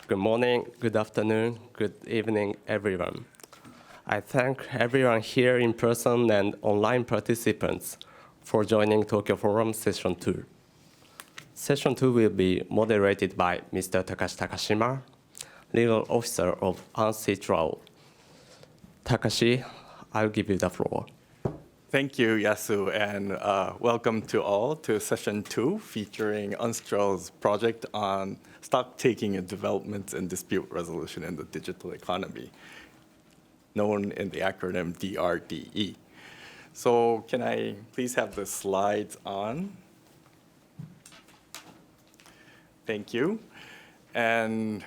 Good morning, good afternoon, good evening, everyone. I thank everyone here in person and online participants for joining Tokyo Forum Session 2. Session 2 will be moderated by Mr. Takashi Takashima, Legal Officer of UNCITRAL. Takashi, I'll give you the floor. Thank you, Yasu, and welcome to all to Session 2, featuring UNCITRAL's project on stock-taking and developments and dispute resolution in the digital economy, known in the acronym DRDE. So can I please have the slides on? Thank you. And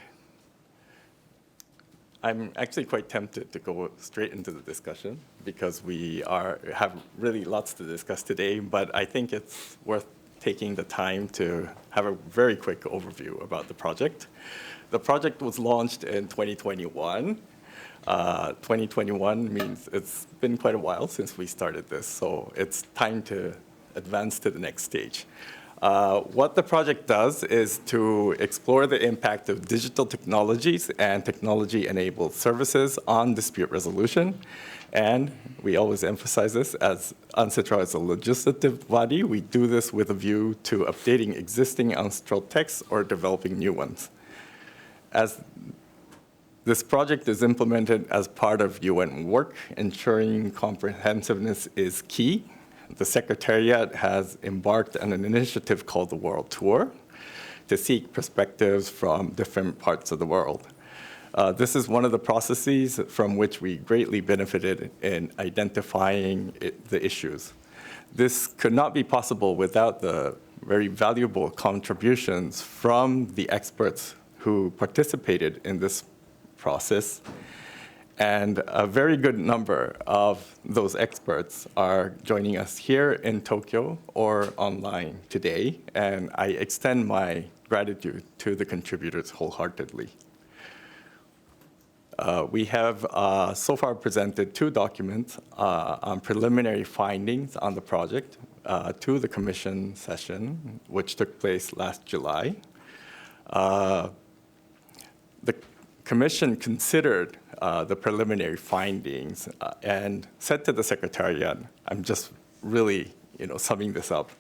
I'm actually quite tempted to go straight into the discussion because we have really lots to discuss today, but I think it's worth taking the time to have a very quick overview about the project. The project was launched in 2021. 2021 means it's been quite a while since we started this, so it's time to advance to the next stage. What the project does is to explore the impact of digital technologies and technology-enabled services on dispute resolution. And we always emphasize this, as UNCITRAL is a legislative body, we do this with a view to updating existing UNCITRAL texts or developing new ones. As this project is implemented as part of UN work, ensuring comprehensiveness is key. The Secretariat has embarked on an initiative called the World Tour to seek perspectives from different parts of the world. This is one of the processes from which we greatly benefited in identifying the issues. This could not be possible without the very valuable contributions from the experts who participated in this process. And a very good number of those experts are joining us here in Tokyo or online today, and I extend my gratitude to the contributors wholeheartedly. We have so far presented 2 documents on preliminary findings on the project to the Commission session, which took place last July. The Commission considered the preliminary findings and said to the Secretariat, I'm just really summing this up,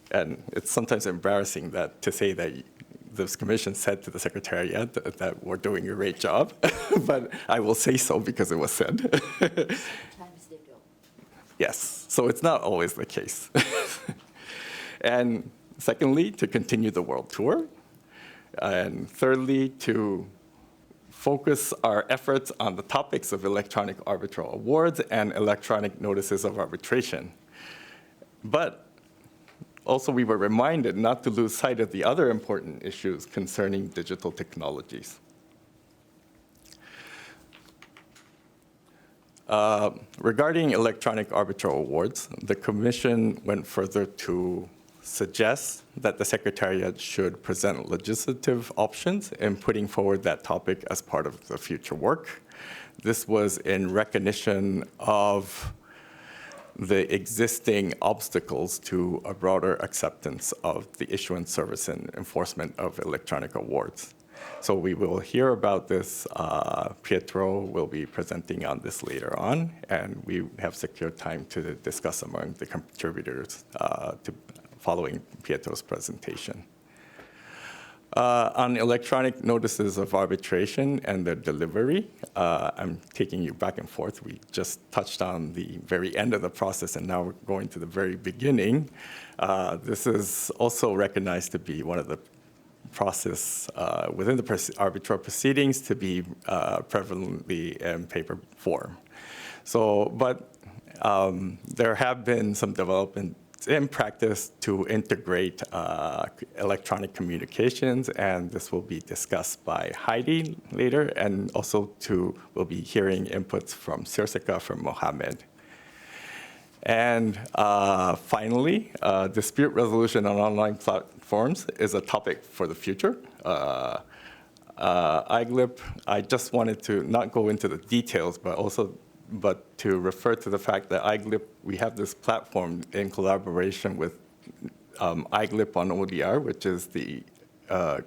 and it's sometimes embarrassing to say that this Commission said to the Secretariat that we're doing a great job, but I will say so because it was said. Sometimes they don't. Yes, so it's not always the case. And secondly, to continue the world tour, and thirdly, to focus our efforts on the topics of electronic arbitral awards and electronic notices of arbitration. But also, we were reminded not to lose sight of the other important issues concerning digital technologies. Regarding electronic arbitral awards, the Commission went further to suggest that the Secretariat should present legislative options in putting forward that topic as part of the future work. This was in recognition of the existing obstacles to a broader acceptance of the issuance, service, and enforcement of electronic awards. So we will hear about this. Pietro will be presenting on this later on, and we have secured time to discuss among the contributors following Pietro's presentation. On electronic notices of arbitration and their delivery, I'm taking you back and forth. We just touched on the very end of the process, and now we're going to the very beginning. This is also recognized to be one of the process within the arbitral proceedings to be prevalently in paper form. So, but there have been some developments in practice to integrate electronic communications, and this will be discussed by Heidi later, and also we'll be hearing inputs from Sirsika, from Mohammed. And finally, dispute resolution on online platforms is a topic for the future. IGLIP, I just wanted to not go into the details, but to refer to the fact that IGLIP, we have this platform in collaboration with IGLIP on ODR, which is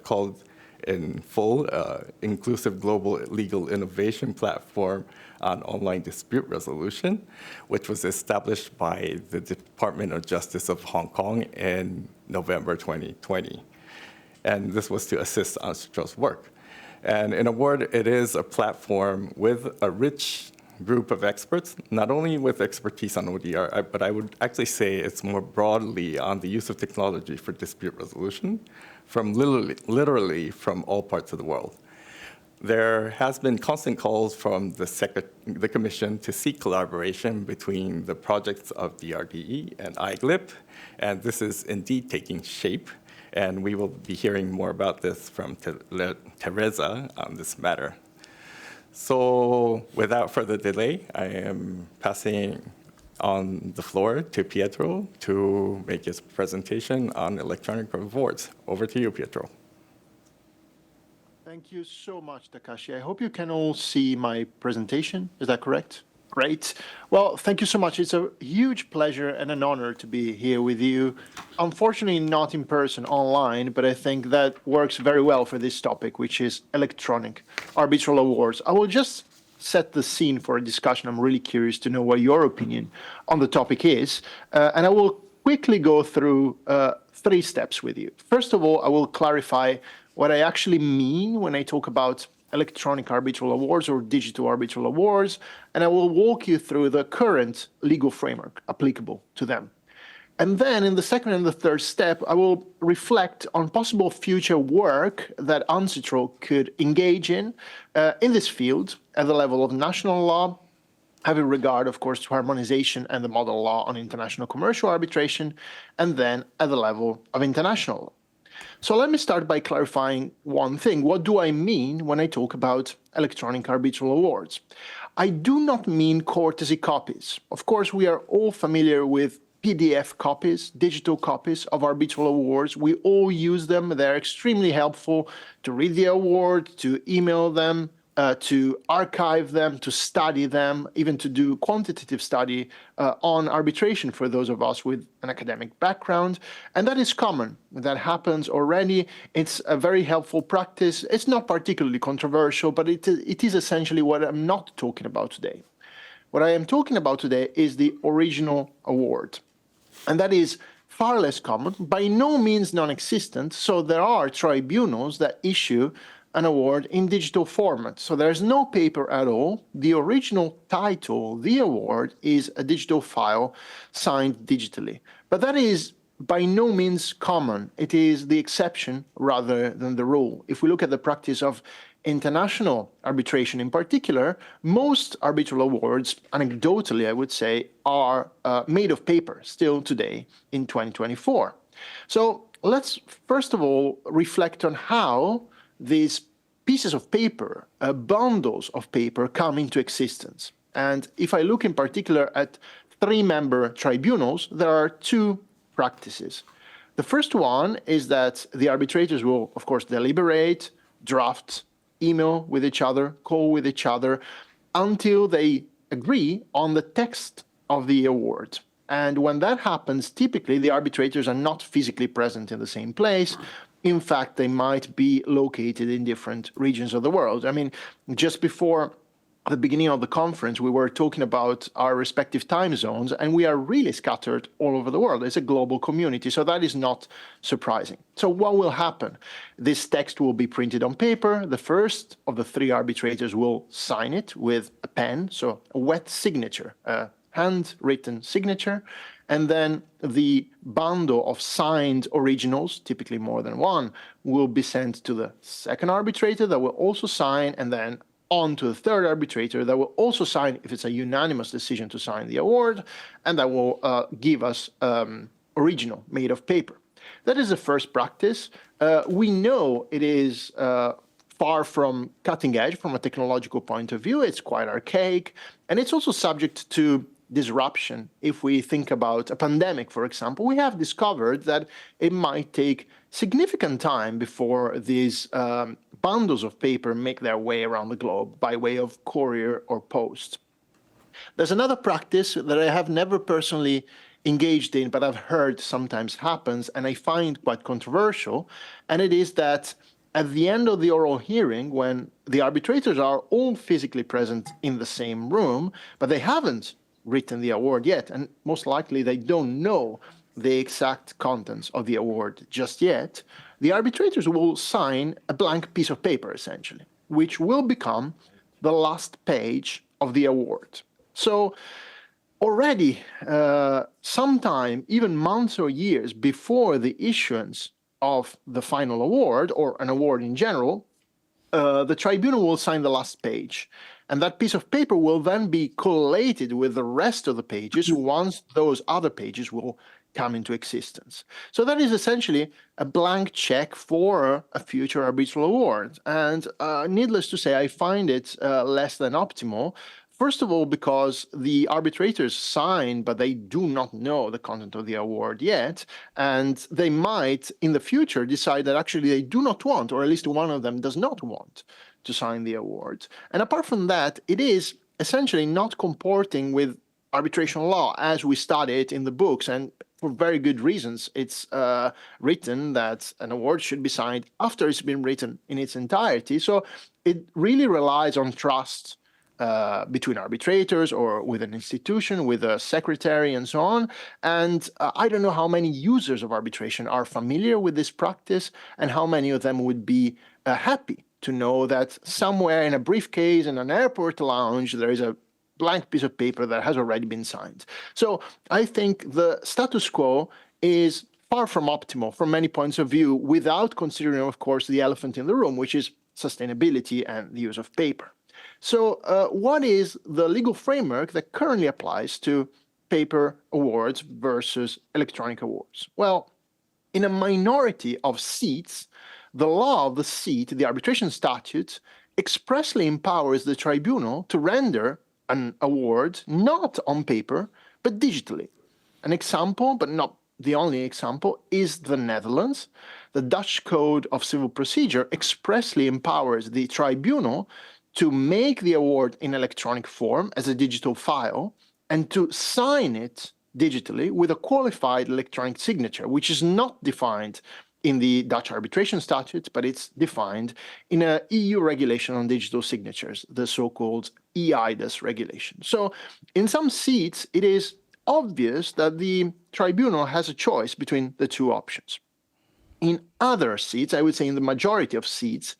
called in full, inclusive global legal innovation platform on online dispute resolution, which was established by the Department of Justice of Hong Kong in November 2020. And this was to assist UNCITRAL's work. And in a word, it is a platform with a rich group of experts, not only with expertise on ODR, but I would actually say it's more broadly on the use of technology for dispute resolution from literally from all parts of the world. There has been constant calls from the Commission to seek collaboration between the projects of DRDE and IGLIP, and this is indeed taking shape, and we will be hearing more about this from Teresa on this matter. So without further delay, I am passing on the floor to Pietro to make his presentation on electronic rewards. Over to you, Pietro. Thank you so much, Takashi. I hope you can all see my presentation. Is that correct? Great. Well, thank you so much. It's a huge pleasure and an honor to be here with you. Unfortunately, not in person, online, but I think that works very well for this topic, which is electronic arbitral awards. I will just set the scene for a discussion. I'm really curious to know what your opinion on the topic is. And I will quickly go through 3 steps with you. First of all, I will clarify what I actually mean when I talk about electronic arbitral awards or digital arbitral awards, and I will walk you through the current legal framework applicable to them. And then in the second and the third step, I will reflect on possible future work that UNCITRAL could engage in this field at the level of national law, having regard, of course, to harmonization and the model law on international commercial arbitration, and then at the level of international law. So let me start by clarifying one thing. What do I mean when I talk about electronic arbitral awards? I do not mean courtesy copies. Of course, we are all familiar with PDF copies, digital copies of arbitral awards. We all use them. They're extremely helpful to read the award, to email them, to archive them, to study them, even to do quantitative study on arbitration for those of us with an academic background. And that is common. That happens already. It's a very helpful practice. It's not particularly controversial, but it is essentially what I'm not talking about today. What I am talking about today is the original award. And that is far less common, by no means non-existent. So there are tribunals that issue an award in digital format. So there's no paper at all. The original title, the award, is a digital file signed digitally. But that is by no means common. It is the exception rather than the rule. If we look at the practice of international arbitration in particular, most arbitral awards, anecdotally I would say, are made of paper still today in 2024. So let's first of all reflect on how these pieces of paper, bundles of paper, come into existence. And if I look in particular at 3-member tribunals, there are 2 practices. The first one is that the arbitrators will, of course, deliberate, draft, email with each other, call with each other, until they agree on the text of the award. And when that happens, typically the arbitrators are not physically present in the same place. In fact, they might be located in different regions of the world. I mean, just before the beginning of the conference, we were talking about our respective time zones, and we are really scattered all over the world. It's a global community, so that is not surprising. So what will happen? This text will be printed on paper. The first of the 3 arbitrators will sign it with a pen, so a wet signature, a handwritten signature, and then the bundle of signed originals, typically more than one, will be sent to the second arbitrator that will also sign, and then on to the third arbitrator that will also sign if it's a unanimous decision to sign the award, and that will give us original made of paper. That is the first practice. We know it is far from cutting edge from a technological point of view. It's quite archaic, and it's also subject to disruption. If we think about a pandemic, for example, we have discovered that it might take significant time before these bundles of paper make their way around the globe by way of courier or post. There's another practice that I have never personally engaged in, but I've heard sometimes happens, and I find quite controversial, and it is that at the end of the oral hearing, when the arbitrators are all physically present in the same room, but they haven't written the award yet, and most likely they don't know the exact contents of the award just yet, the arbitrators will sign a blank piece of paper, essentially, which will become the last page of the award. So already, sometime, even months or years before the issuance of the final award, or an award in general, the tribunal will sign the last page. And that piece of paper will then be collated with the rest of the pages once those other pages will come into existence. So that is essentially a blank check for a future arbitral award. And needless to say, I find it less than optimal. First of all, because the arbitrators sign, but they do not know the content of the award yet, and they might, in the future, decide that actually they do not want, or at least one of them does not want, to sign the award. And apart from that, it is essentially not comporting with arbitration law as we study it in the books, and for very good reasons. It's written that an award should be signed after it's been written in its entirety. So it really relies on trust between arbitrators or with an institution, with a secretary and so on. And I don't know how many users of arbitration are familiar with this practice and how many of them would be happy to know that somewhere in a briefcase in an airport lounge, there is a blank piece of paper that has already been signed. So I think the status quo is far from optimal from many points of view, without considering, of course, the elephant in the room, which is sustainability and the use of paper. So what is the legal framework that currently applies to paper awards versus electronic awards? Well, in a minority of seats, the law of the seat, the arbitration statute, expressly empowers the tribunal to render an award not on paper, but digitally. An example, but not the only example, is the Netherlands. The Dutch Code of Civil Procedure expressly empowers the tribunal to make the award in electronic form as a digital file and to sign it digitally with a qualified electronic signature, which is not defined in the Dutch arbitration statute, but it's defined in an EU regulation on digital signatures, the so-called EIDAS regulation. So in some seats, it is obvious that the tribunal has a choice between the two options. In other seats, I would say in the majority of seats,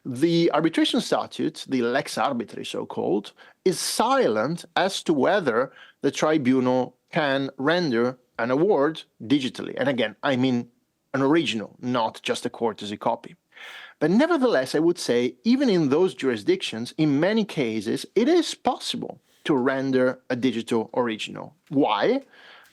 the arbitration statute, the lex arbitri so-called, is silent as to whether the tribunal can render an award digitally. And again, I mean an original, not just a courtesy copy. But nevertheless, I would say, even in those jurisdictions, in many cases, it is possible to render a digital original. Why?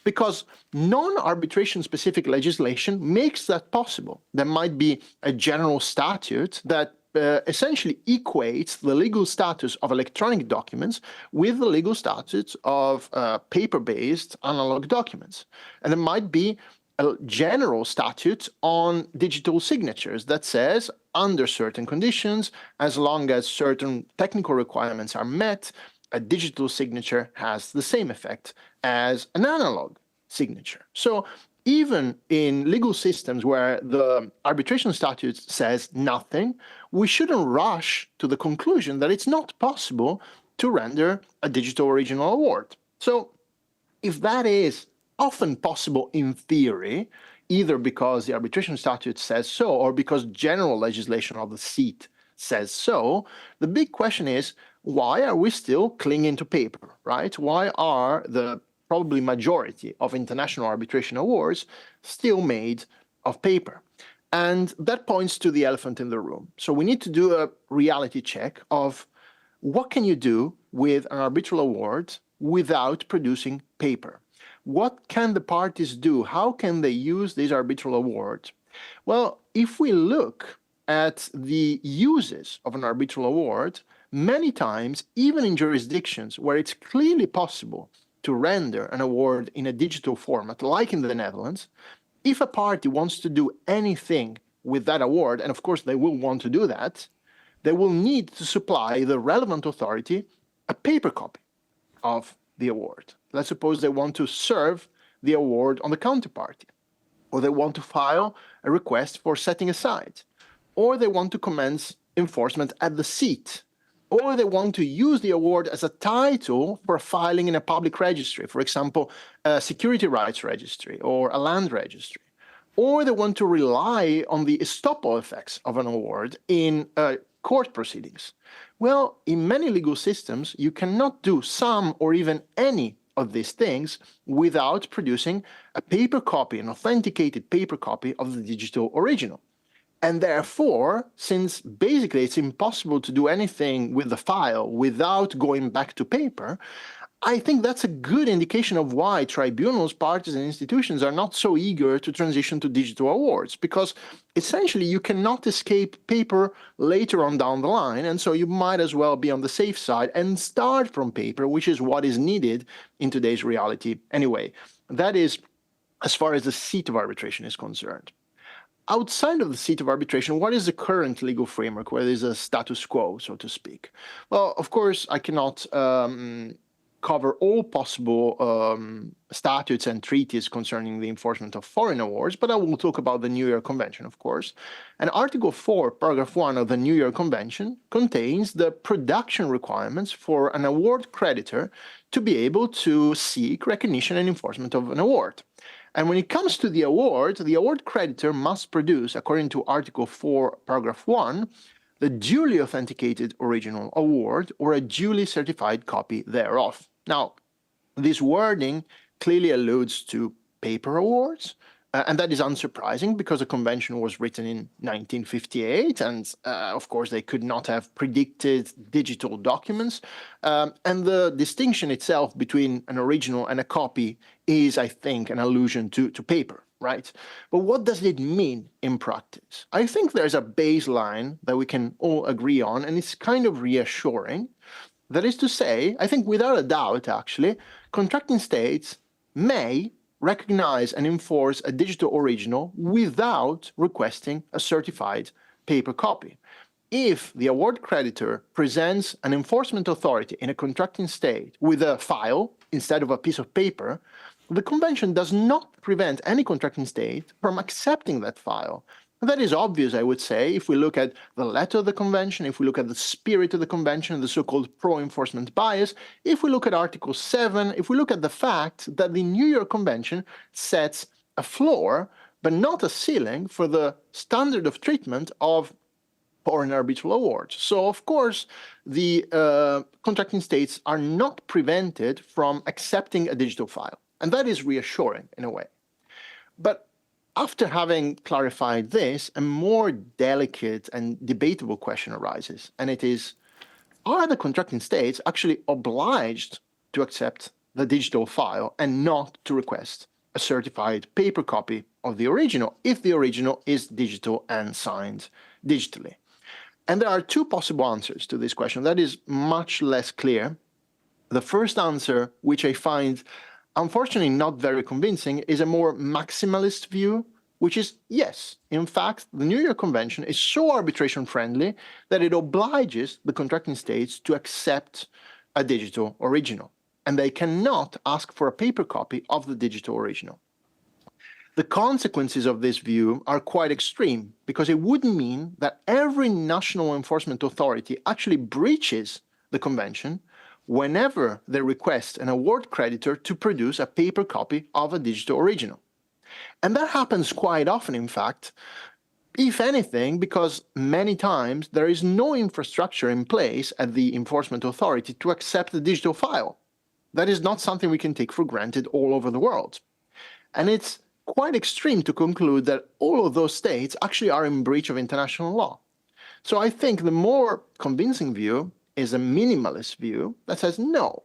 Because non-arbitration specific legislation makes that possible. There might be a general statute that essentially equates the legal status of electronic documents with the legal status of paper-based analog documents. And there might be a general statute on digital signatures that says, under certain conditions, as long as certain technical requirements are met, a digital signature has the same effect as an analog signature. So even in legal systems where the arbitration statute says nothing, we shouldn't rush to the conclusion that it's not possible to render a digital original award. So if that is often possible in theory, either because the arbitration statute says so or because general legislation of the seat says so, the big question is, why are we still clinging to paper, right? Why are the probably majority of international arbitration awards still made of paper? And that points to the elephant in the room. So we need to do a reality check of what can you do with an arbitral award without producing paper? What can the parties do? How can they use this arbitral award? Well, if we look at the uses of an arbitral award, many times, even in jurisdictions where it's clearly possible to render an award in a digital format, like in the Netherlands, if a party wants to do anything with that award, and of course they will want to do that, they will need to supply the relevant authority a paper copy of the award. Let's suppose they want to serve the award on the counterparty, or they want to file a request for setting aside. or they want to commence enforcement at the seat, or they want to use the award as a title for filing in a public registry, for example, a security rights registry or a land registry, or they want to rely on the estoppel effects of an award in court proceedings. Well, in many legal systems, you cannot do some or even any of these things without producing a paper copy, an authenticated paper copy of the digital original. And therefore, since basically it's impossible to do anything with the file without going back to paper, I think that's a good indication of why tribunals, parties, and institutions are not so eager to transition to digital awards, because essentially you cannot escape paper later on down the line, and so you might as well be on the safe side and start from paper, which is what is needed in today's reality anyway. That is as far as the seat of arbitration is concerned. Outside of the seat of arbitration, what is the current legal framework where there's a status quo, so to speak? Well, of course, I cannot cover all possible statutes and treaties concerning the enforcement of foreign awards, but I will talk about the New York Convention, of course. And Article 4, Paragraph 1 of the New York Convention contains the production requirements for an award creditor to be able to seek recognition and enforcement of an award. And when it comes to the award creditor must produce, according to Article 4, Paragraph 1, the duly authenticated original award or a duly certified copy thereof. Now, this wording clearly alludes to paper awards, and that is unsurprising because the convention was written in 1958, and of course they could not have predicted digital documents. And the distinction itself between an original and a copy is, I think, an allusion to paper, right? But what does it mean in practice? I think there's a baseline that we can all agree on, and it's kind of reassuring. That is to say, I think without a doubt, actually, contracting states may recognize and enforce a digital original without requesting a certified paper copy. If the award creditor presents an enforcement authority in a contracting state with a file instead of a piece of paper, the convention does not prevent any contracting state from accepting that file. And that is obvious, I would say, if we look at the letter of the convention, if we look at the spirit of the convention, the so-called pro-enforcement bias, if we look at Article 7, if we look at the fact that the New York Convention sets a floor, but not a ceiling for the standard of treatment of foreign arbitral awards. So, of course, the contracting states are not prevented from accepting a digital file. And that is reassuring in a way. But after having clarified this, a more delicate and debatable question arises, and it is, are the contracting states actually obliged to accept the digital file and not to request a certified paper copy of the original if the original is digital and signed digitally? And there are two possible answers to this question. That is much less clear. The first answer, which I find unfortunately not very convincing, is a more maximalist view, which is yes, in fact, the New York Convention is so arbitration friendly that it obliges the contracting states to accept a digital original, and they cannot ask for a paper copy of the digital original. The consequences of this view are quite extreme, because it would mean that every national enforcement authority actually breaches the convention whenever they request an award creditor to produce a paper copy of a digital original. And that happens quite often, in fact, if anything, because many times there is no infrastructure in place at the enforcement authority to accept the digital file. That is not something we can take for granted all over the world. And it's quite extreme to conclude that all of those states actually are in breach of international law. So I think the more convincing view is a minimalist view that says no.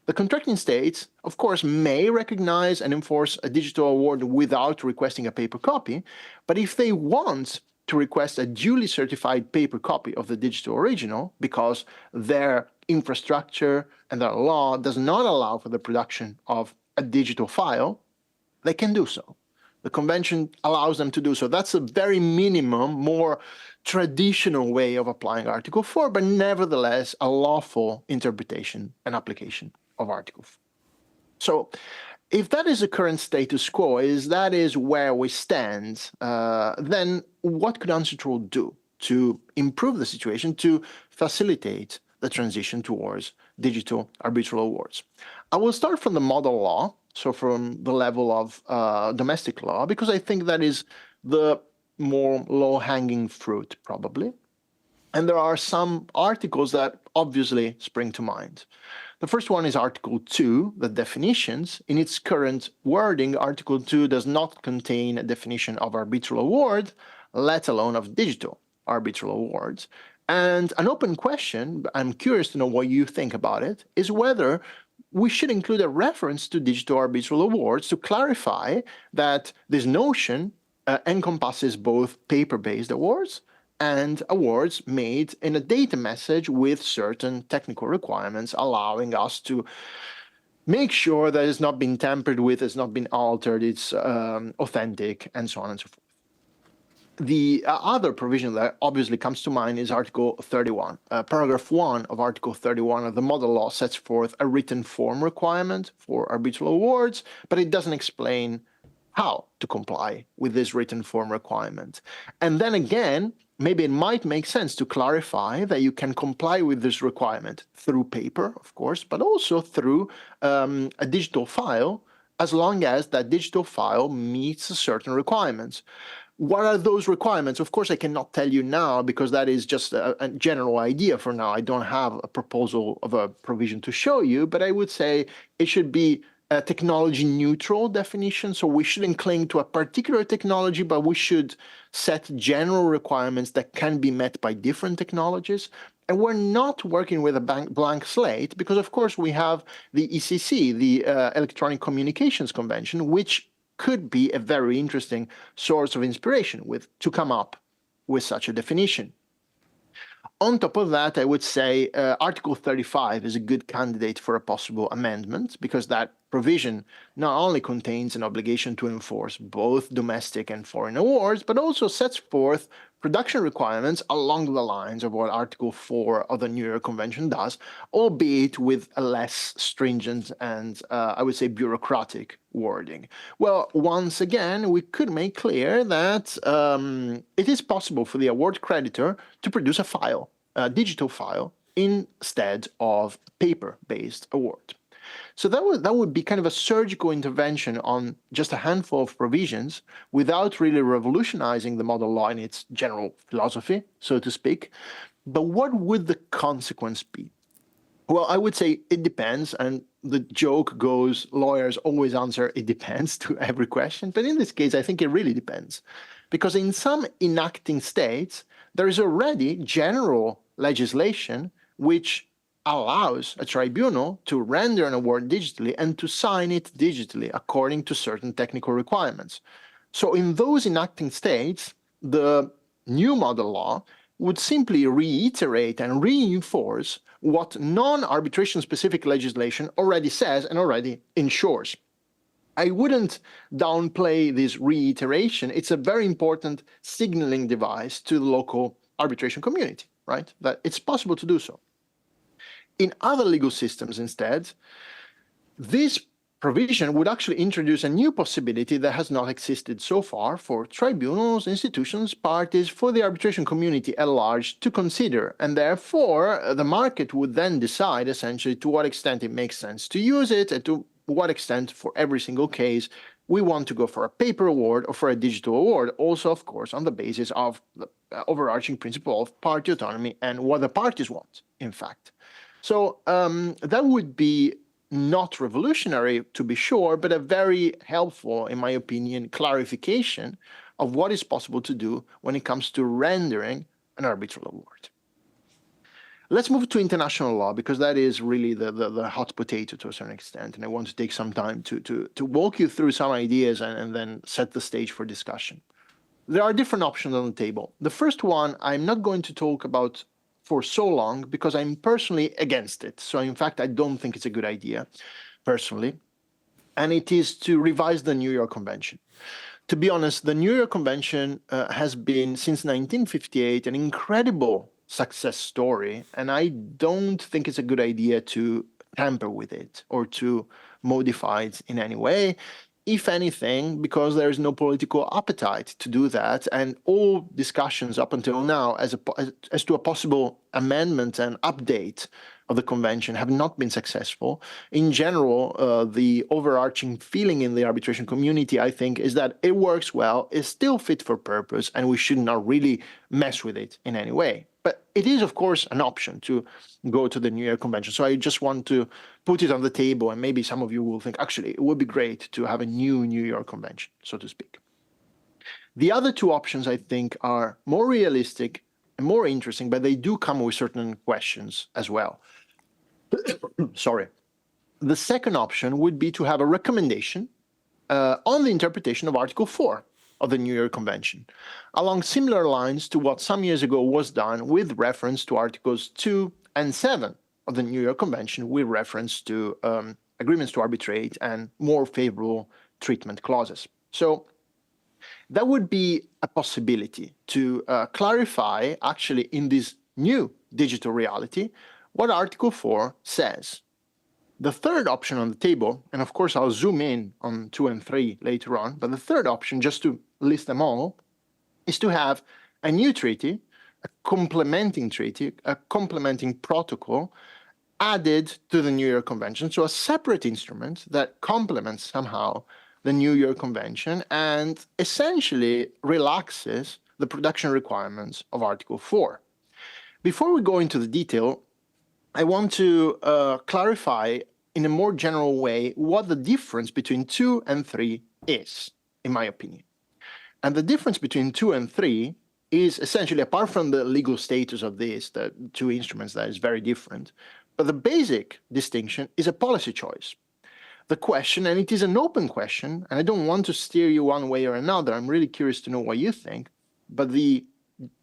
The contracting states, of course, may recognize and enforce a digital award without requesting a paper copy, but if they want to request a duly certified paper copy of the digital original because their infrastructure and their law does not allow for the production of a digital file, they can do so. The convention allows them to do so. That's a very minimum, more traditional way of applying Article 4, but nevertheless a lawful interpretation and application of Article 4. So if that is the current status quo, that is where we stand, then what could UNCITRAL do? to improve the situation, to facilitate the transition towards digital arbitral awards. I will start from the model law, so from the level of domestic law, because I think that is the more low-hanging fruit, probably. And there are some articles that obviously spring to mind. The first one is Article 2, the definitions. In its current wording, Article 2 does not contain a definition of arbitral award, let alone of digital arbitral awards. And an open question, I'm curious to know what you think about it, is whether we should include a reference to digital arbitral awards to clarify that this notion encompasses both paper-based awards and awards made in a data message with certain technical requirements, allowing us to make sure that it's not been tampered with, it's not been altered, it's authentic, and so on and so forth. The other provision that obviously comes to mind is Article 31. Paragraph 1 of Article 31 of the model law sets forth a written form requirement for arbitral awards, but it doesn't explain how to comply with this written form requirement. And then again, maybe it might make sense to clarify that you can comply with this requirement through paper, of course, but also through a digital file, as long as that digital file meets certain requirements. What are those requirements? Of course, I cannot tell you now because that is just a general idea for now. I don't have a proposal of a provision to show you, but I would say it should be a technology neutral definition. So we shouldn't cling to a particular technology, but we should set general requirements that can be met by different technologies. And we're not working with a blank slate because, of course, we have the ECC, the Electronic Communications Convention, which could be a very interesting source of inspiration to come up with such a definition. On top of that, I would say Article 35 is a good candidate for a possible amendment because that provision not only contains an obligation to enforce both domestic and foreign awards, but also sets forth production requirements along the lines of what Article 4 of the New York Convention does, albeit with a less stringent and, I would say, bureaucratic wording. Well, once again, we could make clear that it is possible for the award creditor to produce a file, a digital file, instead of paper-based award. So that would be kind of a surgical intervention on just a handful of provisions without really revolutionizing the model law in its general philosophy, so to speak. But what would the consequence be? Well, I would say it depends, and the joke goes, lawyers always answer it depends to every question. But in this case, I think it really depends. Because in some enacting states, there is already general legislation which allows a tribunal to render an award digitally and to sign it digitally according to certain technical requirements. So in those enacting states, the new model law would simply reiterate and reinforce what non-arbitration specific legislation already says and already ensures. I wouldn't downplay this reiteration. It's a very important signaling device to the local arbitration community, right? That it's possible to do so. In other legal systems, instead, this provision would actually introduce a new possibility that has not existed so far for tribunals, institutions, parties, for the arbitration community at large to consider. And therefore, the market would then decide essentially to what extent it makes sense to use it and to what extent for every single case we want to go for a paper award or for a digital award, also, of course, on the basis of the overarching principle of party autonomy and what the parties want, in fact. So that would be not revolutionary, to be sure, but a very helpful, in my opinion, clarification of what is possible to do when it comes to rendering an arbitral award. Let's move to international law, because that is really the hot potato to a certain extent, and I want to take some time to walk you through some ideas and then set the stage for discussion. There are different options on the table. The first one I'm not going to talk about for so long because I'm personally against it. So in fact, I don't think it's a good idea, personally. And it is to revise the New York Convention. To be honest, the New York Convention has been, since 1958, an incredible success story. And I don't think it's a good idea to tamper with it or to modify it in any way. if anything, because there is no political appetite to do that, and all discussions up until now as to a possible amendment and update of the convention have not been successful. In general, the overarching feeling in the arbitration community, I think, is that it works well, is still fit for purpose, and we should not really mess with it in any way. But it is, of course, an option to go to the New York Convention. So I just want to put it on the table, and maybe some of you will think, actually, it would be great to have a new New York Convention, so to speak. The other two options, I think, are more realistic and more interesting, but they do come with certain questions as well. Sorry. The second option would be to have a recommendation on the interpretation of Article 4 of the New York Convention, along similar lines to what some years ago was done with reference to Articles 2 and 7 of the New York Convention, with reference to agreements to arbitrate and more favorable treatment clauses. So that would be a possibility to clarify, actually, in this new digital reality, what Article 4 says. The third option on the table, and of course I'll zoom in on 2 and 3 later on, but the third option, just to list them all, is to have a new treaty, a complementing protocol added to the New York Convention, so a separate instrument that complements somehow the New York Convention and essentially relaxes the production requirements of Article 4. Before we go into the detail, I want to clarify in a more general way what the difference between 2 and 3 is, in my opinion. And the difference between 2 and 3 is essentially, apart from the legal status of these, the two instruments that is very different, but the basic distinction is a policy choice. The question, and it is an open question, and I don't want to steer you one way or another, I'm really curious to know what you think, but the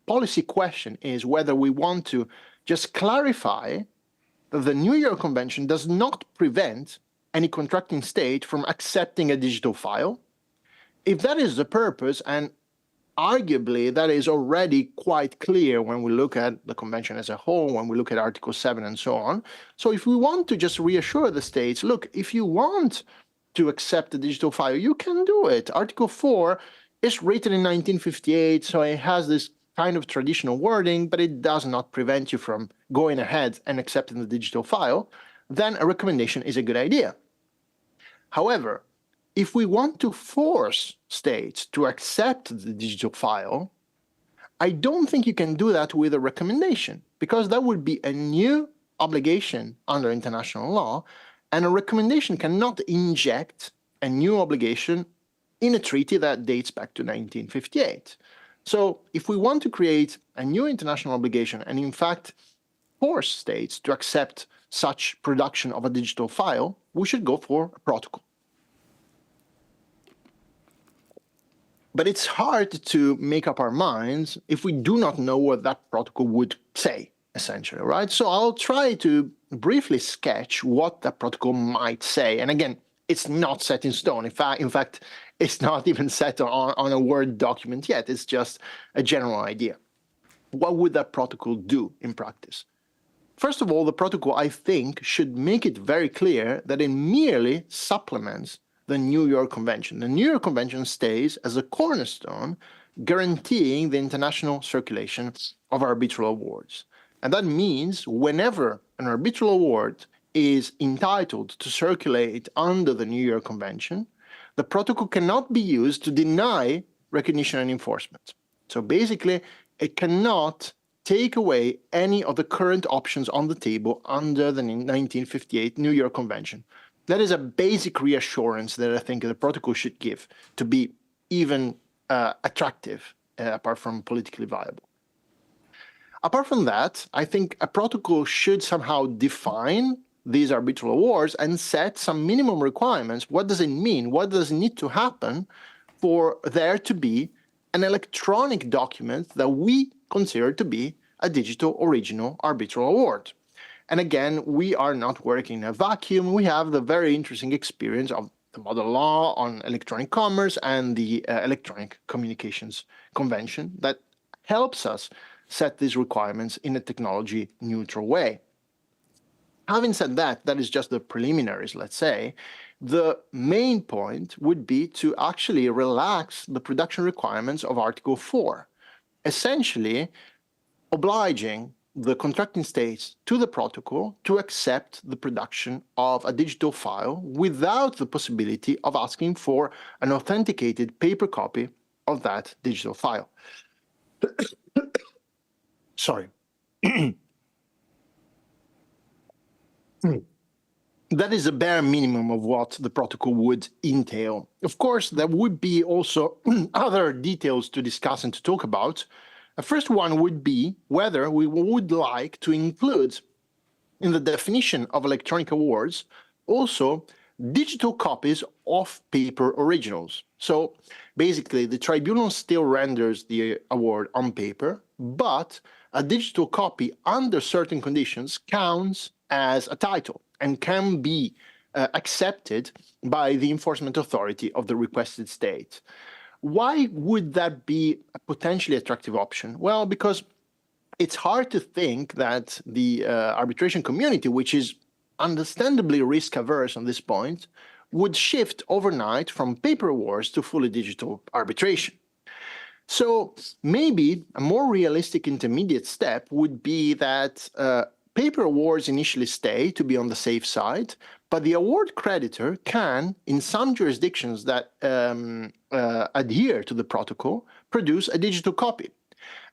policy question is whether we want to just clarify that the New York Convention does not prevent any contracting state from accepting a digital file. If that is the purpose, and arguably that is already quite clear when we look at the convention as a whole, when we look at Article 7 and so on. So if we want to just reassure the states, look, if you want to accept the digital file, you can do it. Article 4 is written in 1958, so it has this kind of traditional wording, but it does not prevent you from going ahead and accepting the digital file, then a recommendation is a good idea. However, if we want to force states to accept the digital file, I don't think you can do that with a recommendation, because that would be a new obligation under international law, and a recommendation cannot inject a new obligation in a treaty that dates back to 1958. So if we want to create a new international obligation and in fact force states to accept such production of a digital file, we should go for a protocol. But it's hard to make up our minds if we do not know what that protocol would say, essentially, right? So I'll try to briefly sketch what that protocol might say. And again, it's not set in stone. In fact, it's not even set on a Word document yet. It's just a general idea. What would that protocol do in practice? First of all, the protocol, I think, should make it very clear that it merely supplements the New York Convention. The New York Convention stays as a cornerstone, guaranteeing the international circulation of arbitral awards. And that means whenever an arbitral award is entitled to circulate under the New York Convention, the protocol cannot be used to deny recognition and enforcement. So basically, it cannot take away any of the current options on the table under the 1958 New York Convention. That is a basic reassurance that I think the protocol should give to be even attractive, apart from politically viable. Apart from that, I think a protocol should somehow define these arbitral awards and set some minimum requirements. What does it mean? What does it need to happen for there to be an electronic document that we consider to be a digital original arbitral award? And again, we are not working in a vacuum. We have the very interesting experience of the model law on electronic commerce and the Electronic Communications Convention that helps us set these requirements in a technology-neutral way. Having said that, that is just the preliminaries, let's say. the main point would be to actually relax the production requirements of Article 4, essentially obliging the contracting states to the protocol to accept the production of a digital file without the possibility of asking for an authenticated paper copy of that digital file. Sorry. That is a bare minimum of what the protocol would entail. Of course, there would be also other details to discuss and to talk about. The first one would be whether we would like to include in the definition of electronic awards also digital copies of paper originals. So basically, the tribunal still renders the award on paper, but a digital copy under certain conditions counts as a title and can be accepted by the enforcement authority of the requested state. Why would that be a potentially attractive option? Well, because it's hard to think that the arbitration community, which is understandably risk-averse on this point, would shift overnight from paper awards to fully digital arbitration. So maybe a more realistic intermediate step would be that paper awards initially stay to be on the safe side, but the award creditor can, in some jurisdictions that adhere to the protocol, produce a digital copy.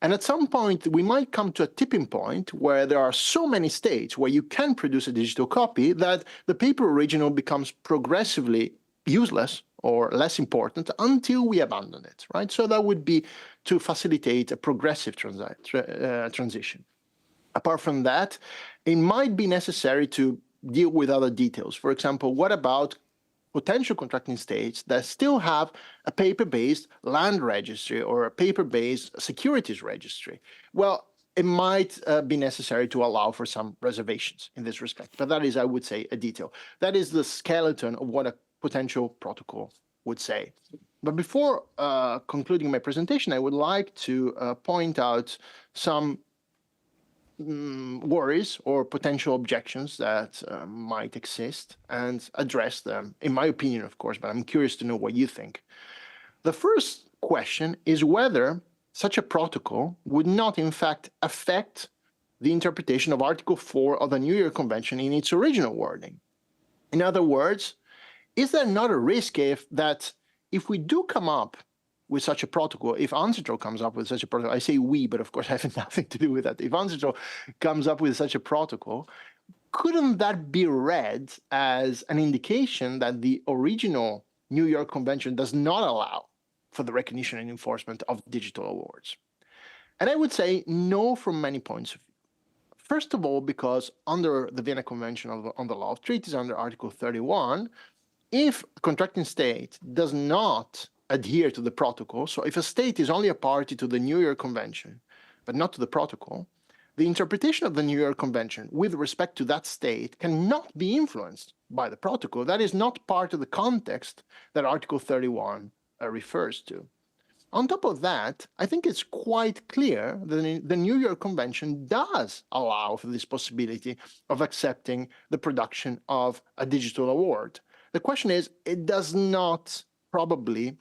And at some point, we might come to a tipping point where there are so many states where you can produce a digital copy that the paper original becomes progressively useless or less important until we abandon it, right? So that would be to facilitate a progressive transition. Apart from that, it might be necessary to deal with other details. For example, what about potential contracting states that still have a paper-based land registry or a paper-based securities registry? Well, it might be necessary to allow for some reservations in this respect, but that is, I would say, a detail. That is the skeleton of what a potential protocol would say. But before concluding my presentation, I would like to point out some worries or potential objections that might exist and address them, in my opinion, of course, but I'm curious to know what you think. The first question is whether such a protocol would not, in fact, affect the interpretation of Article 4 of the New York Convention in its original wording. In other words, is there not a risk that if we do come up with such a protocol, if UNCITRAL comes up with such a protocol, I say we, but of course I have nothing to do with that. If UNCITRAL comes up with such a protocol, couldn't that be read as an indication that the original New York Convention does not allow for the recognition and enforcement of digital awards? And I would say no from many points of view. First of all, because under the Vienna Convention on the Law of Treaties, under Article 31, if a contracting state does not adhere to the protocol, so if a state is only a party to the New York Convention, but not to the protocol, the interpretation of the New York Convention with respect to that state cannot be influenced by the protocol. That is not part of the context that Article 31 refers to. On top of that, I think it's quite clear that the New York Convention does allow for this possibility of accepting the production of a digital award. The question is, it does not probably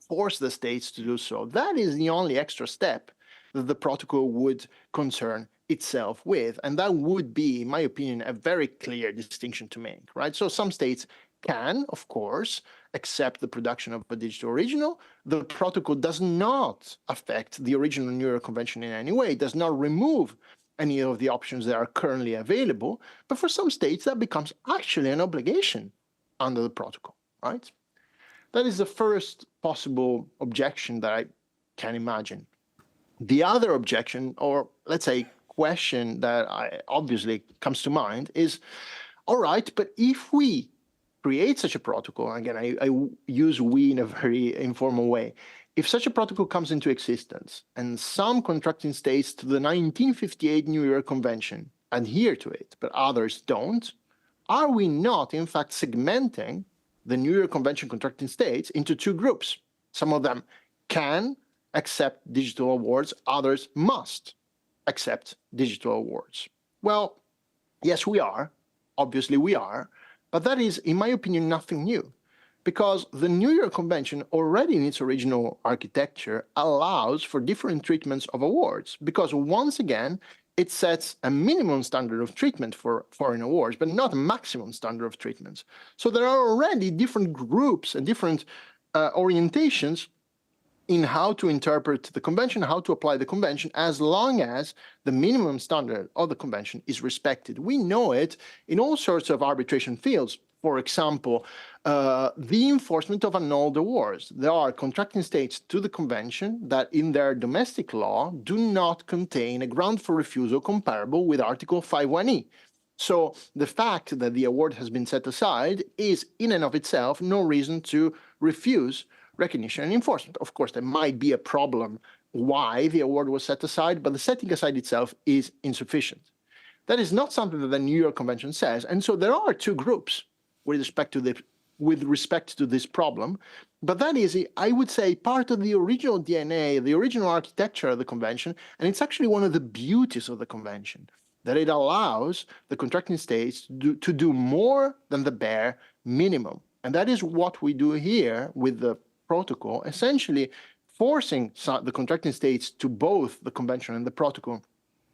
force the states to do so. That is the only extra step that the protocol would concern itself with. And that would be, in my opinion, a very clear distinction to make, right? So some states can, of course, accept the production of a digital original. The protocol does not affect the original New York Convention in any way. It does not remove any of the options that are currently available. But for some states, that becomes actually an obligation under the protocol, right? That is the first possible objection that I can imagine. The other objection, or let's say question that obviously comes to mind is, all right, but if we create such a protocol, again, I use we in a very informal way, if such a protocol comes into existence and some contracting states to the 1958 New York Convention adhere to it, but others don't, are we not, in fact, segmenting the New York Convention contracting states into two groups? Some of them can accept digital awards, others must accept digital awards. Well, yes, we are. Obviously, we are. But that is, in my opinion, nothing new, because the New York Convention already in its original architecture allows for different treatments of awards, because once again, it sets a minimum standard of treatment for foreign awards, but not a maximum standard of treatment. So there are already different groups and different orientations in how to interpret the convention, how to apply the convention, as long as the minimum standard of the convention is respected. We know it in all sorts of arbitration fields. For example, the enforcement of annulled awards. There are contracting states to the convention that in their domestic law do not contain a ground for refusal comparable with Article 51E. So the fact that the award has been set aside is in and of itself no reason to refuse recognition and enforcement. Of course, there might be a problem why the award was set aside, but the setting aside itself is insufficient. That is not something that the New York Convention says. And so there are two groups with respect to this problem. But that is, I would say, part of the original DNA, the original architecture of the convention, and it's actually one of the beauties of the convention, that it allows the contracting states to do more than the bare minimum. And that is what we do here with the protocol, essentially forcing the contracting states to both the convention and the protocol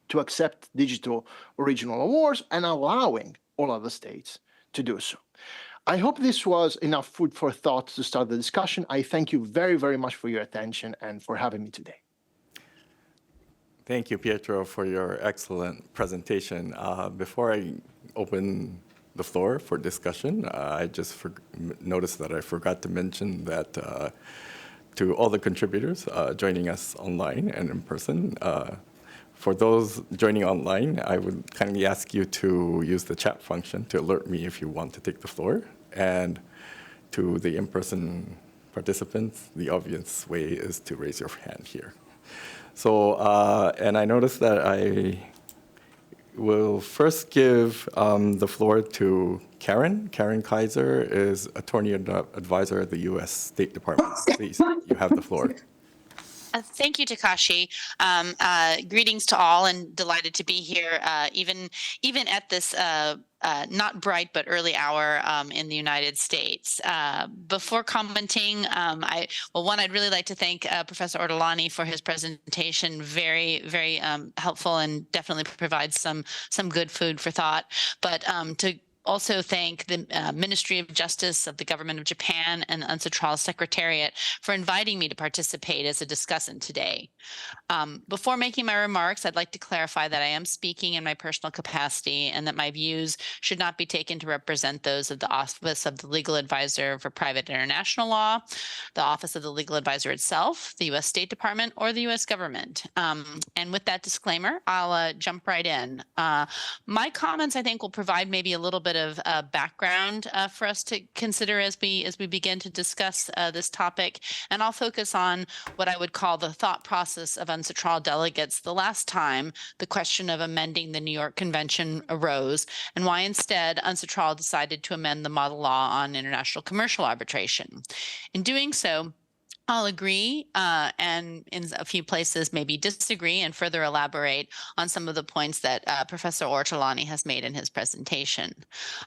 to accept digital original awards and allowing all other states to do so. I hope this was enough food for thought to start the discussion. I thank you very, very much for your attention and for having me today. Thank you, Pietro, for your excellent presentation. Before I open the floor for discussion, I just noticed that I forgot to mention that to all the contributors joining us online and in person, for those joining online, I would kindly ask you to use the chat function to alert me if you want to take the floor. And to the in-person participants, the obvious way is to raise your hand here. So, and I noticed that I will first give the floor to Karen. Karen Kaiser is Attorney Advisor at the U.S. State Department. Please, you have the floor. Thank you, Takashi. Greetings to all, and delighted to be here, even at this not bright but early hour in the United States. Before commenting, I'd really like to thank Professor Ortolani for his presentation. Very, very helpful, and definitely provides some good food for thought. But to also thank the Ministry of Justice of the Government of Japan and the UNCITRAL Secretariat for inviting me to participate as a discussant today. Before making my remarks, I'd like to clarify that I am speaking in my personal capacity and that my views should not be taken to represent those of the Office of the Legal Advisor for Private International Law, the Office of the Legal Advisor itself, the U.S. State Department, or the U.S. government. And with that disclaimer, I'll jump right in. My comments, I think, will provide maybe a little bit of background for us to consider as we begin to discuss this topic, and I'll focus on what I would call the thought process of UNCITRAL delegates the last time the question of amending the New York Convention arose, and why instead UNCITRAL decided to amend the model law on international commercial arbitration. In doing so, I'll agree and in a few places maybe disagree and further elaborate on some of the points that Professor Ortolani has made in his presentation.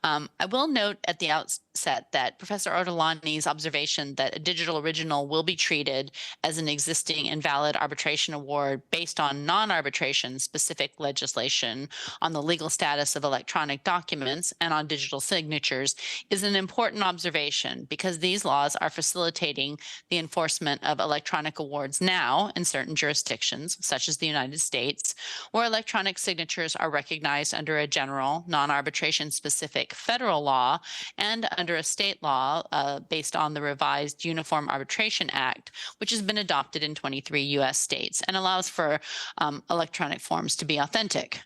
I will note at the outset that Professor Ortolani's observation that a digital original will be treated as an existing and valid arbitration award based on non-arbitration specific legislation on the legal status of electronic documents and on digital signatures is an important observation, because these laws are facilitating the enforcement of electronic awards now in certain jurisdictions, such as the United States, where electronic signatures are recognized under a general, non-arbitration specific federal law and under a state law based on the revised Uniform Arbitration Act, which has been adopted in 23 U.S. states and allows for electronic forms to be authentic.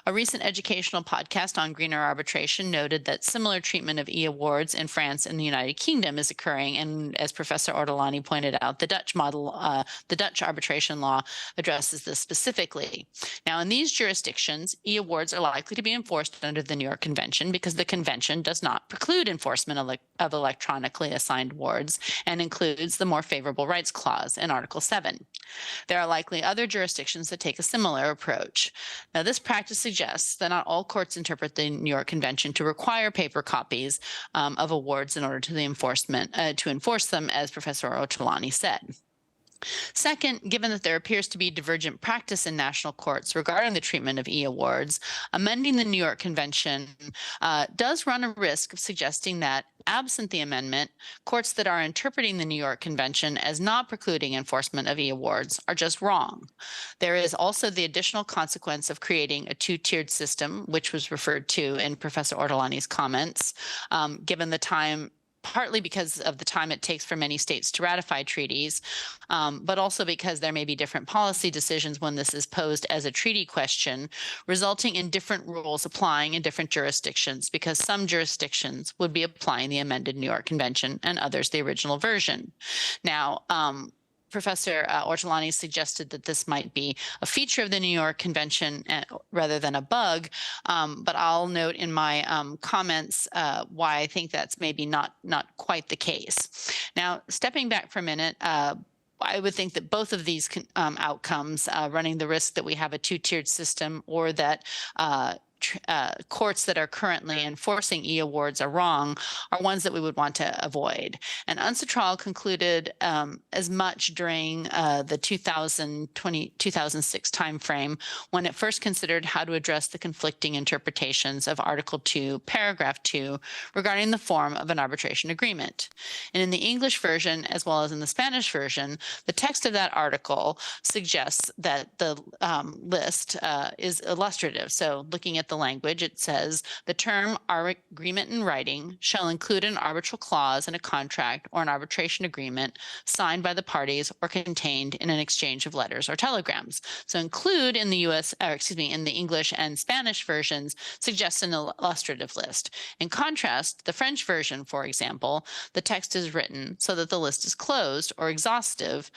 A recent educational podcast on greener arbitration noted that similar treatment of e-awards in France and the United Kingdom is occurring, and as Professor Ortolani pointed out, the Dutch arbitration law addresses this specifically. Now, in these jurisdictions, e-awards are likely to be enforced under the New York Convention because the Convention does not preclude enforcement of electronically assigned awards and includes the more favorable rights clause in Article 7. There are likely other jurisdictions that take a similar approach. Now, this practice practice suggests that not all courts interpret the New York Convention to require paper copies of awards in order to enforce them, as Professor Ortolani said. Second, given that there appears to be divergent practice in national courts regarding the treatment of e-awards, amending the New York Convention does run a risk of suggesting that, absent the amendment, courts that are interpreting the New York Convention as not precluding enforcement of e-awards are just wrong. There is also the additional consequence of creating a two-tiered system, which was referred to in Professor Ortolani's comments, given the time, partly because of the time it takes for many states to ratify treaties, but also because there may be different policy decisions when this is posed as a treaty question, resulting in different rules applying in different jurisdictions, because some jurisdictions would be applying the amended New York Convention and others the original version. Now, Professor Ortolani suggested that this might be a feature of the New York Convention rather than a bug, but I'll note in my comments why I think that's maybe not quite the case. Now, stepping back for a minute, I would think that both of these outcomes, running the risk that we have a two-tiered system or that courts that are currently enforcing e-awards are wrong, are ones that we would want to avoid. And UNCITRAL concluded as much during the 2006 timeframe when it first considered how to address the conflicting interpretations of Article 2, Paragraph 2, regarding the form of an arbitration agreement. And in the English version, as well as in the Spanish version, the text of that article suggests that the list is illustrative. So looking at the language, it says the term agreement in writing shall include an arbitral clause in a contract or an arbitration agreement signed by the parties or contained in an exchange of letters or telegrams. So include in the in the English and Spanish versions suggests an illustrative list. In contrast, the French version, for example, the text is written so that the list is closed or exhaustive,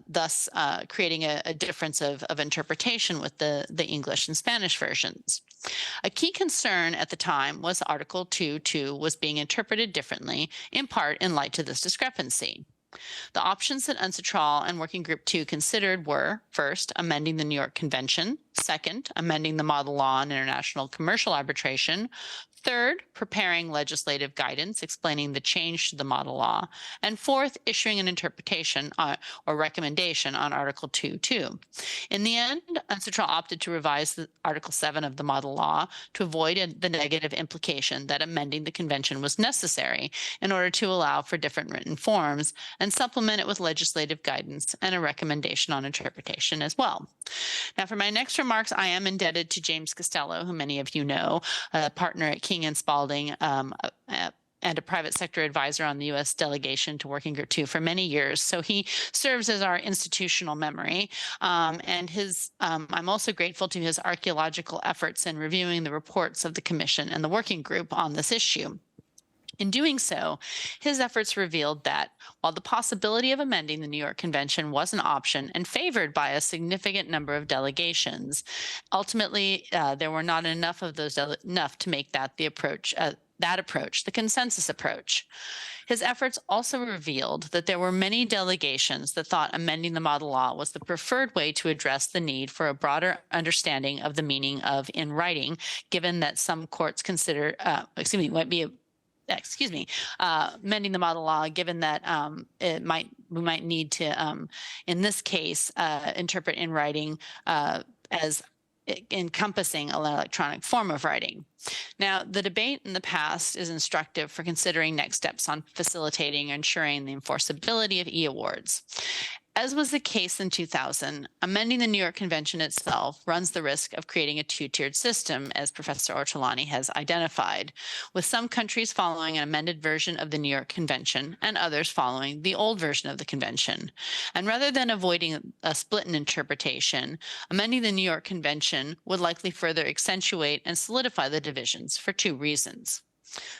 thus creating a difference of interpretation with the English and Spanish versions. A key concern at the time was Article 2.2 was being interpreted differently, in part in light of this discrepancy. The options that UNCITRAL and Working Group 2 considered were, first, amending the New York Convention, second, amending the model law on international commercial arbitration, third, preparing legislative guidance explaining the change to the model law, and fourth, issuing an interpretation or recommendation on Article 2.2. In the end, UNCITRAL opted to revise Article 7 of the model law to avoid the negative implication that amending the convention was necessary in order to allow for different written forms, and supplement it with legislative guidance and a recommendation on interpretation as well. Now, for my next remarks, I am indebted to James Costello, who many of you know, a partner at King & Spalding, and a private sector advisor on the U.S. delegation to Working Group 2 for many years. So he serves as our institutional memory. And I'm also grateful to his archaeological efforts in reviewing the reports of the Commission and the Working Group on this issue. In doing so, his efforts revealed that while the possibility of amending the New York Convention was an option and favored by a significant number of delegations, ultimately there were not enough of those enough to make that the approach, the consensus approach. His efforts also revealed that there were many delegations that thought amending the model law was the preferred way to address the need for a broader understanding of the meaning of in writing, given that some courts consider, amending the model law, given that we might need to, in this case, interpret in writing as encompassing an electronic form of writing. Now, the debate in the past is instructive for considering next steps on facilitating and ensuring the enforceability of e-awards. As was the case in 2000, amending the New York Convention itself runs the risk of creating a two-tiered system, as Professor Ortolani has identified, with some countries following an amended version of the New York Convention and others following the old version of the convention. And rather than avoiding a split in interpretation, amending the New York Convention would likely further accentuate and solidify the divisions for two reasons.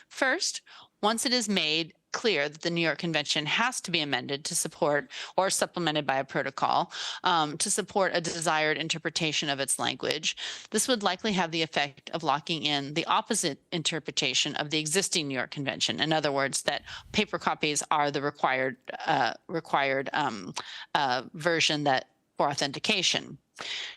First, once it is made clear that the New York Convention has to be amended to support or supplemented by a protocol to support a desired interpretation of its language, this would likely have the effect of locking in the opposite interpretation of the existing New York Convention. In other words, that paper copies are the required version that for authentication.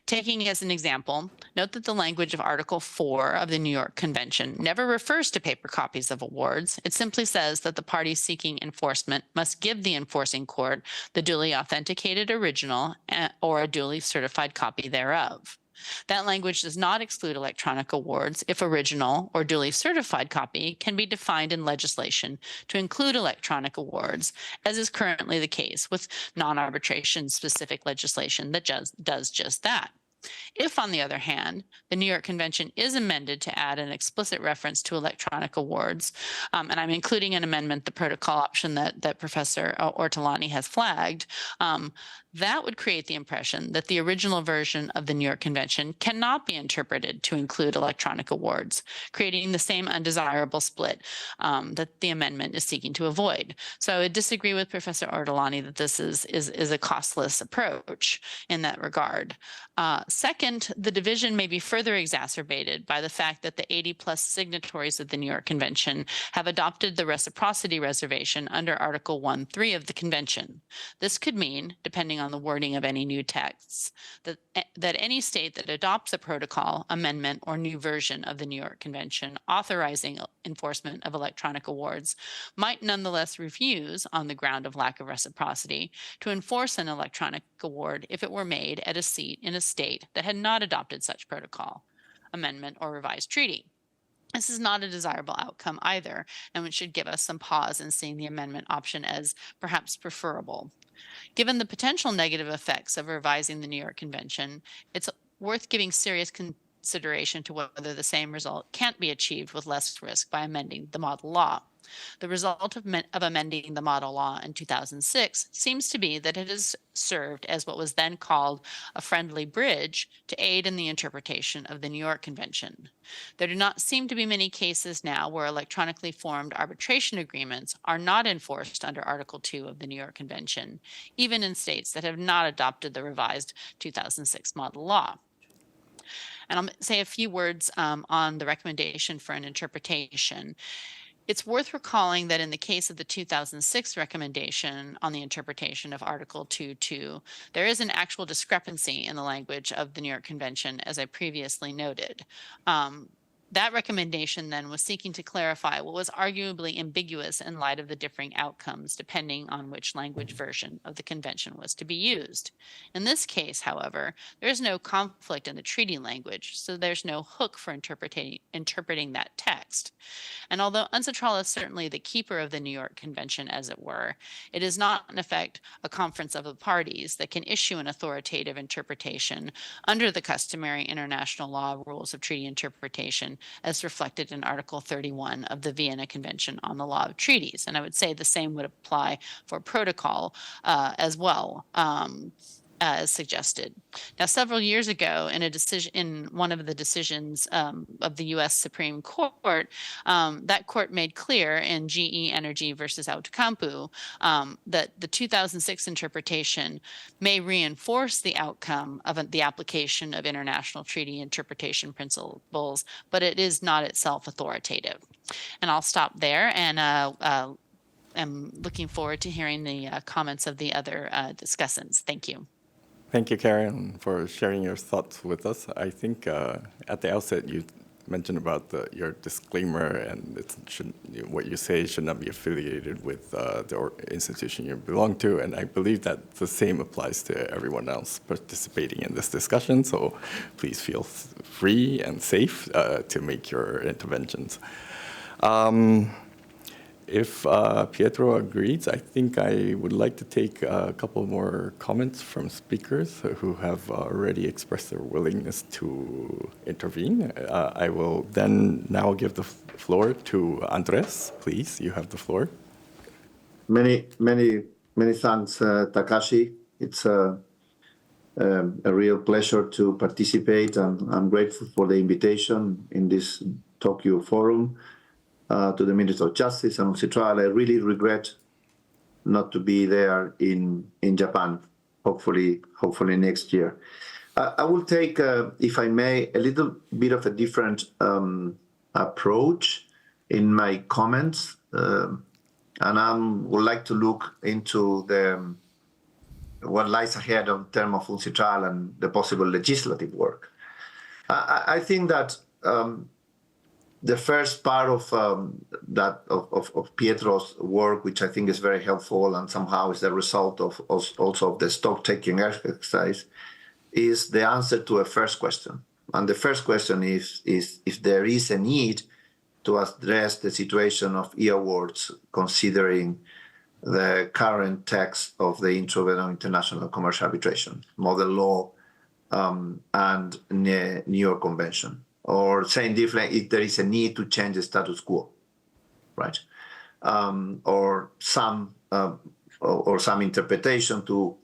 Taking as an example, note that the language of Article 4 of the New York Convention never refers to paper copies of awards. It simply says that the party seeking enforcement must give the enforcing court the duly authenticated original or a duly certified copy thereof. That language does not exclude electronic awards if original or duly certified copy can be defined in legislation to include electronic awards, as is currently the case with non-arbitration specific legislation that does just that. If, on the other hand, the New York Convention is amended to add an explicit reference to electronic awards, and I'm including an amendment, the protocol option that Professor Ortolani has flagged, that would create the impression that the original version of the New York Convention cannot be interpreted to include electronic awards, creating the same undesirable split that the amendment is seeking to avoid. So I would disagree with Professor Ortolani that this is a costless approach in that regard. Second, the division may be further exacerbated by the fact that the 80-plus signatories of the New York Convention have adopted the reciprocity reservation under Article 1.3 of the Convention. This could mean, depending on the wording of any new texts, that any state that adopts a protocol, amendment, or new version of the New York Convention authorizing enforcement of electronic awards might nonetheless refuse, on the ground of lack of reciprocity, to enforce an electronic award if it were made at a seat in a state that had not adopted such protocol, amendment, or revised treaty. This is not a desirable outcome either, and it should give us some pause in seeing the amendment option as perhaps preferable. Given the potential negative effects of revising the New York Convention, it's worth giving serious consideration to whether the same result can't be achieved with less risk by amending the model law. The result of amending the model law in 2006 seems to be that it has served as what was then called a friendly bridge to aid in the interpretation of the New York Convention. There do not seem to be many cases now where electronically formed arbitration agreements are not enforced under Article 2 of the New York Convention, even in states that have not adopted the revised 2006 model law. And I'll say a few words on the recommendation for an interpretation. It's worth recalling that in the case of the 2006 recommendation on the interpretation of Article 2.2, there is an actual discrepancy in the language of the New York Convention, as I previously noted. That recommendation then was seeking to clarify what was arguably ambiguous in light of the differing outcomes depending on which language version of the convention was to be used. In this case, however, there is no conflict in the treaty language, so there's no hook for interpreting that text. And although UNCITRAL is certainly the keeper of the New York Convention, as it were, it is not, in effect, a conference of the parties that can issue an authoritative interpretation under the customary international law rules of treaty interpretation as reflected in Article 31 of the Vienna Convention on the Law of Treaties. And I would say the same would apply for protocol as well. As suggested. Now, several years ago, in one of the decisions of the U.S. Supreme Court, that court made clear in GE Energy versus Autocampo that the 2006 interpretation may reinforce the outcome of the application of international treaty interpretation principles, but it is not itself authoritative. And I'll stop there, and I'm looking forward to hearing the comments of the other discussants. Thank you. Thank you, Karen, for sharing your thoughts with us. I think at the outset you mentioned about your disclaimer, and what you say should not be affiliated with the institution you belong to, and I believe that the same applies to everyone else participating in this discussion, so please feel free and safe to make your interventions. If Pietro agrees, I think I would like to take a couple more comments from speakers who have already expressed their willingness to intervene. I will then now give the floor to Andres. Please, you have the floor. Many thanks, Takashi. It's a real pleasure to participate, and I'm grateful for the invitation in this Tokyo forum. To the Minister of Justice and UNCITRAL, I really regret not to be there in Japan, hopefully next year. I will take, if I may, a little bit of a different approach in my comments, and I would like to look into what lies ahead in terms of UNCITRAL and the possible legislative work. I think that the first part of of Pietro's work, which I think is very helpful and somehow is the result of also of the stock-taking exercise, is the answer to a first question. And the first question is if there is a need to address the situation of e-awards considering the current text of the Instrument of International Commercial Arbitration, Model Law, and New York Convention. Or saying differently, if there is a need to change the status quo, right? Or some interpretation to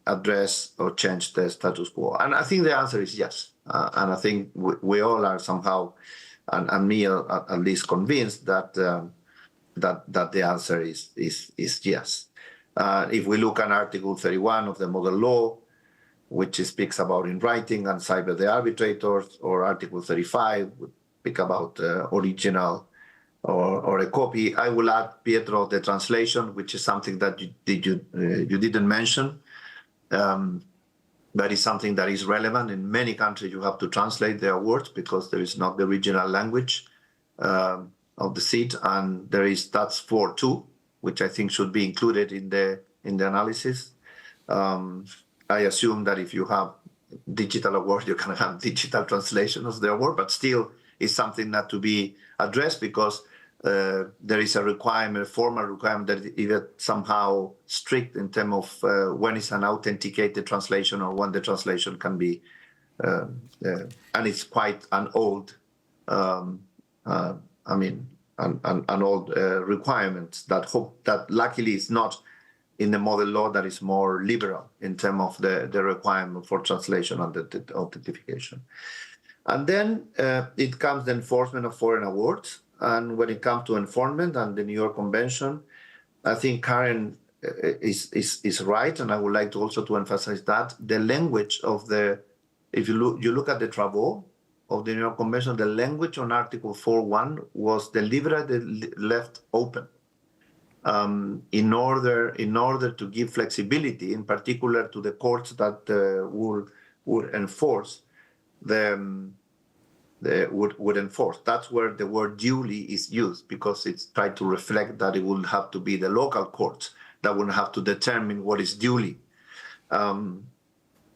address or change the status quo. And I think the answer is yes. And I think we all are somehow, and me at least, convinced that that the answer is yes. If we look at Article 31 of the Model Law, which speaks about in writing and cyber the arbitrators, or Article 35 would speak about original or a copy. I will add, Pietro, the translation, which is something that you didn't mention. But it's something that is relevant. In many countries, you have to translate their words because there is not the original language of the seat, and that's 4.2, which I think should be included in the analysis. I assume that if you have digital awards, you can have digital translation of the award, but still it's something that to be addressed because there is a requirement, a formal requirement that is somehow strict in terms of when it's an authenticated translation or when the translation can be, and it's quite an old, an old requirement that luckily is not in the model law that is more liberal in terms of the requirement for translation and the authentication. And then it comes the enforcement of foreign awards. And when it comes to enforcement and the New York Convention, I think Karen is right, and I would like to also to emphasize that the language of if you look at the travaux of the New York Convention, the language on Article 4.1 was deliberately left open in order to give flexibility, in particular to the courts that would enforce would enforce. That's where the word duly is used, because it's tried to reflect that it will have to be the local courts that will have to determine what is duly.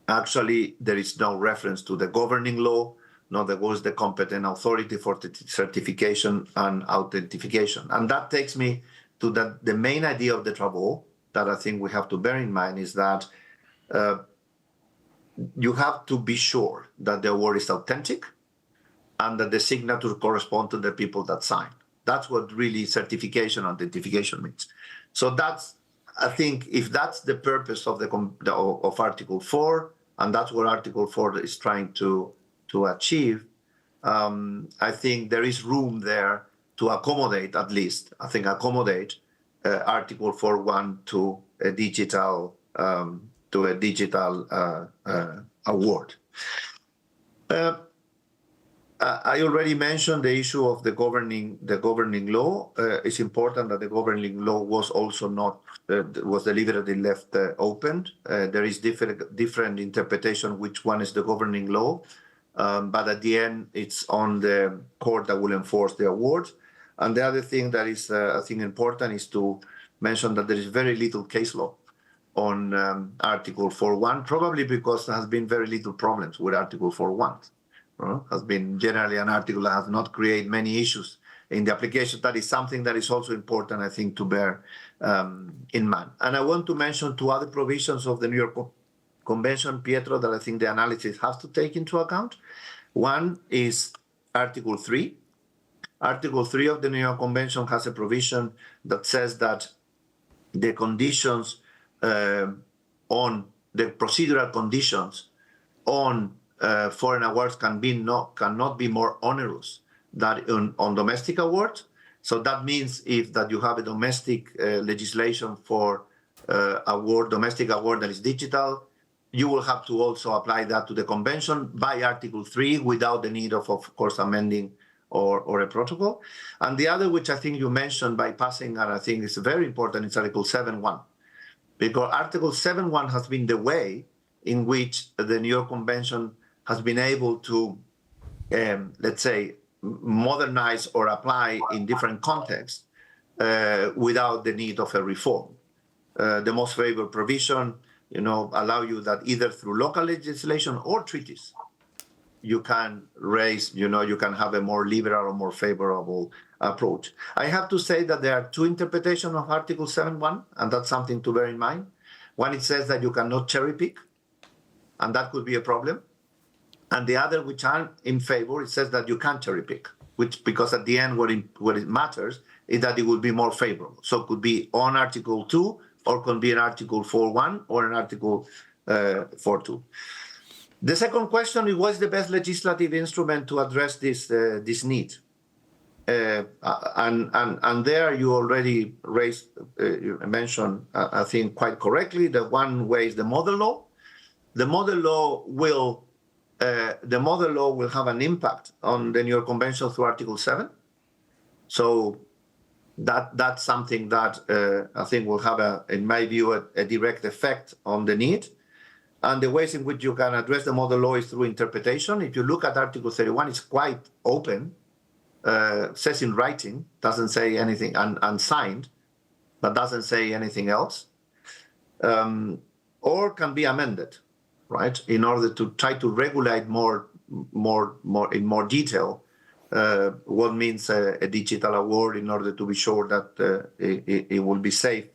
Actually, there is no reference to the governing law, nor there was the competent authority for the certification and authentication. And that takes me to the main idea of the travaux that I think we have to bear in mind is that you have to be sure that the award is authentic and that the signature correspond to the people that sign. That's what really certification and identification means. So that's, I think, if that's the purpose of of Article 4, and that's what Article 4 is trying to achieve, I think there is room there to accommodate, at least, accommodate Article 4.1 to a digital award. I already mentioned the issue of the governing law. It's important that the governing law was also not was deliberately left open. There is different interpretation which one is the governing law, but at the end it's on the court that will enforce the award. And the other thing that is I think important is to mention that there is very little case law on Article 4.1, probably because there has been very little problems with Article 4.1. Has been generally an article that has not created many issues in the application. That is something that is also important, I think, to bear in mind. And I want to mention two other provisions of the New York Convention, Pietro, that I think the analysis has to take into account. One is Article 3. Article 3 of the New York Convention has a provision that says that the conditions on the procedural conditions on foreign awards cannot be more onerous than on domestic awards. So that means that you have a domestic legislation for domestic award that is digital, you will have to also apply that to the convention by Article 3 without the need of course, amending or a protocol. And the other, which I think you mentioned by passing, and I think is very important, is Article 7.1. because Article 7.1 has been the way in which the New York Convention has been able to, let's say, modernize or apply in different contexts without the need of a reform. The most favored provision, allow you that either through local legislation or treaties, you can raise, you can have a more liberal or more favorable approach. I have to say that there are two interpretations of Article 7.1, and that's something to bear in mind. One, it says that you cannot cherry pick, and that could be a problem. And the other, which I'm in favor, it says that you can cherry pick, because at the end, what it matters is that it will be more favorable. So it could be on Article 2, or could be an Article 4.1 or an Article 4.2. The second question is, what's the best legislative instrument to address this need? And there you already mentioned, I think quite correctly, that one way is the model law. The model law will have an impact on the New York Convention through Article 7. So that's something that I think will have, in my view, a direct effect on the need. And the ways in which you can address the model law is through interpretation. If you look at Article 31, it's quite open. Says in writing, doesn't say anything, and signed, but doesn't say anything else. Or can be amended, right, in order to try to regulate more in more detail what means a digital award, in order to be sure that it will be safe.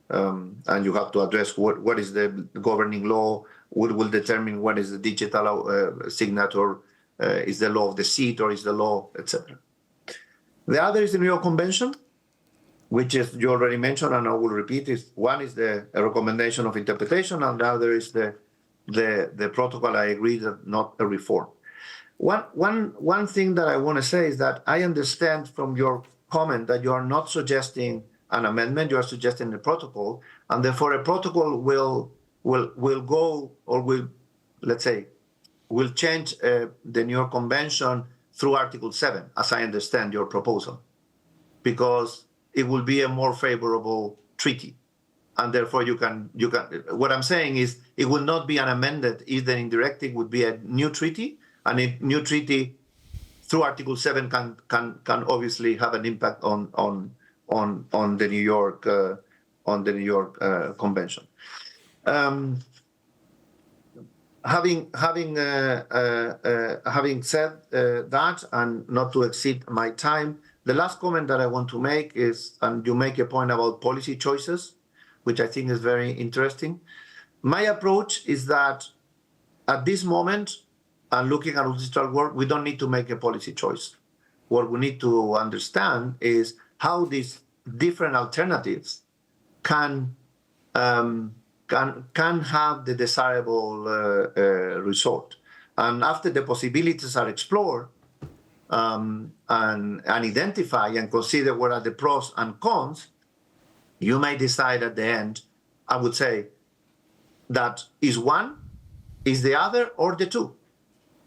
And you have to address what is the governing law, what will determine what is the digital signature, is the law of the seat or is the law, etc. The other is the New York Convention, which is, you already mentioned, and I will repeat, is one is a recommendation of interpretation, and the other is the protocol. I agree that not a reform. One thing that I want to say is that I understand from your comment that you are not suggesting an amendment, you are suggesting a protocol, and therefore a protocol will go, or will, let's say, will change the New York Convention through Article 7, as I understand your proposal, because it will be a more favorable treaty. And therefore you can, what I'm saying is it will not be an amended, either indirect, it would be a new treaty, and a new treaty through Article 7 can obviously have an impact on the New York Convention. Having said that, and not to exceed my time, the last comment that I want to make is, and you make a point about policy choices, which I think is very interesting. My approach is that at this moment, and looking at UNCITRAL work, we don't need to make a policy choice. What we need to understand is how these different alternatives can have the desirable result. And after the possibilities are explored and identify and consider what are the pros and cons, you may decide at the end, I would say, that is one, is the other, or the two.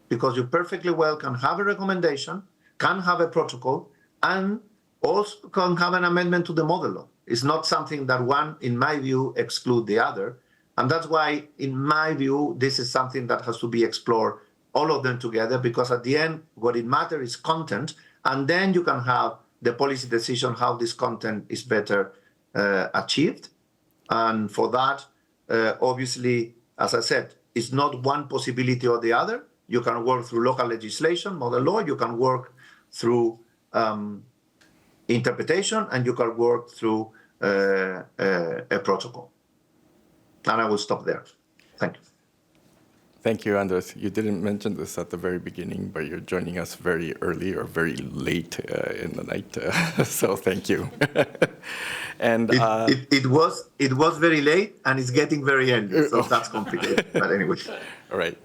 Because you perfectly well can have a recommendation, can have a protocol, and also can have an amendment to the model law. It's not something that one, in my view, exclude the other. And that's why, in my view, this is something that has to be explored, all of them together, because at the end, what it matters is content, and then you can have the policy decision how this content is better achieved. And for that, obviously, as I said, it's not one possibility or the other. You can work through local legislation, model law, you can work through interpretation, and you can work through a protocol. And I will stop there. Thank you. Thank you, Andres. You didn't mention this at the very beginning, but you're joining us very early or very late in the night. So thank you. And it was very late, and it's getting very early, so that's complicated. But anyway. All right.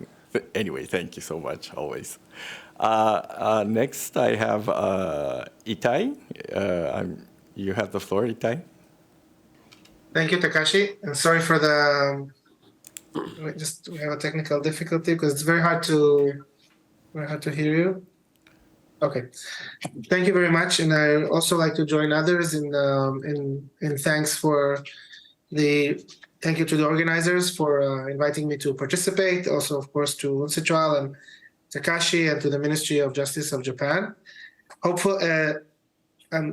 Anyway, thank you so much, always. Next, I have Itai. You have the floor, Itai. Thank you, Takashi. And sorry for the, we have a technical difficulty because it's very hard to hear you. Okay. Thank you very much. And I also like to join others in thanks for Thank you to the organizers for inviting me to participate. Also, of course, to UNCITRAL and Takashi and to the Ministry of Justice of Japan.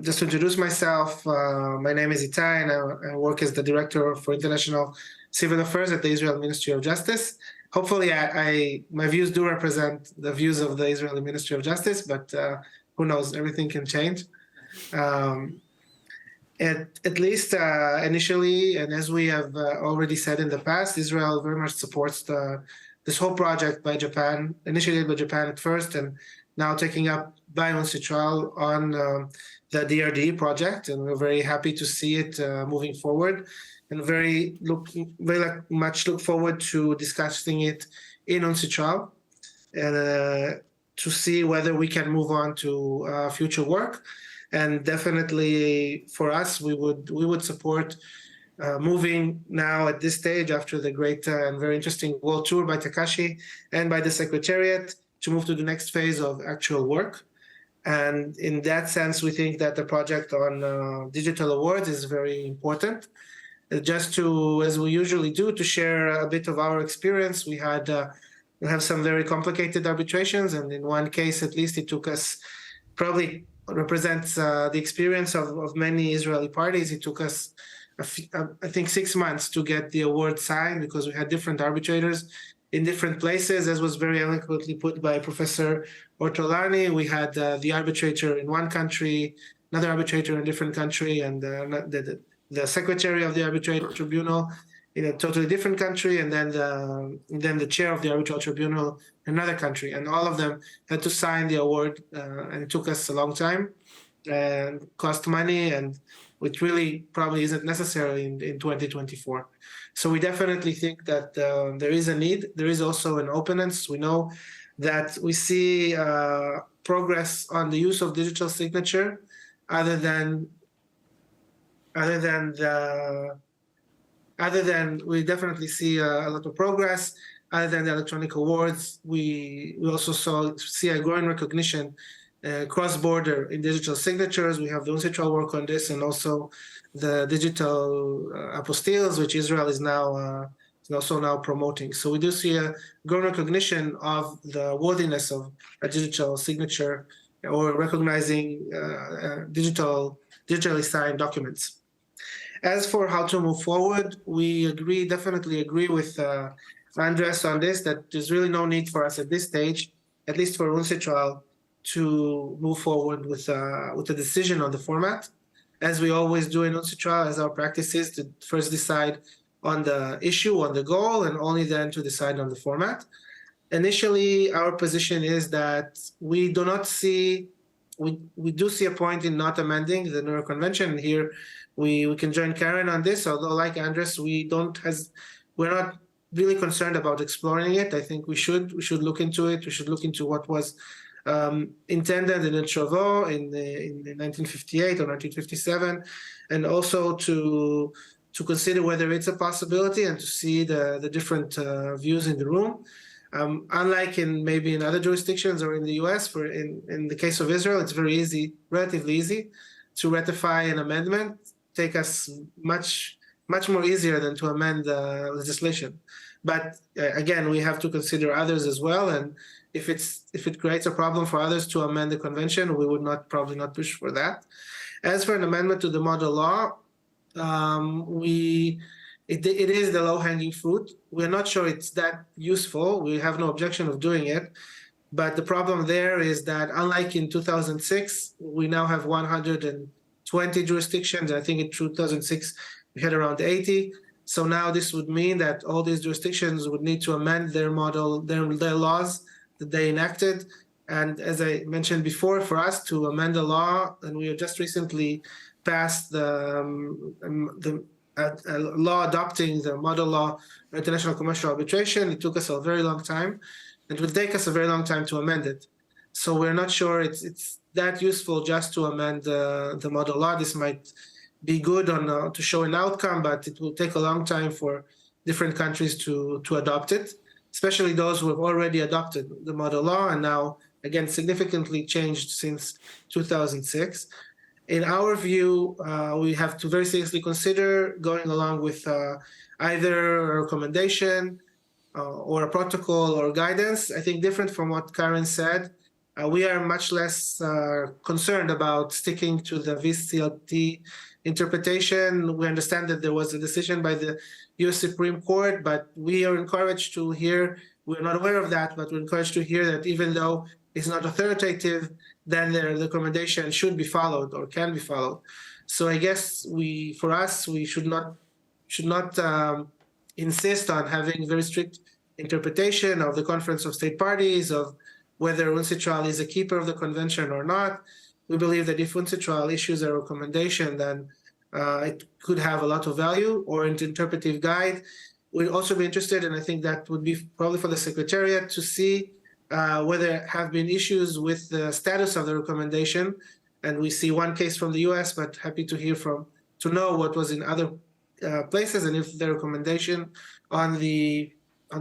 Just to introduce myself, my name is Itai, and I work as the Director for International Civil Affairs at the Israel Ministry of Justice. Hopefully, my views do represent the views of the Israeli Ministry of Justice, but who knows, everything can change. At least initially, and as we have already said in the past, Israel very much supports this whole project by Japan, initiated by Japan at first, and now taking up by UNCITRAL on the DRDE project, and we're very happy to see it moving forward, and very much look forward to discussing it in UNCITRAL, and to see whether we can move on to future work. And definitely for us, we would support moving now at this stage after the great and very interesting world tour by Takashi and by the Secretariat to move to the next phase of actual work. And in that sense, we think that the project on digital awards is very important. Just to, as we usually do, to share a bit of our experience, we have some very complicated arbitrations, and in one case, at least, it took us probably represents the experience of many Israeli parties. It took us, I think, 6 months to get the award signed because we had different arbitrators in different places, as was very eloquently put by Professor Ortolani. We had the arbitrator in one country, another arbitrator in a different country, and the secretary of the arbitration tribunal in a totally different country, and then the chair of the arbitral tribunal in another country, and all of them had to sign the award, and it took us a long time and cost money, and which really probably isn't necessary in 2024. So we definitely think that there is a need. There is also an openness. We know that we see progress on the use of digital signature, other than we definitely see a lot of progress. Other than the electronic awards, we also see a growing recognition cross-border in digital signatures. We have the UNCITRAL work on this, and also the digital apostilles, which Israel is also now promoting. So we do see a growing recognition of the worthiness of a digital signature, or recognizing digitally signed documents. As for how to move forward, we definitely agree with Andres on this, that there's really no need for us at this stage, at least for UNCITRAL, to move forward with a decision on the format. As we always do in UNCITRAL, as our practice is to first decide on the issue, on the goal, and only then to decide on the format. Initially, our position is that we do see a point in not amending the New York Convention, and here we can join Karen on this, although like Andres, we're not really concerned about exploring it. I think we should look into it. We should look into what was intended in El Chavo in 1958 or 1957, and also to consider whether it's a possibility and to see the different views in the room. Unlike maybe in other jurisdictions or in the US, in the case of Israel, it's very easy, relatively easy, to ratify an amendment. Take us much more easier than to amend the legislation. But again, we have to consider others as well, and if it creates a problem for others to amend the convention, we would probably not push for that. As for an amendment to the model law, it is the low-hanging fruit. We're not sure it's that useful. We have no objection of doing it, but the problem there is that unlike in 2006, we now have 120 jurisdictions. I think in 2006 we had around 80. So now this would mean that all these jurisdictions would need to amend their laws that they enacted. And as I mentioned before, for us to amend the law, and we have just recently passed the law adopting the model law for international commercial arbitration. It took us a very long time. It will take us a very long time to amend it. So we're not sure it's that useful just to amend the model law. This might be good to show an outcome, but it will take a long time for different countries to adopt it, especially those who have already adopted the model law and now, again, significantly changed since 2006. In our view, we have to very seriously consider going along with either a recommendation or a protocol or guidance. I think different from what Karen said, we are much less concerned about sticking to the VCLT interpretation. We understand that there was a decision by the US Supreme Court, but we are encouraged to hear, we're not aware of that, but we're encouraged to hear that even though it's not authoritative, then the recommendation should be followed or can be followed. So I guess for us, we should not insist on having very strict interpretation of the Conference of State Parties, of whether UNCITRAL is a keeper of the convention or not. We believe that if UNCITRAL issues a recommendation, then it could have a lot of value, or an interpretive guide. We'd also be interested, and I think that would be probably for the Secretariat to see whether there have been issues with the status of the recommendation. And we see one case from the US, but happy to know what was in other places, and if the recommendation on the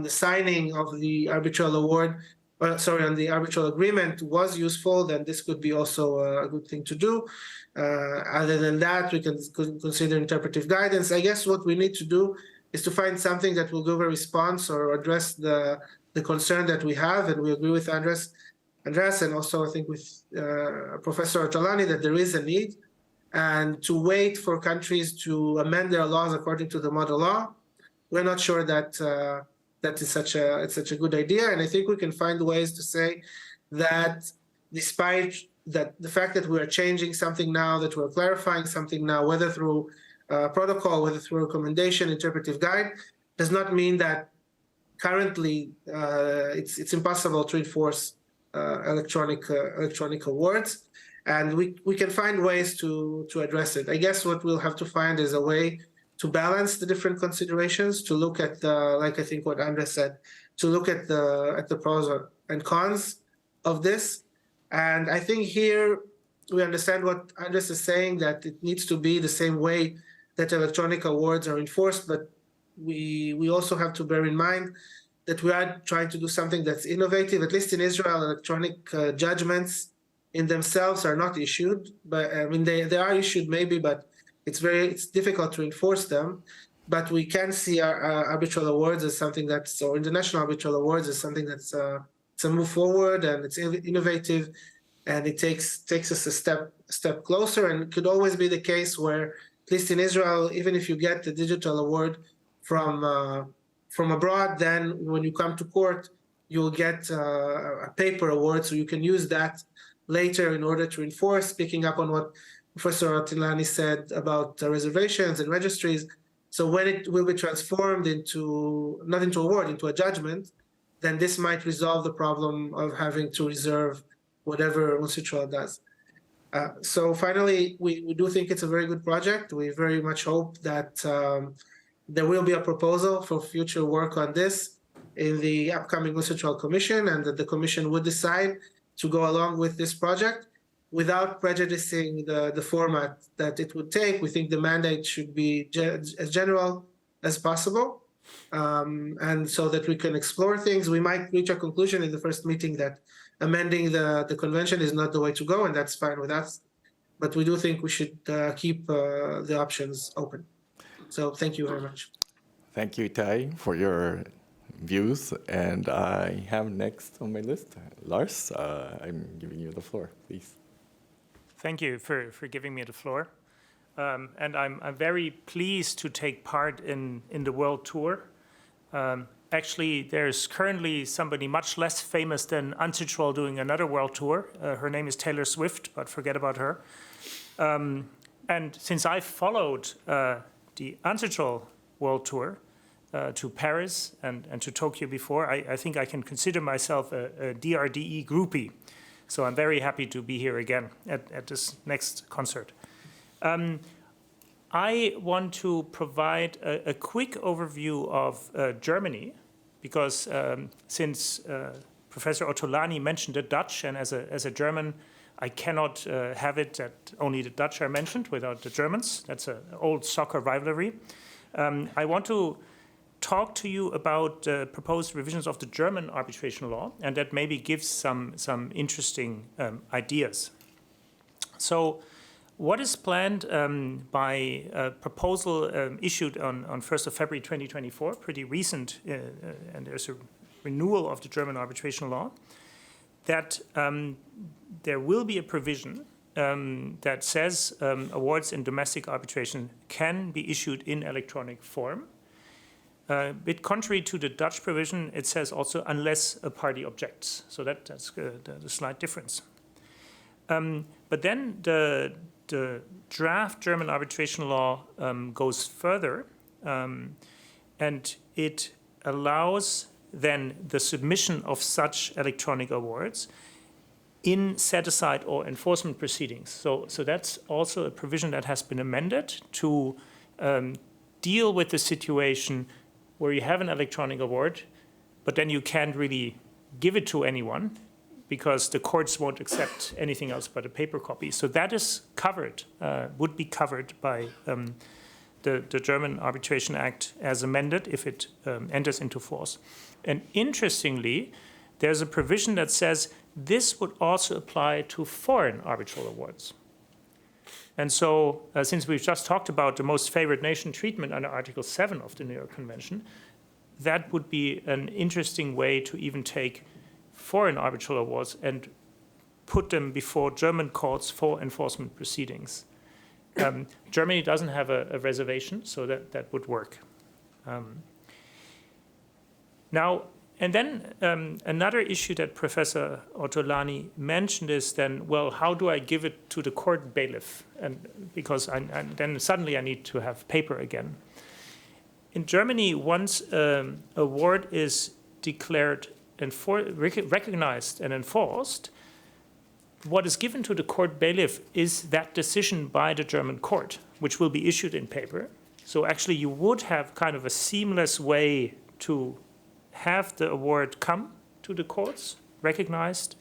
signing of the arbitral award, on the arbitral agreement was useful, then this could be also a good thing to do. Other than that, we can consider interpretive guidance. I guess what we need to do is to find something that will give a response or address the concern that we have, and we agree with Andres, and also I think with Professor Ortolani that there is a need, and to wait for countries to amend their laws according to the model law. We're not sure that it's such a good idea, and I think we can find ways to say that despite that the fact that we are changing something now, that we're clarifying something now, whether through protocol, whether through recommendation, interpretive guide, does not mean that currently it's impossible to enforce electronic awards, and we can find ways to address it. I guess what we'll have to find is a way to balance the different considerations, to look at like I think what Andres said, to look at the pros and cons of this. And I think here we understand what Andres is saying, that it needs to be the same way that electronic awards are enforced, but we also have to bear in mind that we are trying to do something that's innovative. At least in Israel, electronic judgments in themselves are not issued, but I mean they are issued maybe, but it's difficult to enforce them. But we can see our arbitral awards as something or international arbitral awards as something that's a move forward, and it's innovative, and it takes us a step closer. And it could always be the case where, at least in Israel, even if you get the digital award from abroad, then when you come to court, you'll get a paper award, so you can use that later in order to enforce, picking up on what Professor Ortolani said about reservations and registries. So when it will be transformed not into a award, into a judgment, then this might resolve the problem of having to reserve whatever UNCITRAL does. So finally, we do think it's a very good project. We very much hope that there will be a proposal for future work on this in the upcoming UNCITRAL Commission, and that the Commission would decide to go along with this project without prejudicing the format that it would take. We think the mandate should be as general as possible, and so that we can explore things. We might reach a conclusion in the first meeting that amending the convention is not the way to go, and that's fine with us. But we do think we should keep the options open. So thank you very much. Thank you, Tai, for your views. And I have next on my list, Lars. I'm giving you the floor, please. Thank you for giving me the floor. And I'm very pleased to take part in the world tour. Actually, there's currently somebody much less famous than UNCITRAL doing another world tour. Her name is Taylor Swift, but forget about her. And since I followed the UNCITRAL world tour to Paris and to Tokyo before, I think I can consider myself a DRDE groupie. So I'm very happy to be here again at this next concert. I want to provide a quick overview of Germany, because since Professor Ortolani mentioned the Dutch, and as a German, I cannot have it that only the Dutch are mentioned without the Germans. That's an old soccer rivalry. I want to talk to you about proposed revisions of the German arbitration law, and that maybe gives some interesting ideas. So what is planned by a proposal issued on 1st of February 2024, pretty recent, and there's a renewal of the German arbitration law, that there will be a provision that says awards in domestic arbitration can be issued in electronic form. A bit contrary to the Dutch provision, it says also unless a party objects. So that's the slight difference. But then the draft German arbitration law goes further, and it allows then the submission of such electronic awards in set-aside or enforcement proceedings. So that's also a provision that has been amended to deal with the situation where you have an electronic award, but then you can't really give it to anyone because the courts won't accept anything else but a paper copy. So that is covered, would be covered by the German Arbitration Act as amended if it enters into force. And interestingly, there's a provision that says this would also apply to foreign arbitral awards. And so, since we've just talked about the most favored nation treatment under Article 7 of the New York Convention, that would be an interesting way to even take foreign arbitral awards and put them before German courts for enforcement proceedings. Germany doesn't have a reservation, so that would work. Now, and then another issue that Professor Ortolani mentioned is then, well, how do I give it to the court bailiff? And because then suddenly I need to have paper again. In Germany, once an award is declared and recognized and enforced, what is given to the court bailiff is that decision by the German court, which will be issued in paper. So actually you would have kind of a seamless way to have the award come to the courts, recognized,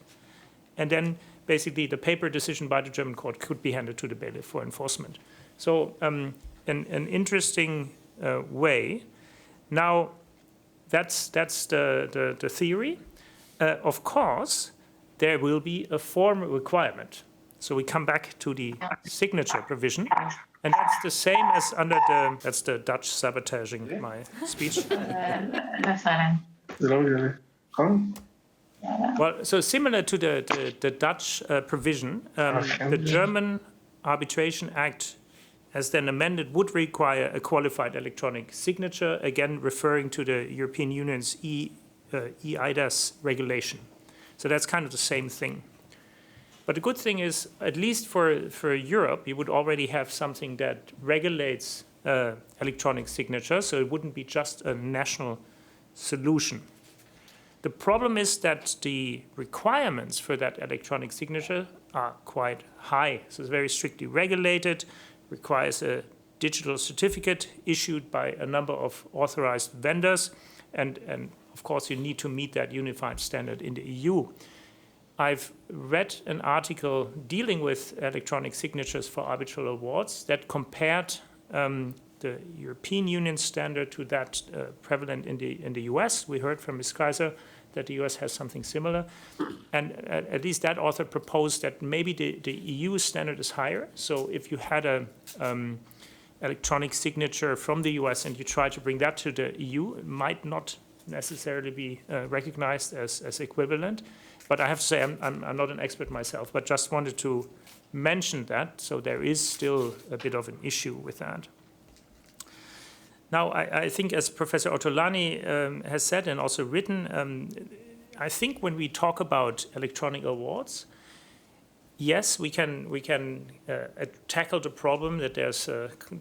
and then basically the paper decision by the German court could be handed to the bailiff for enforcement. So an interesting way. Now, that's the theory. Of course, there will be a form requirement. So we come back to the signature provision, and that's the same as under that's the Dutch sabotaging my speech. Well, so similar to the Dutch provision, the German Arbitration Act, as then amended, would require a qualified electronic signature, again referring to the European Union's EIDAS regulation. So that's kind of the same thing. But the good thing is, at least for Europe, you would already have something that regulates electronic signature, so it wouldn't be just a national solution. The problem is that the requirements for that electronic signature are quite high. So it's very strictly regulated, requires a digital certificate issued by a number of authorized vendors, and of course you need to meet that unified standard in the EU. I've read an article dealing with electronic signatures for arbitral awards that compared the European Union standard to that prevalent in the US. We heard from Ms. Kaiser that the US has something similar. And at least that author proposed that maybe the EU standard is higher. So if you had a electronic signature from the US and you try to bring that to the EU, it might not necessarily be recognized as equivalent. But I have to say, I'm not an expert myself, but just wanted to mention that. So there is still a bit of an issue with that. Now, I think as Professor Ortolani has said and also written, I think when we talk about electronic awards, yes, we can tackle the problem that there's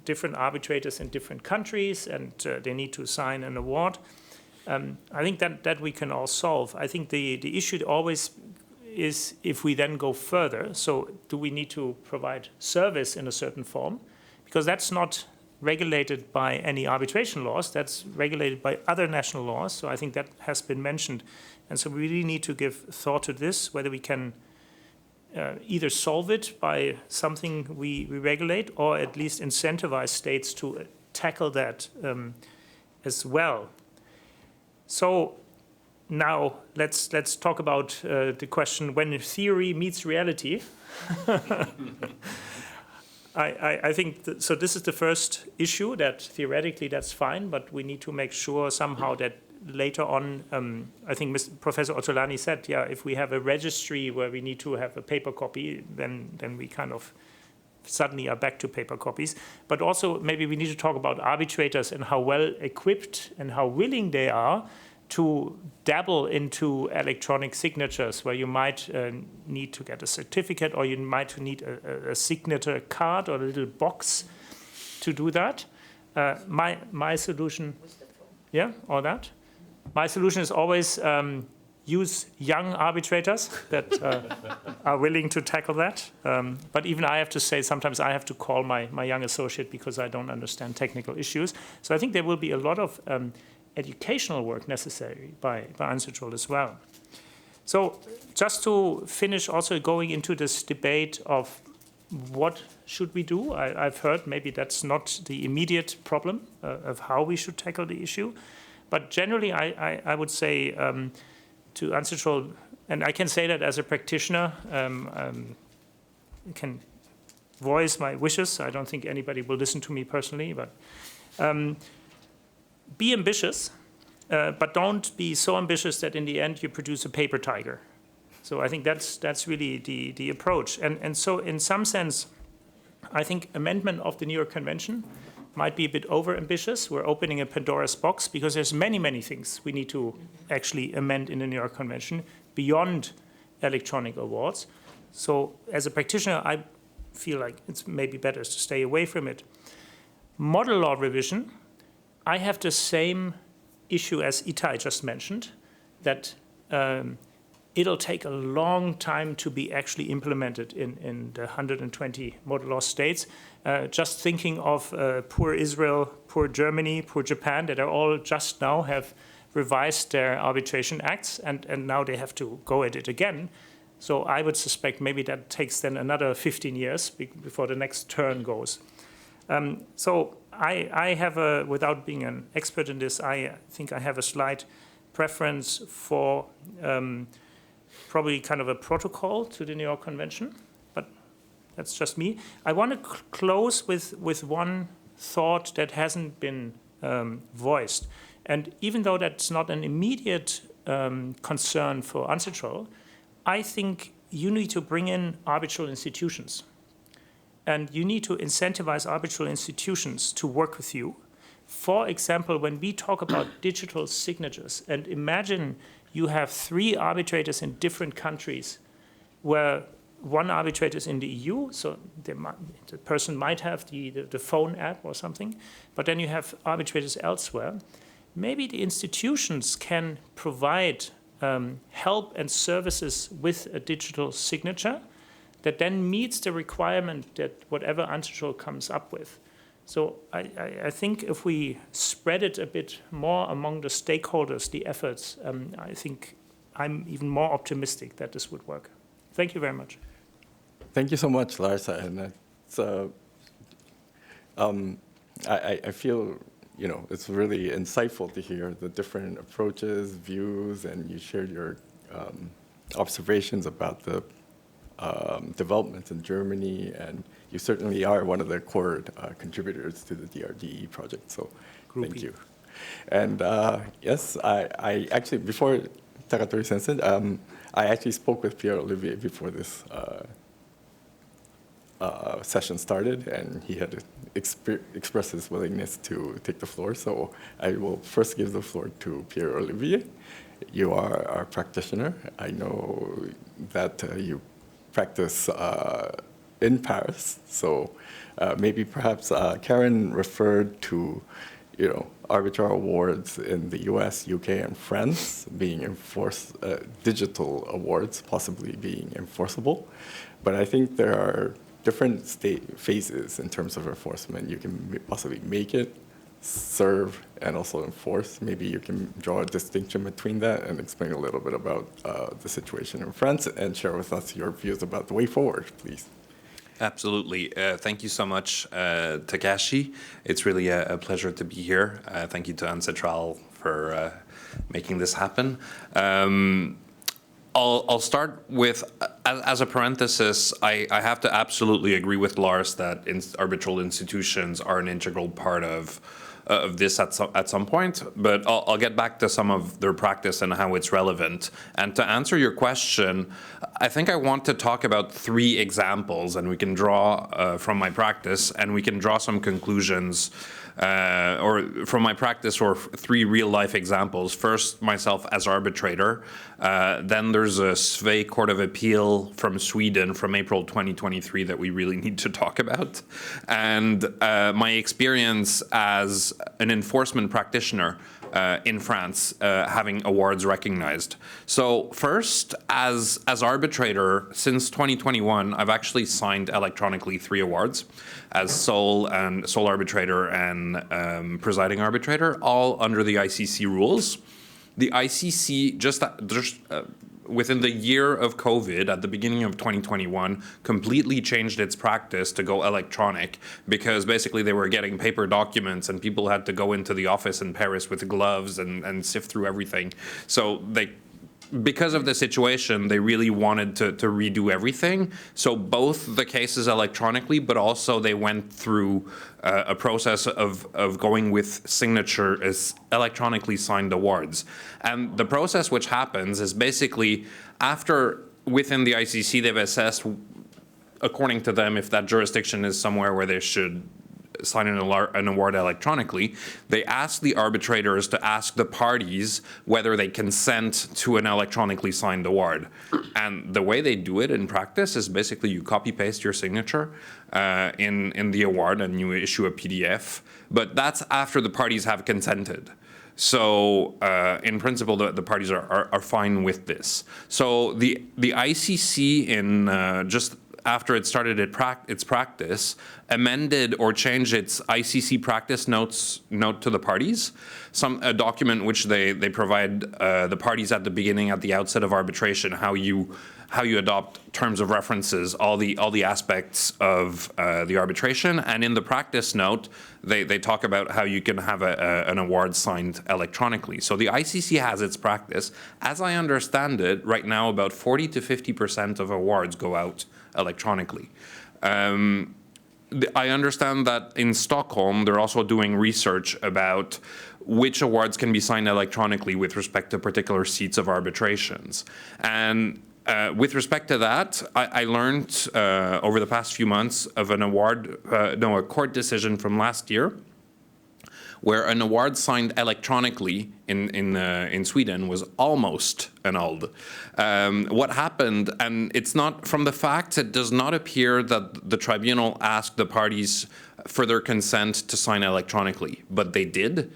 different arbitrators in different countries and they need to sign an award. I think that we can all solve. I think the issue always is if we then go further. So do we need to provide service in a certain form? Because that's not regulated by any arbitration laws. That's regulated by other national laws. So I think that has been mentioned. And so we really need to give thought to this, whether we can either solve it by something we regulate or at least incentivize states to tackle that as well. So now let's talk about the question when theory meets reality. I think, so this is the first issue that theoretically that's fine, but we need to make sure somehow that later on, I think Professor Ottolani said, yeah, if we have a registry where we need to have a paper copy, then we kind of suddenly are back to paper copies. But also maybe we need to talk about arbitrators and how well equipped and how willing they are to dabble into electronic signatures, where you might need to get a certificate, or you might need a signature card or a little box to do that. My solution, yeah, all that. My solution is always use young arbitrators that are willing to tackle that. But even I have to say, sometimes I have to call my young associate because I don't understand technical issues. So I think there will be a lot of educational work necessary by UNCITRAL as well. So just to finish, also going into this debate of what should we do, I've heard maybe that's not the immediate problem of how we should tackle the issue. But generally, I would say to UNCITRAL, and I can say that as a practitioner, I can voice my wishes. I don't think anybody will listen to me personally, but be ambitious, but don't be so ambitious that in the end you produce a paper tiger. So I think that's really the approach. And so in some sense, I think amendment of the New York Convention might be a bit over-ambitious. We're opening a Pandora's box because there's many things we need to actually amend in the New York Convention beyond electronic awards. So as a practitioner, I feel like it's maybe better to stay away from it. Model law revision, I have the same issue as Itai just mentioned, that it'll take a long time to be actually implemented in the 120 model law states. Just thinking of poor Israel, poor Germany, poor Japan, that are all just now have revised their arbitration acts, and now they have to go at it again. So I would suspect maybe that takes then another 15 years before the next turn goes. So I have a, without being an expert in this, I think I have a slight preference for probably kind of a protocol to the New York Convention, but that's just me. I want to close with one thought that hasn't been voiced. And even though that's not an immediate concern for UNCITRAL, I think you need to bring in arbitral institutions. And you need to incentivize arbitral institutions to work with you. For example, when we talk about digital signatures, and imagine you have 3 arbitrators in different countries, where one arbitrator is in the EU, so the person might have the phone app or something, but then you have arbitrators elsewhere. Maybe the institutions can provide help and services with a digital signature that then meets the requirement that whatever UNCITRAL comes up with. So I think if we spread it a bit more among the stakeholders, the efforts, I think I'm even more optimistic that this would work. Thank you very much. Thank you so much, Larsa. And it's, I feel, you know, it's really insightful to hear the different approaches, views, and you shared your observations about the developments in Germany, and you certainly are one of the core contributors to the DRDE project, so thank you. And yes, I actually, before Takatori Sensei, I actually spoke with Pierre-Olivier before this session started, and he had expressed his willingness to take the floor, so I will first give the floor to Pierre-Olivier. You are our practitioner. I know that you practice in Paris, so maybe perhaps Karen referred to, you know, arbitral awards in the US, UK, and France being enforced, digital awards possibly being enforceable, but I think there are different phases in terms of enforcement. You can possibly make it, serve, and also enforce. Maybe you can draw a distinction between that and explain a little bit about the situation in France and share with us your views about the way forward, please. Absolutely. Thank you so much, Takashi. It's really a pleasure to be here. Thank you to UNCITRAL for making this happen. I'll start with, as a parenthesis, I have to absolutely agree with Lars that arbitral institutions are an integral part of this at some point, but I'll get back to some of their practice and how it's relevant. And to answer your question, I think I want to talk about 3 examples, and we can draw from my practice, and we can draw some conclusions or from my practice, or 3 real-life examples. First, myself as arbitrator. Then there's a SVE Court of Appeal from Sweden from April 2023 that we really need to talk about. And my experience as an enforcement practitioner in France, having awards recognized. So first, as arbitrator, since 2021, I've actually signed electronically 3 awards as sole arbitrator and presiding arbitrator, all under the ICC rules. The ICC, just within the year of COVID, at the beginning of 2021, completely changed its practice to go electronic, because basically they were getting paper documents and people had to go into the office in Paris with gloves and sift through everything. So because of the situation, they really wanted to redo everything. So both the cases electronically, but also they went through a process of going with signature as electronically signed awards. And the process which happens is basically within the ICC, they've assessed, according to them, if that jurisdiction is somewhere where they should sign an award electronically. They ask the arbitrators to ask the parties whether they consent to an electronically signed award. And the way they do it in practice is basically you copy paste your signature in the award and you issue a PDF, but that's after the parties have consented. So in principle, the parties are fine with this. So the ICC in just after it started its practice, amended or changed its ICC practice note to the parties, a document which they provide the parties at the beginning, at the outset of arbitration, how you adopt terms of references, all the aspects of the arbitration. And in the practice note, they talk about how you can have an award signed electronically. So the ICC has its practice. As I understand it, right now about 40 to 50% of awards go out electronically. I understand that in Stockholm, they're also doing research about which awards can be signed electronically with respect to particular seats of arbitrations. And with respect to that, I learned over the past few months of a court decision from last year, where an award signed electronically in Sweden was almost annulled. What happened, and it's not from the facts, it does not appear that the tribunal asked the parties for their consent to sign electronically, but they did.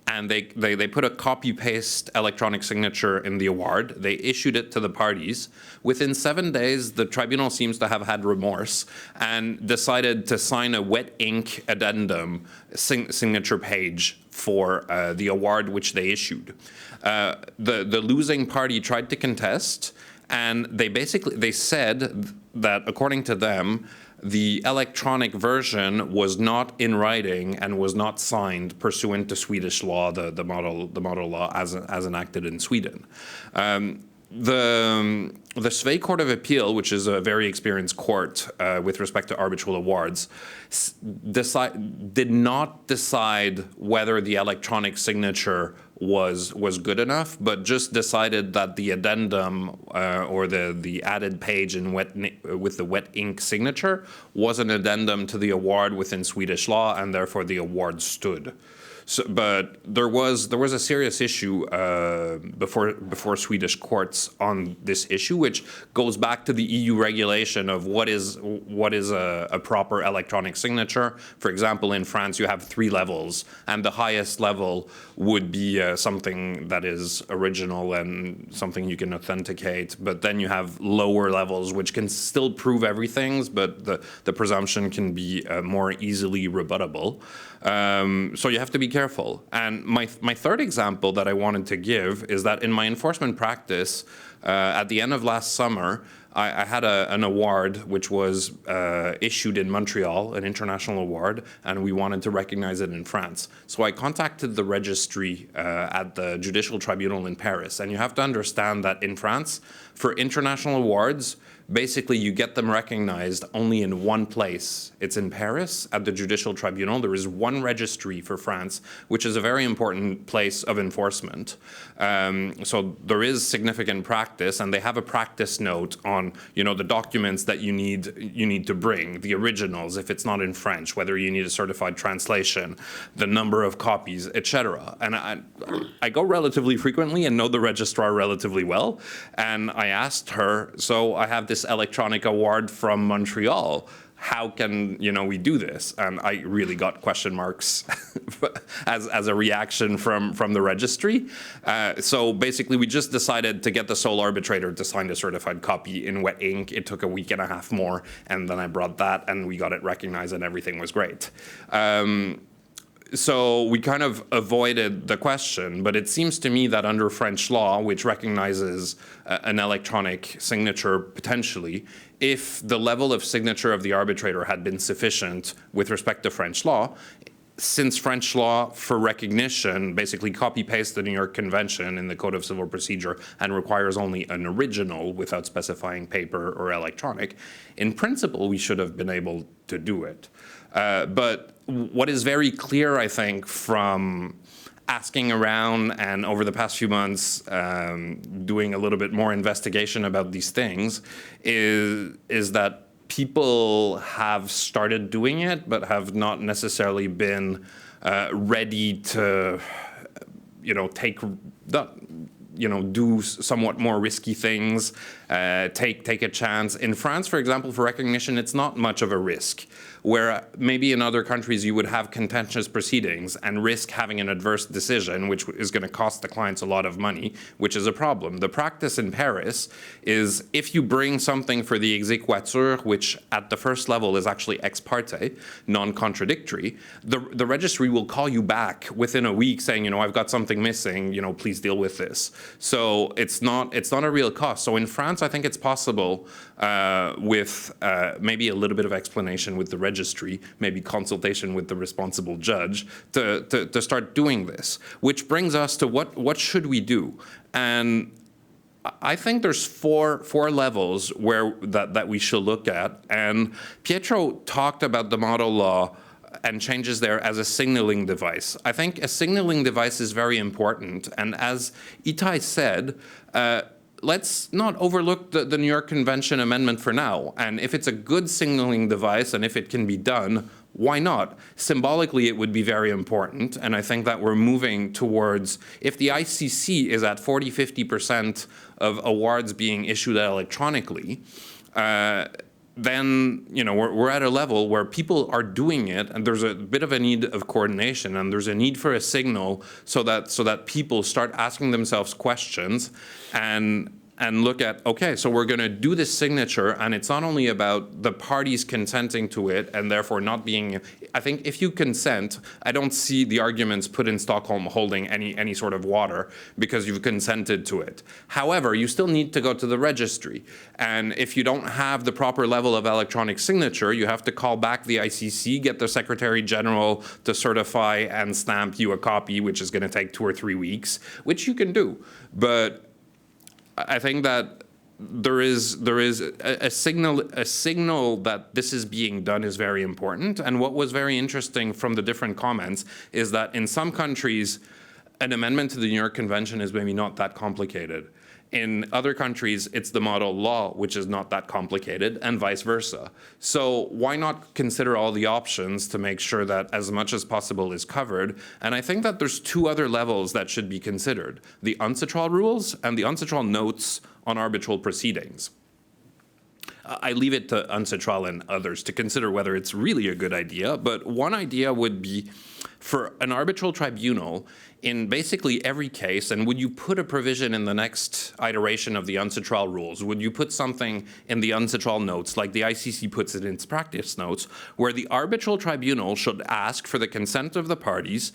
And they put a copy-paste electronic signature in the award. They issued it to the parties. Within 7 days, the tribunal seems to have had remorse and decided to sign a wet ink addendum signature page for the award which they issued. The losing party tried to contest, and they said that, according to them, the electronic version was not in writing and was not signed pursuant to Swedish law, the model law as enacted in Sweden. The SVE Court of Appeal, which is a very experienced court with respect to arbitral awards, did not decide whether the electronic signature was good enough, but just decided that the addendum or the added page with the wet ink signature was an addendum to the award within Swedish law, and therefore the award stood. So, but there was a serious issue before Swedish courts on this issue, which goes back to the EU regulation of what is a proper electronic signature. For example, in France, you have 3 levels, and the highest level would be something that is original and something you can authenticate. But then you have lower levels, which can still prove everything, but the presumption can be more easily rebuttable. So you have to be careful. And my third example that I wanted to give is that in my enforcement practice, at the end of last summer, I had an award which was issued in Montreal, an international award, and we wanted to recognize it in France. So I contacted the registry at the Judicial Tribunal in Paris. And you have to understand that in France, for international awards, basically you get them recognized only in one place. It's in Paris at the Judicial Tribunal. There is one registry for France, which is a very important place of enforcement. So there is significant practice, and they have a practice note on, the documents that you need to bring, the originals if it's not in French, whether you need a certified translation, the number of copies, etc. And I go relatively frequently and know the registrar relatively well. And I asked her, so I have this electronic award from Montreal. How can we do this? And I really got question marks as a reaction from the registry. So basically, we just decided to get the sole arbitrator to sign a certified copy in wet ink. It took a week and a half more, and then I brought that, and we got it recognized, and everything was great. So we kind of avoided the question, but it seems to me that under French law, which recognizes an electronic signature potentially, if the level of signature of the arbitrator had been sufficient with respect to French law, since French law for recognition basically copy-pastes the New York Convention in the Code of Civil Procedure and requires only an original without specifying paper or electronic, in principle, we should have been able to do it. But what is very clear, I think, from asking around and over the past few months doing a little bit more investigation about these things is that people have started doing it, but have not necessarily been ready to, take the, do somewhat more risky things, take a chance. In France, for example, for recognition, it's not much of a risk, where maybe in other countries you would have contentious proceedings and risk having an adverse decision, which is going to cost the clients a lot of money, which is a problem. The practice in Paris is if you bring something for the exequatur, which at the first level is actually ex parte, non-contradictory, the registry will call you back within a week saying, I've got something missing, please deal with this. So it's not a real cost. So in France, I think it's possible with maybe a little bit of explanation with the registry, maybe consultation with the responsible judge to start doing this, which brings us to what should we do? And I think there's four levels where that we should look at. And Pietro talked about the model law and changes there as a signaling device. I think a signaling device is very important. And as Itai said, let's not overlook the New York Convention amendment for now. And if it's a good signaling device and if it can be done, why not? Symbolically, it would be very important. And I think that we're moving towards, if the ICC is at 40–50% of awards being issued electronically, then we're at a level where people are doing it, and there's a bit of a need of coordination, and there's a need for a signal so that people start asking themselves questions and look at, okay, so we're going to do this signature, and it's not only about the parties consenting to it and therefore not being. I think if you consent, I don't see the arguments put in Stockholm holding any sort of water because you've consented to it. However, you still need to go to the registry, and if you don't have the proper level of electronic signature, you have to call back the ICC, get the Secretary General to certify and stamp you a copy, which is going to take 2 or 3 weeks, which you can do, but I think that there is a signal that this is being done is very important. And what was very interesting from the different comments is that in some countries, an amendment to the New York Convention is maybe not that complicated. In other countries, it's the model law, which is not that complicated, and vice versa. So why not consider all the options to make sure that as much as possible is covered? And I think that there's 2 other levels that should be considered: the UNCITRAL rules and the UNCITRAL notes on arbitral proceedings. I leave it to UNCITRAL and others to consider whether it's really a good idea, but one idea would be for an arbitral tribunal in basically every case, and would you put a provision in the next iteration of the UNCITRAL rules? Would you put something in the UNCITRAL notes, like the ICC puts it in its practice notes, where the arbitral tribunal should ask for the consent of the parties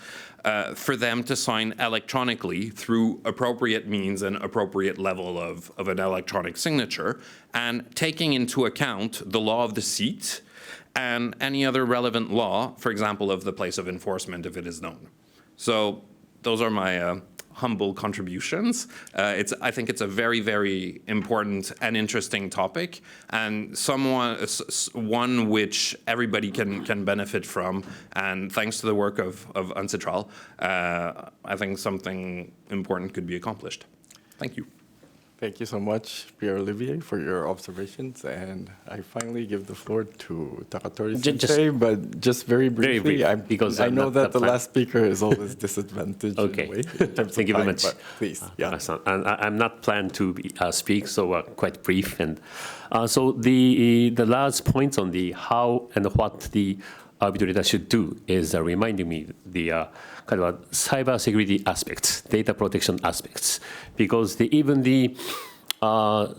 for them to sign electronically through appropriate means and appropriate level of an electronic signature, and taking into account the law of the seat and any other relevant law, for example, of the place of enforcement if it is known. So those are my humble contributions. I think it's a very, very important and interesting topic, and one which everybody can benefit from. And thanks to the work of UNCITRAL, I think something important could be accomplished. Thank you. Thank you so much, Pierre-Olivier, for your observations. And I finally give the floor to Takatori-sensei, but just very briefly, because I know that the last speaker is always disadvantaged okay. in a way. In terms Thank you very time, much. Please, yeah. And I'm not planning to speak, so quite brief. And so the last points on the how and what the arbitrator should do is reminding me the kind of cyber security aspects, data protection aspects, because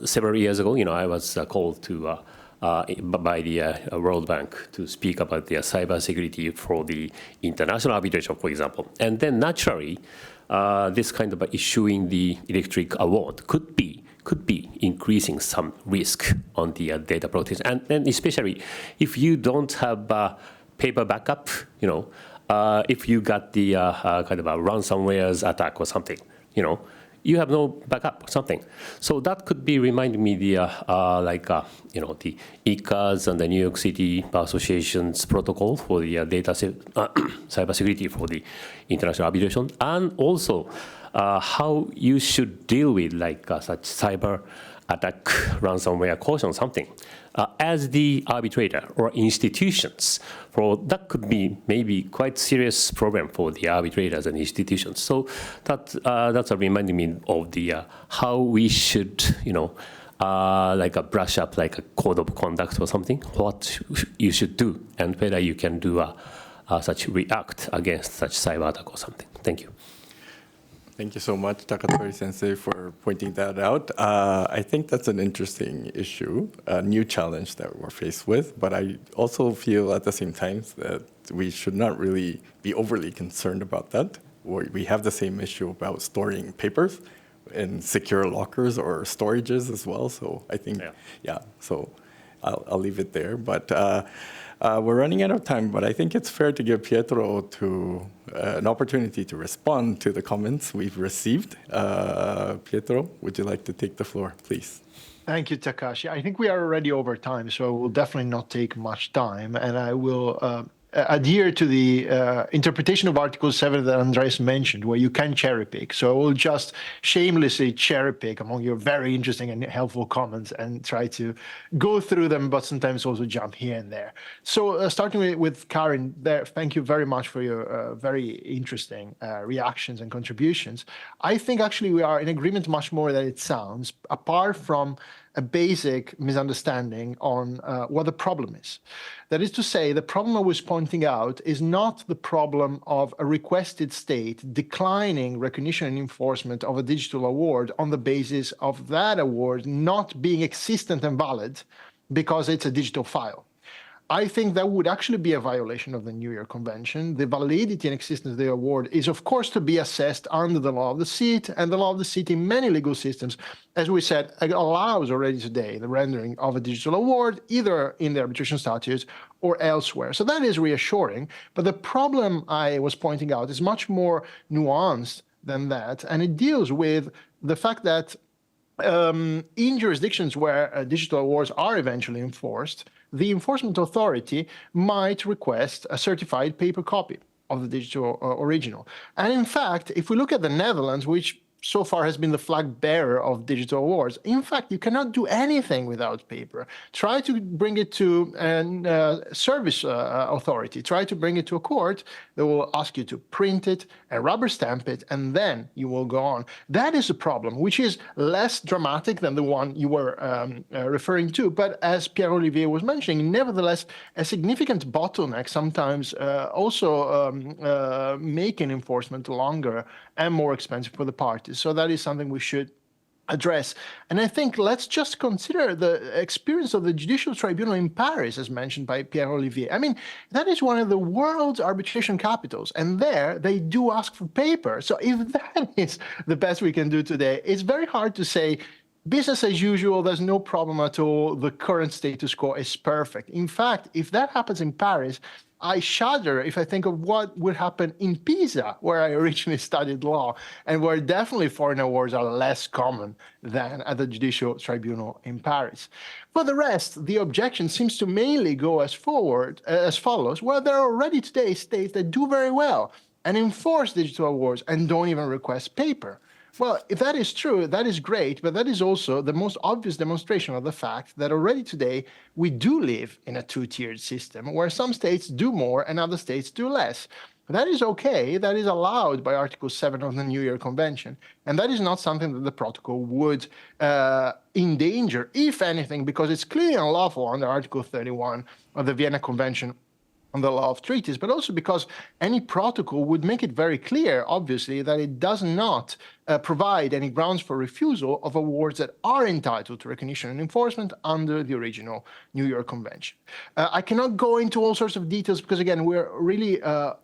several years ago, I was called to by the World Bank to speak about the cyber security for the international arbitration, for example, and then naturally, this kind of issuing the electric award could be increasing some risk on the data protection, and especially if you don't have paper backup, if you got the kind of a ransomware's attack or something, you have no backup or something. So that could be reminding me the the ICSID and the New York City Association's protocol for the data cybersecurity for the international arbitration, and also how you should deal with such cyber attack, ransomware, caution, something. As the arbitrator or institutions, that could be maybe quite serious problem for the arbitrators and institutions. So that's reminding me of the how we should, brush up a code of conduct or something, what you should do, and whether you can do such react against such cyber attack or something. Thank you. Thank you so much, Takatori-sensei, for pointing that out. I think that's an interesting issue, a new challenge that we're faced with. But I also feel at the same time that we should not really be overly concerned about that. We have the same issue about storing papers in secure lockers or storages as well. So I think, so I'll leave it there. But we're running out of time, but I think it's fair to give Pietro an opportunity to respond to the comments we've received. Pietro, would you like to take the floor, please? Thank you, Takashi. I think we are already over time, so it will definitely not take much time, and I will adhere to the interpretation of Article 7 that Andreas mentioned, where you can cherry pick. So I will just shamelessly cherry pick among your very interesting and helpful comments and try to go through them, but sometimes also jump here and there. So starting with Karin, thank you very much for your very interesting reactions and contributions. I think actually we are in agreement much more than it sounds, apart from a basic misunderstanding on what the problem is. That is to say, the problem I was pointing out is not the problem of a requested state declining recognition and enforcement of a digital award on the basis of that award not being existent and valid because it's a digital file. I think that would actually be a violation of the New York Convention. The validity and existence of the award is, of course, to be assessed under the law of the seat, and the law of the seat in many legal systems, as we said, allows already today the rendering of a digital award, either in the arbitration statutes or elsewhere. So that is reassuring. But the problem I was pointing out is much more nuanced than that, and it deals with the fact that in jurisdictions where digital awards are eventually enforced, the enforcement authority might request a certified paper copy of the digital original. And in fact, if we look at the Netherlands, which so far has been the flag bearer of digital awards. In fact, you cannot do anything without paper. Try to bring it to a service authority. Try to bring it to a court. They will ask you to print it and rubber stamp it, and then you will go on. That is a problem, which is less dramatic than the one you were referring to. But as Pierre-Olivier was mentioning, nevertheless, a significant bottleneck, sometimes also making enforcement longer and more expensive for the parties. So that is something we should address. And I think let's just consider the experience of the Judicial Tribunal in Paris, as mentioned by Pierre-Olivier. I mean, that is one of the world's arbitration capitals, and there they do ask for paper. So if that is the best we can do today, it's very hard to say business as usual, there's no problem at all, the current status quo is perfect. In fact, if that happens in Paris, I shudder if I think of what would happen in Pisa, where I originally studied law, and where definitely foreign awards are less common than at the Judicial Tribunal in Paris. For the rest, the objection seems to mainly go as follows, where there are already today states that do very well and enforce digital awards and don't even request paper. Well, if that is true, that is great, but that is also the most obvious demonstration of the fact that already today we do live in a two-tiered system where some states do more and other states do less. That is okay, that is allowed by Article 7 of the New York Convention, and that is not something that the protocol would endanger, if anything, because it's clearly unlawful under Article 31 of the Vienna Convention on the law of treaties, but also because any protocol would make it very clear, obviously, that it does not provide any grounds for refusal of awards that are entitled to recognition and enforcement under the original New York Convention. I cannot go into all sorts of details because, again, we're really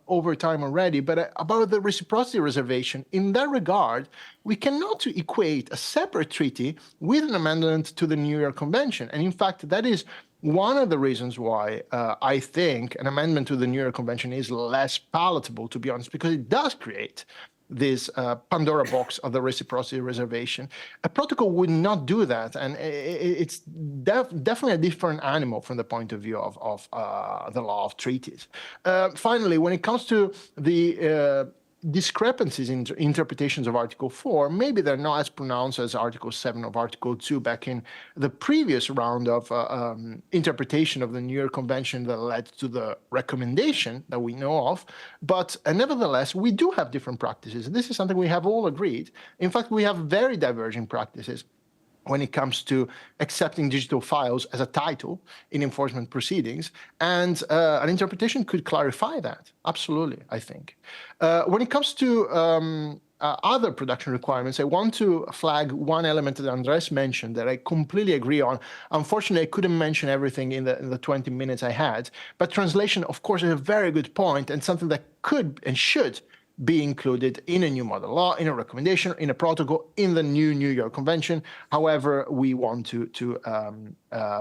over time already, but about the reciprocity reservation, in that regard, we cannot equate a separate treaty with an amendment to the New York Convention. And in fact, that is one of the reasons why I think an amendment to the New York Convention is less palatable, to be honest, because it does create this Pandora box of the reciprocity reservation. A protocol would not do that, and it's definitely a different animal from the point of view of the law of treaties. Finally, when it comes to the discrepancies in interpretations of Article 4, maybe they're not as pronounced as Article 7 of Article 2 back in the previous round of interpretation of the New York Convention that led to the recommendation that we know of. But nevertheless, we do have different practices. This is something we have all agreed. In fact, we have very diverging practices when it comes to accepting digital files as a title in enforcement proceedings. And an interpretation could clarify that, absolutely, I think. When it comes to other production requirements, I want to flag one element that Andres mentioned that I completely agree on. Unfortunately, I couldn't mention everything in the 20 minutes I had, but translation, of course, is a very good point and something that could and should be included in a new model law, in a recommendation, in a protocol, in the new New York Convention, however we want to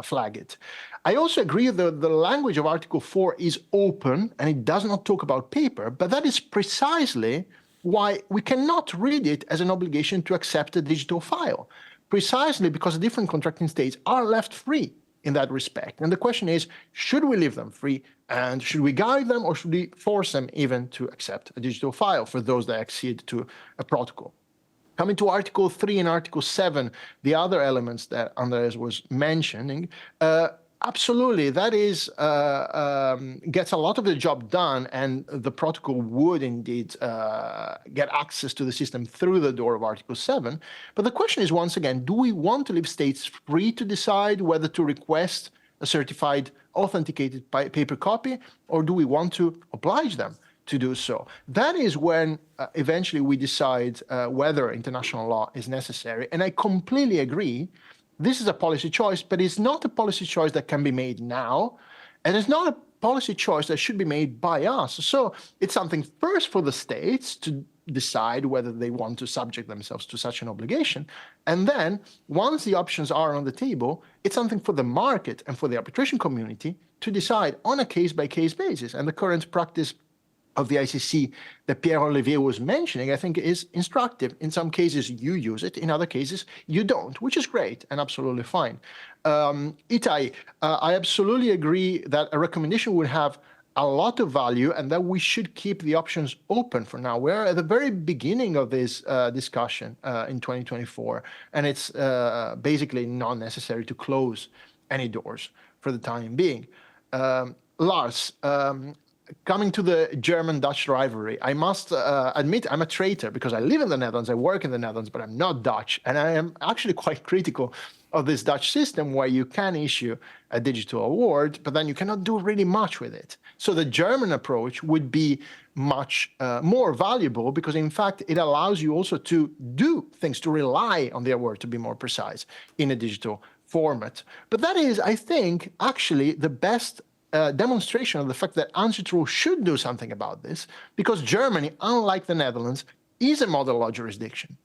flag it. I also agree that the language of Article 4 is open and it does not talk about paper, but that is precisely why we cannot read it as an obligation to accept a digital file, precisely because different contracting states are left free in that respect. And the question is, should we leave them free? And should we guide them or should we force them even to accept a digital file for those that accede to a protocol? Coming to Article 3 and Article 7, the other elements that Andres was mentioning, absolutely, that is gets a lot of the job done, and the protocol would indeed get access to the system through the door of Article 7. But the question is, once again, do we want to leave states free to decide whether to request a certified, authenticated paper copy, or do we want to oblige them to do so? That is when eventually we decide whether international law is necessary. And I completely agree. This is a policy choice, but it's not a policy choice that can be made now, and it's not a policy choice that should be made by us. So it's something first for the states to decide whether they want to subject themselves to such an obligation. And then once the options are on the table, it's something for the market and for the arbitration community to decide on a case-by-case basis. And the current practice of the ICC that Pierre-Olivier was mentioning, I think is instructive. In some cases, you use it. In other cases, you don't, which is great and absolutely fine. Itai, I absolutely agree that a recommendation would have a lot of value and that we should keep the options open for now. We're at the very beginning of this discussion in 2024, and it's basically not necessary to close any doors for the time being. Lars, coming to the German-Dutch rivalry, I must admit I'm a traitor because I live in the Netherlands, I work in the Netherlands, but I'm not Dutch. And I am actually quite critical of this Dutch system where you can issue a digital award, but then you cannot do really much with it. So the German approach would be much more valuable because, in fact, it allows you also to do things, to rely on the award, to be more precise, in a digital format. But that is, I think, actually the best demonstration of the fact that UNCITRAL should do something about this, because Germany, unlike the Netherlands, is a model law jurisdiction.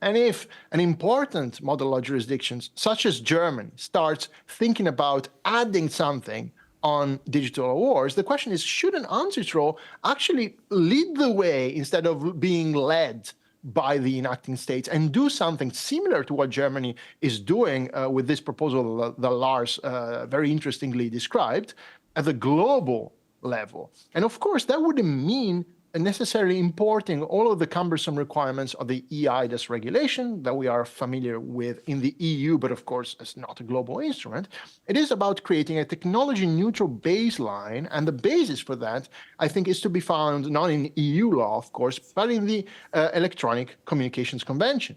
And if an important model law jurisdiction, such as Germany, starts thinking about adding something on digital awards, the question is, shouldn't UNCITRAL actually lead the way instead of being led by the enacting states and do something similar to what Germany is doing with this proposal that Lars very interestingly described at the global level? And of course, that wouldn't mean necessarily importing all of the cumbersome requirements of the EIDAS regulation that we are familiar with in the EU, but of course, it's not a global instrument. It is about creating a technology-neutral baseline, and the basis for that, I think, is to be found not in EU law, of course, but in the Electronic Communications Convention.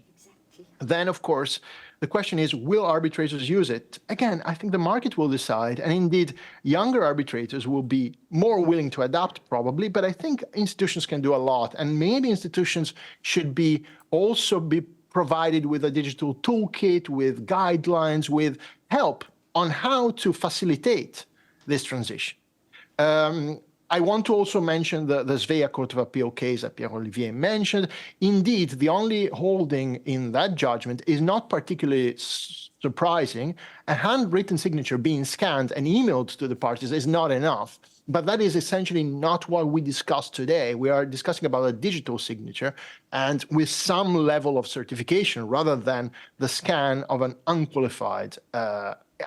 Then, of course, the question is, will arbitrators use it? Again, I think the market will decide, and indeed, younger arbitrators will be more willing to adapt probably, but I think institutions can do a lot, and maybe institutions should also be provided with a digital toolkit, with guidelines, with help on how to facilitate this transition. I want to also mention the Svea Court of Appeal case that Pierre-Olivier mentioned. Indeed, the only holding in that judgment is not particularly surprising. A handwritten signature being scanned and emailed to the parties is not enough. But that is essentially not what we discussed today. We are discussing about a digital signature and with some level of certification rather than the scan of an unqualified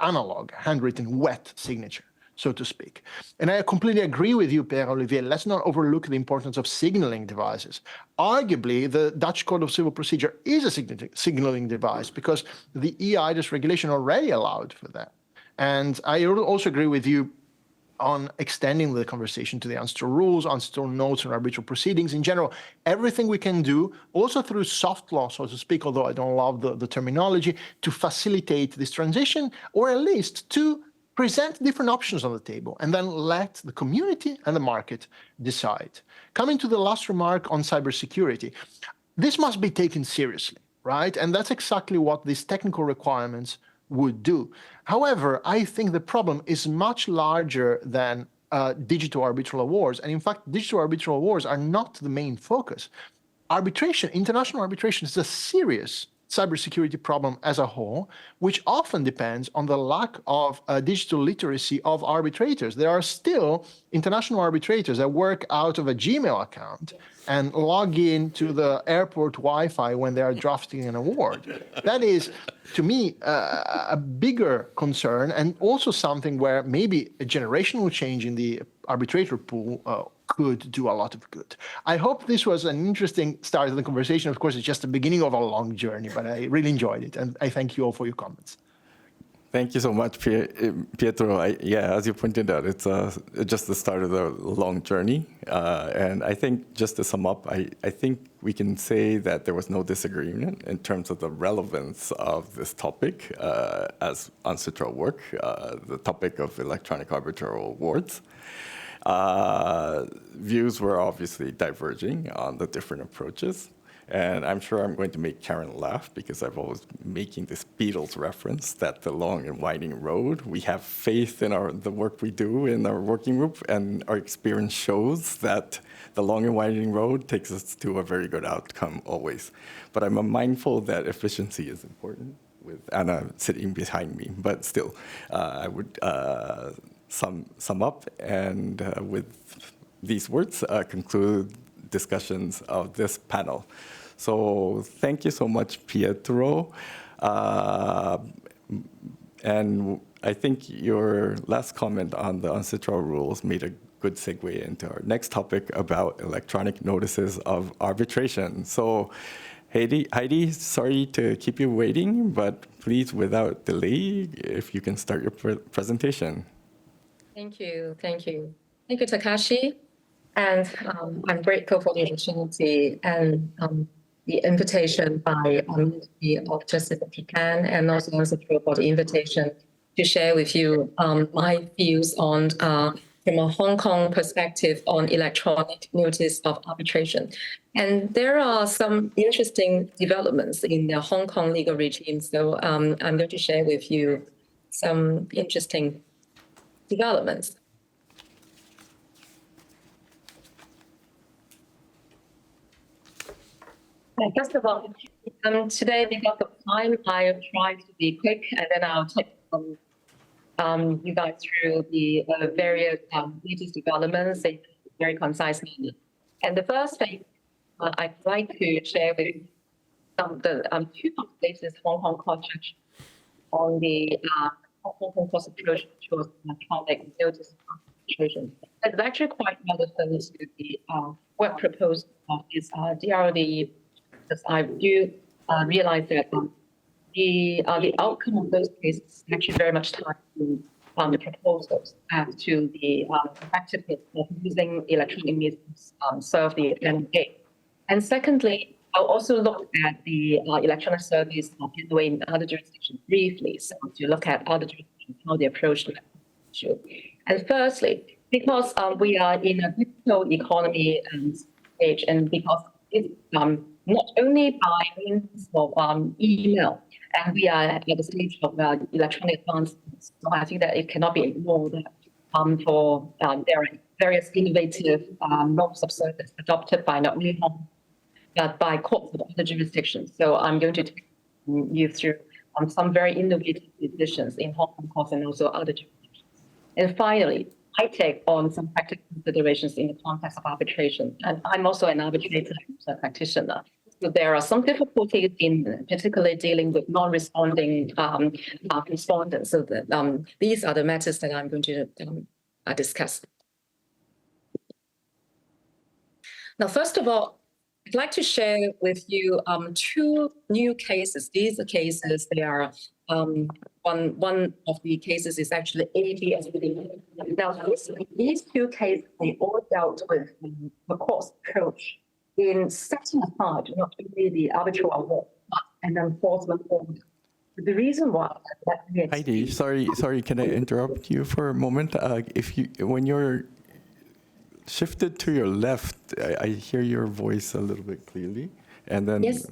analog, handwritten wet signature, so to speak. And I completely agree with you, Pierre-Olivier. Let's not overlook the importance of signaling devices. Arguably, the Dutch Code of Civil Procedure is a signaling device because the EIDAS regulation already allowed for that. And I also agree with you on extending the conversation to the UNCITRAL rules, UNCITRAL notes, and arbitral proceedings in general. Everything we can do, also through soft law, so to speak, although I don't love the terminology, to facilitate this transition, or at least to present different options on the table, and then let the community and the market decide. Coming to the last remark on cybersecurity, this must be taken seriously, right? And that's exactly what these technical requirements would do. However, I think the problem is much larger than digital arbitral awards. And in fact, digital arbitral awards are not the main focus. Arbitration, international arbitration, is a serious cybersecurity problem as a whole, which often depends on the lack of digital literacy of arbitrators. There are still international arbitrators that work out of a Gmail account and log in to the airport Wi-Fi when they are drafting an award. That is, to me, a bigger concern, and also something where maybe a generational change in the arbitrator pool could do a lot of good. I hope this was an interesting start of the conversation. Of course, it's just the beginning of a long journey, but I really enjoyed it, and I thank you all for your comments. Thank you so much, Pietro. As you pointed out, it's just the start of the long journey. And I think, just to sum up, I think we can say that there was no disagreement in terms of the relevance of this topic as UNCITRAL work, the topic of electronic arbitral awards. Views were obviously diverging on the different approaches. And I'm sure I'm going to make Karen laugh because I've always making this Beatles reference that the long and winding road, we have faith in the work we do in our working group, and our experience shows that the long and winding road takes us to a very good outcome always. But I'm mindful that efficiency is important with Anna sitting behind me, but still, I would sum up and with these words conclude discussions of this panel. So thank you so much, Pietro. And I think your last comment on the UNCITRAL rules made a good segue into our next topic about electronic notices of arbitration. So Heidi, sorry to keep you waiting, but please, without delay, if you can start your presentation. Thank you. Thank you, Takashi. And I'm grateful for the opportunity and the invitation by Ministry of Justice of Japan and also UNCITRAL for the invitation to share with you my views on from a Hong Kong perspective on electronic notice of arbitration. And there are some interesting developments in the Hong Kong legal regime. So I'm going to share with you some interesting developments. First of all, today, because of time, I'll try to be quick, and then I'll take you guys through the various latest developments in a very concise manner. And the first thing I'd like to share with you some of the two latest Hong Kong court judgments on the Hong Kong Court's approach towards electronic notice of arbitration. It's actually quite relevant to the work proposed of this DRDE, because I do realize that the outcome of those cases is actually very much tied to the proposals as to the effectiveness of using electronic means to serve the NOA. And secondly, I'll also look at the electronic service of NOA in other jurisdictions briefly, so to look at other jurisdictions, how they approach the issue. And firstly, because we are in a digital economy stage, and because it's not only by means of email, and we are at the stage of electronic advancements, so I think that it cannot be ignored for there are various innovative norms of service adopted by not only Hong Kong, but by courts of other jurisdictions. So I'm going to take you through some very innovative decisions in Hong Kong courts and also other jurisdictions. And finally, I take on some practical considerations in the context of arbitration. And I'm also an arbitrator practitioner. So there are some difficulties in particularly dealing with non-responding respondents. So that, these are the matters that I'm going to discuss. Now, first of all, I'd like to share with you two new cases. These are cases, they are one of the cases is actually ABSD. Now, these two cases, they all dealt with the court's approach in setting aside not only the arbitral award, but an enforcement order. The reason why Heidi, sorry, can I interrupt you for a moment? When you're shifted to your left, I hear your voice a little bit clearly, and then yes.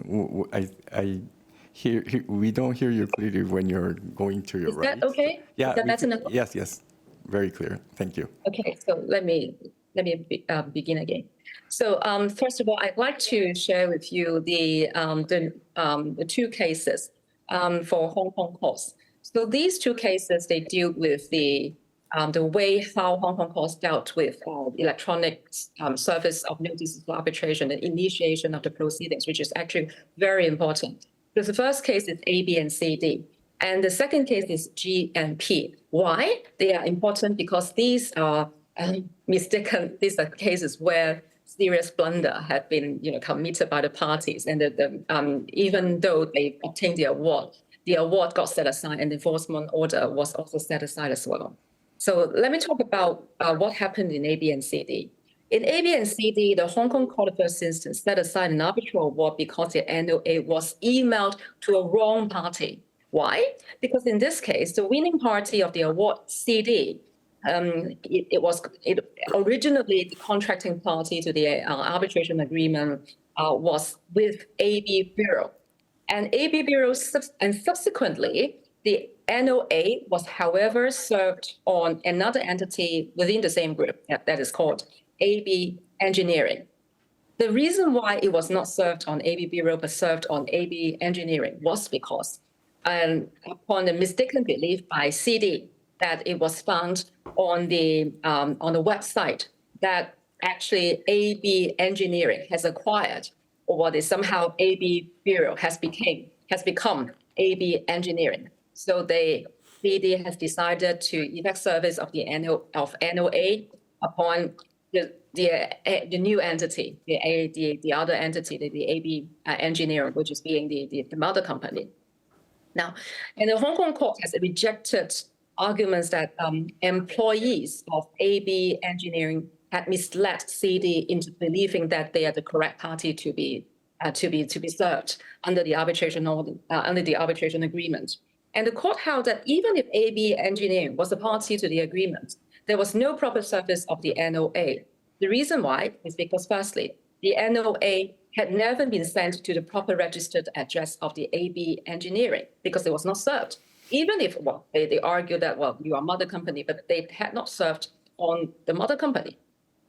We don't hear you clearly when you're going to your right. Is that okay? Yeah. Is that better now? Yes. Very clear. Thank you. Okay, so let me begin again. So first of all, I'd like to share with you the two cases for Hong Kong courts. So these two cases, they deal with the way how Hong Kong courts dealt with electronic service of notices of arbitration and initiation of the proceedings, which is actually very important. So the first case is A, B, and C, D. And the second case is G and P. Why? They are important because these are mistaken. These are cases where serious blunder had been committed by the parties. And even though they obtained the award got set aside and the enforcement order was also set aside as well. So let me talk about what happened in A, B, and C, D. In A, B, and C, D, the Hong Kong Court of First Instance set aside an arbitral award because the NOA was emailed to a wrong party. Why? Because in this case, the winning party of the award, CD, it originally the contracting party to the arbitration agreement was with AB Bureau. And AB Bureau, and subsequently, the NOA was, however, served on another entity within the same group that is called AB Engineering. The reason why it was not served on AB Bureau but served on AB Engineering was because upon the mistaken belief by CD that it was found on the website that actually AB Engineering has acquired, or what is somehow AB Bureau has become AB Engineering. So CD has decided to effect service of the NOA upon the new entity, the other entity, the AB Engineering, which is being the mother company. Now, and the Hong Kong court has rejected arguments that employees of AB Engineering had misled CD into believing that they are the correct party to be served under the arbitration agreement. And the court held that even if AB Engineering was a party to the agreement, there was no proper service of the NOA. The reason why is because, firstly, the NOA had never been sent to the proper registered address of the AB Engineering because it was not served. Even if they argue that, you are mother company, but they had not served on the mother company.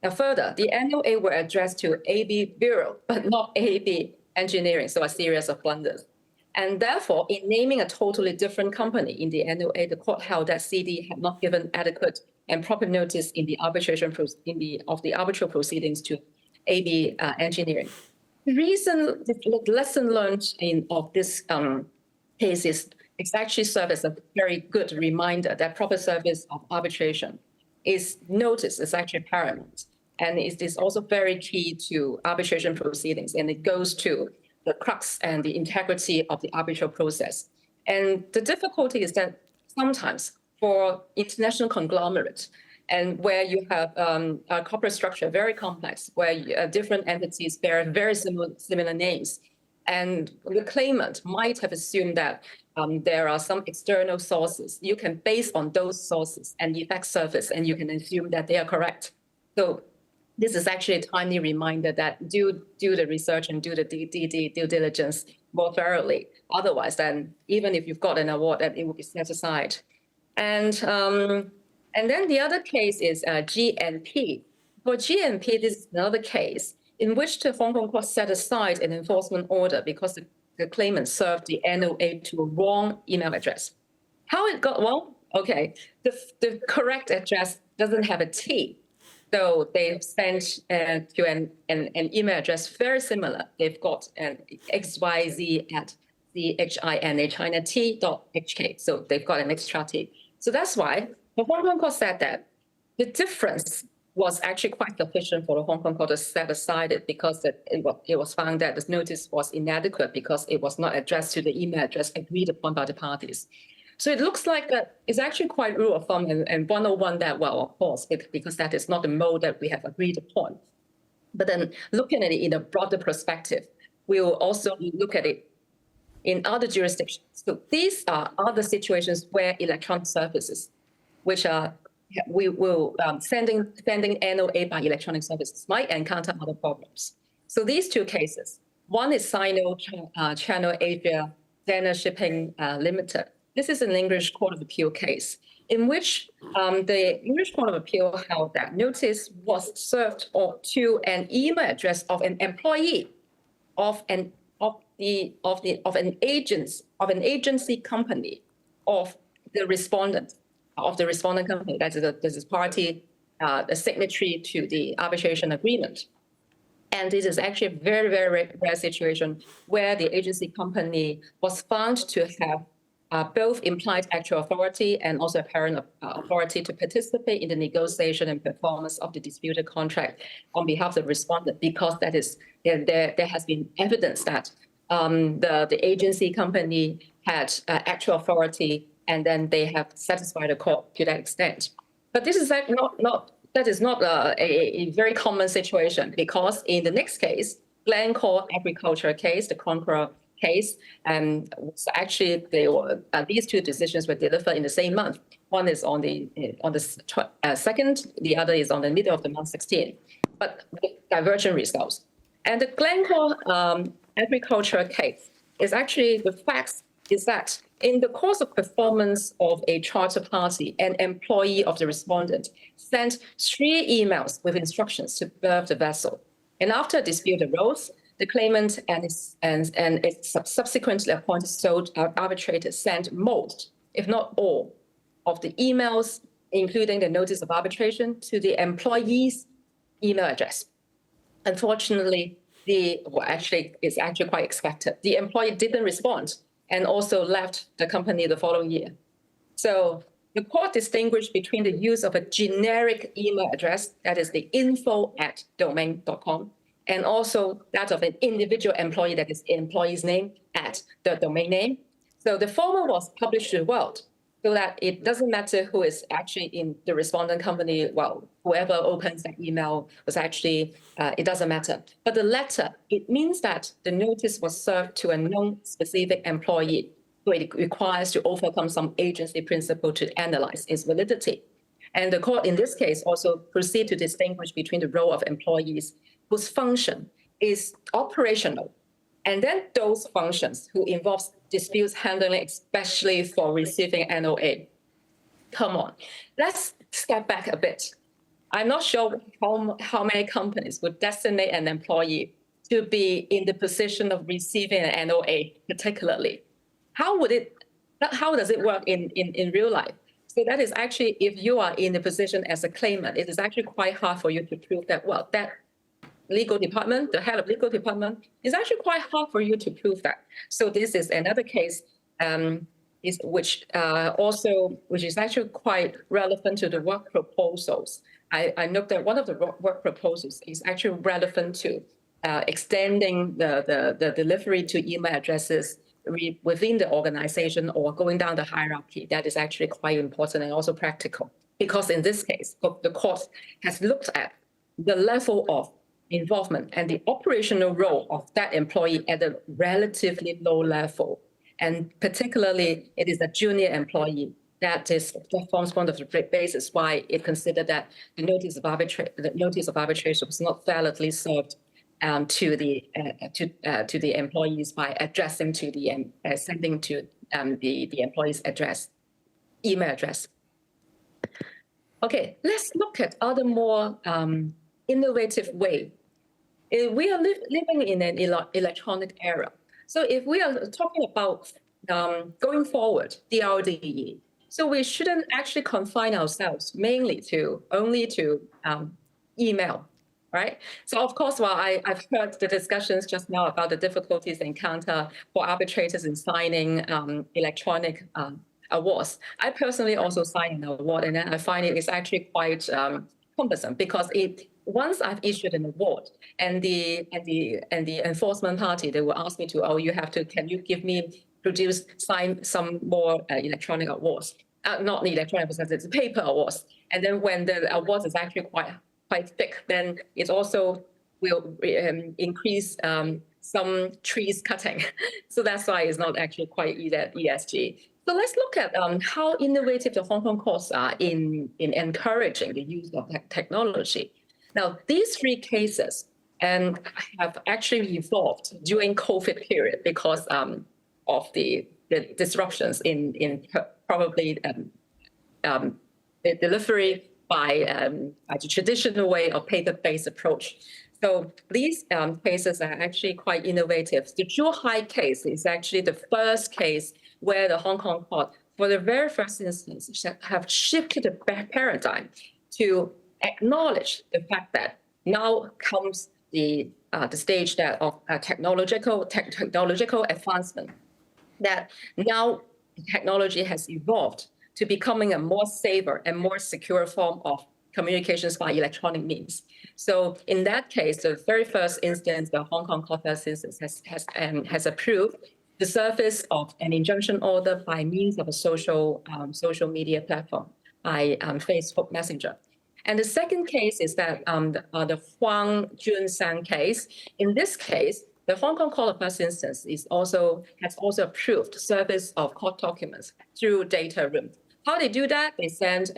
Now, further, the NOA were addressed to AB Bureau, but not AB Engineering, so a series of blunders. And therefore, in naming a totally different company in the NOA, the court held that CD had not given adequate and proper notice in the of the arbitral proceedings to AB Engineering. The lesson learned of this case is it's actually served as a very good reminder that proper service of arbitration is actually paramount. And it is also very key to arbitration proceedings, and it goes to the crux and the integrity of the arbitral process. And the difficulty is that sometimes for international conglomerates, and where you have a corporate structure very complex, where different entities bear very similar names, and the claimant might have assumed that there are some external sources. You can base on those sources and effect service, and you can assume that they are correct. So this is actually a timely reminder that do the research and do the due diligence more thoroughly. Otherwise, then even if you've got an award, that it will be set aside. And then the other case is GNP. For GNP, this is another case in which the Hong Kong court set aside an enforcement order because the claimant served the NOA to a wrong email address. How it got wrong? Okay, the correct address doesn't have a T. So they've sent to an email address very similar. They've got an xyz@chinat.hk. So they've got an extra T. So that's why the Hong Kong court said that the difference was actually quite sufficient for the Hong Kong court to set aside it because it was found that the notice was inadequate because it was not addressed to the email address agreed upon by the parties. So it looks like that it's actually quite rule of thumb and 101 that, of course, because that is not the mode that we have agreed upon. But then looking at it in a broader perspective, we will also look at it in other jurisdictions. So these are other situations where electronic services, which are sending NOA by electronic services might encounter other problems. So these two cases, one is Sino Channel Asia Dana Shipping Limited. This is an English Court of Appeal case in which the English Court of Appeal held that notice was served to an email address of an employee of an agency company of the respondent company. That is party, the signatory to the arbitration agreement. And this is actually a very, very rare situation where the agency company was found to have both implied actual authority and also apparent authority to participate in the negotiation and performance of the disputed contract on behalf of the respondent, because that is there has been evidence that the agency company had actual authority, and then they have satisfied the court to that extent. But this is not a very common situation, because in the next case, Glencore Agriculture case, the Conqueror case, actually these two decisions were delivered in the same month. One is on the 2nd, the other is on the middle of the month 16, but with divergent results. And the Glencore Agriculture case is actually, the facts is that in the course of performance of a charter party, an employee of the respondent sent 3 emails with instructions to berth the vessel. And after a dispute arose, the claimant and its subsequently appointed sole arbitrator sent most, if not all, of the emails, including the notice of arbitration, to the employee's email address. Unfortunately, it's actually quite expected. The employee didn't respond and also left the company the following year. So the court distinguished between the use of a generic email address, that is the info@domain.com, and also that of an individual employee, that is employee's name at the domain name. So the former was published to the world, so that it doesn't matter who is actually in the respondent company. Well, whoever opens that email was actually, it doesn't matter. But the latter, it means that the notice was served to a non-specific employee, so it requires to overcome some agency principle to analyze its validity. And the court in this case also proceed to distinguish between the role of employees whose function is operational, and then those functions who involves disputes handling, especially for receiving NOA. Come on, let's step back a bit. I'm not sure how many companies would designate an employee to be in the position of receiving an NOA particularly. How does it work in real life? So that is actually, if you are in the position as a claimant, it is actually quite hard for you to prove that, well, that legal department, the head of legal department, is actually quite hard for you to prove that. So this is another case which is actually quite relevant to the work proposals. I note that one of the work proposals is actually relevant to extending the delivery to email addresses within the organization or going down the hierarchy. That is actually quite important and also practical, because in this case, the court has looked at the level of involvement and the operational role of that employee at a relatively low level. And particularly, it is a junior employee that forms one of the basis why it considered that the notice of arbitration was not validly served to the employees by addressing to the sending to the employee's email address. Okay, let's look at other more innovative way. We are living in an electronic era. So if we are talking about going forward, DRDE, so we shouldn't actually confine ourselves mainly only to email, right? So of course, while I've heard the discussions just now about the difficulties encountered for arbitrators in signing electronic awards, I personally also signed an award, and I find it is actually quite cumbersome, because once I've issued an award, and the enforcement party, they will ask me to, can you sign some more electronic awards? Not electronic, because it's paper awards. And then when the award is actually quite thick, then it also will increase some trees cutting. So that's why it's not actually quite ESG. So let's look at how innovative the Hong Kong courts are in encouraging the use of technology. Now, these three cases have actually evolved during COVID period because of the disruptions in probably the delivery by the traditional way of paper-based approach. So these cases are actually quite innovative. The Zhuhai case is actually the first case where the Hong Kong court, for the very first instance, have shifted the paradigm to acknowledge the fact that now comes the stage that of technological advancement, that now technology has evolved to becoming a more safer and more secure form of communications by electronic means. So in that case, the very first instance, the Hong Kong Court of Justice has approved the service of an injunction order by means of a social media platform, by Facebook Messenger. And the second case is that the Huang Junshan case. In this case, the Hong Kong Court of First Instance has also approved service of court documents through data room. How they do that? They send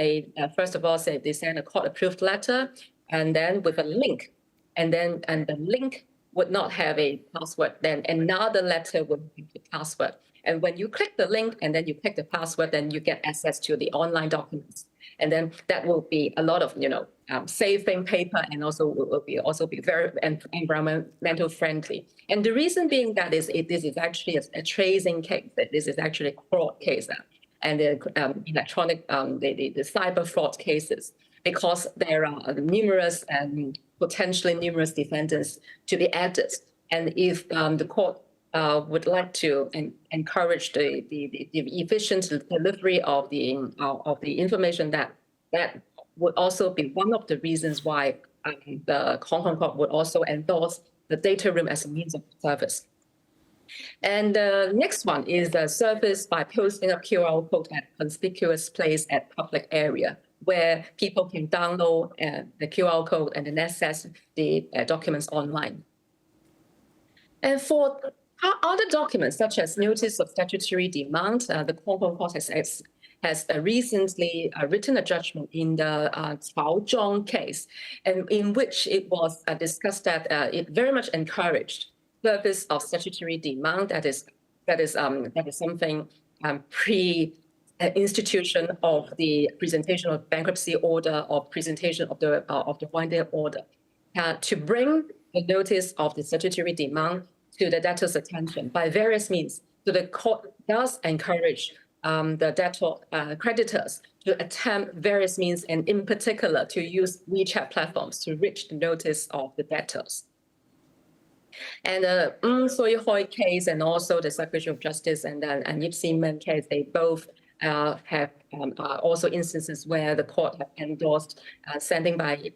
first of all, they send a court-approved letter, and then with a link, and the link would not have a password. Then another letter would have the password. And when you click the link and then you click the password, then you get access to the online documents. And then that will be a lot of saving paper, and also will be very environmental friendly. And the reason being that this is actually a tracing case. That this is actually a fraud case, and the electronic the cyber fraud cases, because there are numerous and potentially numerous defendants to be added. And if the court would like to encourage the efficient delivery of the information that would also be one of the reasons why the Hong Kong Court would also endorse the data room as a means of service. And the next one is the service by posting a QR code at conspicuous place at public area, where people can download the QR code and then access the documents online. And for other documents, such as notice of statutory demand, the Hong Kong Court has recently written a judgment in the Cao Zhong case, and in which it was discussed that it very much encouraged service of statutory demand. That is something pre-institution of the presentation of bankruptcy order or presentation of the wind-down order, to bring the notice of the statutory demand to the debtor's attention by various means. So the court does encourage the debtor creditors to attempt various means, and in particular to use WeChat platforms to reach the notice of the debtors. And the Soy Hoi case and also the Secretary of Justice and Yip Seaman case, they both have also instances where the court have endorsed sending by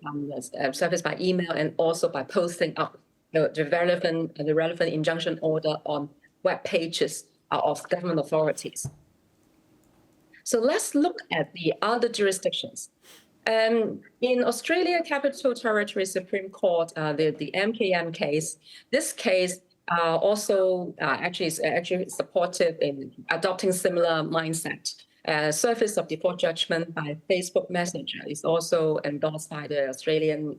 service by email and also by posting up the relevant injunction order on web pages of government authorities. So let's look at the other jurisdictions. In Australia Capital Territory Supreme Court, the MKM case, this case also is actually supportive in adopting similar mindset. Service of default judgment by Facebook Messenger is also endorsed by the Australian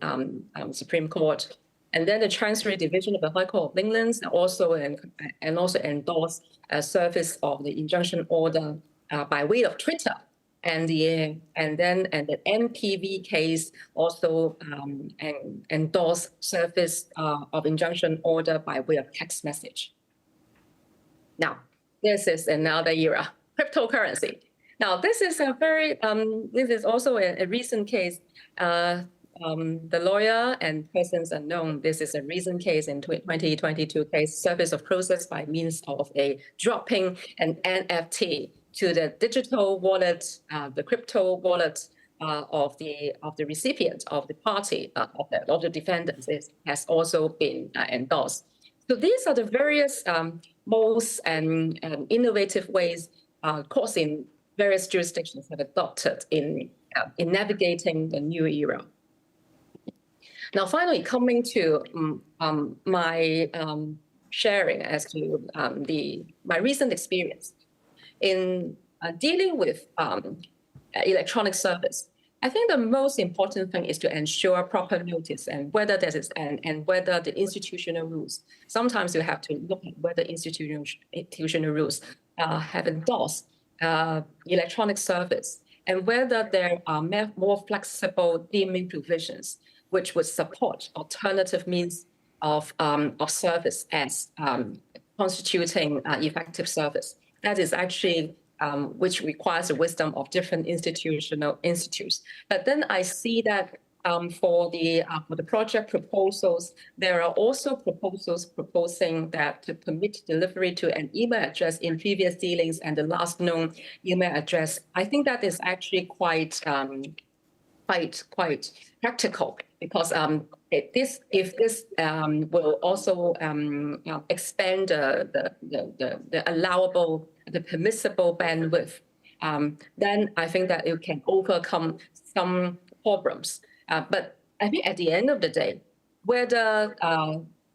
Supreme Court. And then the Chancery Division of the High Court of England also endorsed service of the injunction order by way of Twitter. And the NPV case also endorsed service of injunction order by way of text message. Now, this is another era, cryptocurrency. Now, this is also a recent case. The lawyer and persons unknown, this is a recent case in 2022 case, service of process by means of a dropping an NFT to the digital wallet, the crypto wallet of the recipient of the party of the defendants has also been endorsed. So these are the various most innovative ways courts in various jurisdictions have adopted in navigating the new era. Now, finally, coming to my sharing as to my recent experience in dealing with electronic service. I think the most important thing is to ensure proper notice and whether whether the institutional rules. Sometimes you have to look at whether institutional rules have endorsed electronic service and whether there are more flexible deeming provisions which would support alternative means of service as constituting effective service. That is actually which requires the wisdom of different institutes. But then I see that for the project proposals, there are also proposals proposing that to permit delivery to an email address in previous dealings and the last known email address. I think that is actually quite practical, because if this will also expand the allowable, the permissible bandwidth, then I think that it can overcome some problems. But I think at the end of the day, whether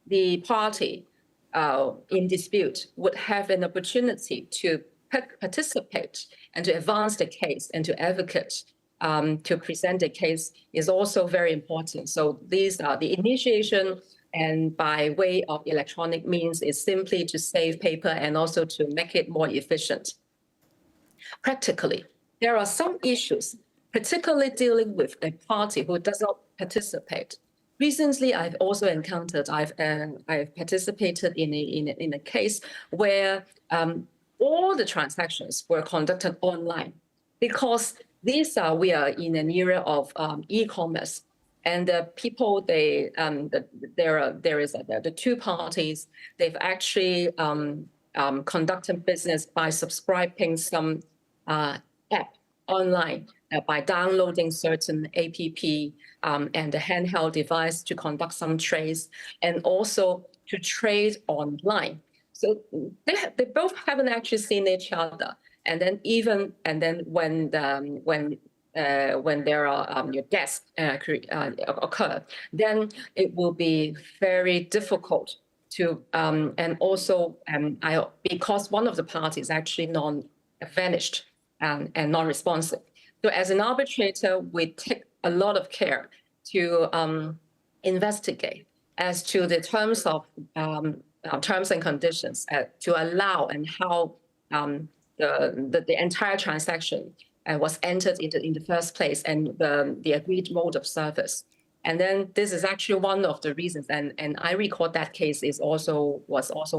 the party in dispute would have an opportunity to participate and to advance the case and to advocate to present the case is also very important. So these are the initiation, and by way of electronic means is simply to save paper and also to make it more efficient. Practically, there are some issues, particularly dealing with a party who does not participate. Recently, I've also encountered, I've participated in a case where all the transactions were conducted online, because we are in an era of e-commerce, And the people, there is the two parties. They've actually conducted business by subscribing some app online, by downloading certain app and a handheld device to conduct some trades, and also to trade online. So they both haven't actually seen each other. And then when there are your deaths occur, then it will be very difficult to and also because one of the parties actually vanished and non-responsive. So as an arbitrator, we take a lot of care to investigate as to the terms of terms and conditions to allow and how the entire transaction was entered in the first place, and the agreed mode of service. And then this is actually one of the reasons, and I recall that case was also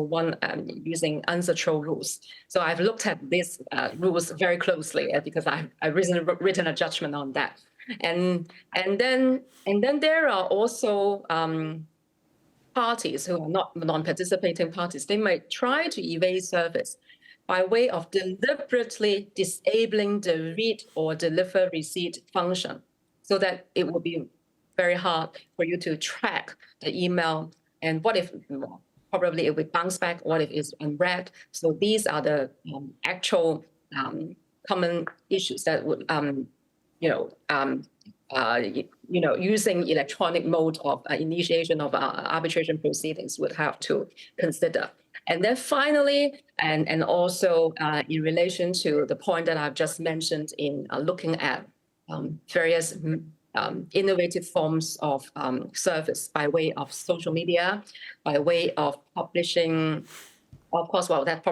one using UNCITRAL rules. So I've looked at these rules very closely because I've written a judgment on that. And then there are also parties who are not non-participating parties. They might try to evade service by way of deliberately disabling the read or deliver receipt function, so that it will be very hard for you to track the email. And what if probably it will bounce back? What if it's unread? So these are the actual common issues that would using electronic mode of initiation of arbitration proceedings would have to consider. And then finally, and also in relation to the point that I've just mentioned in looking at various innovative forms of service by way of social media, by way of publishing. Of course, well, that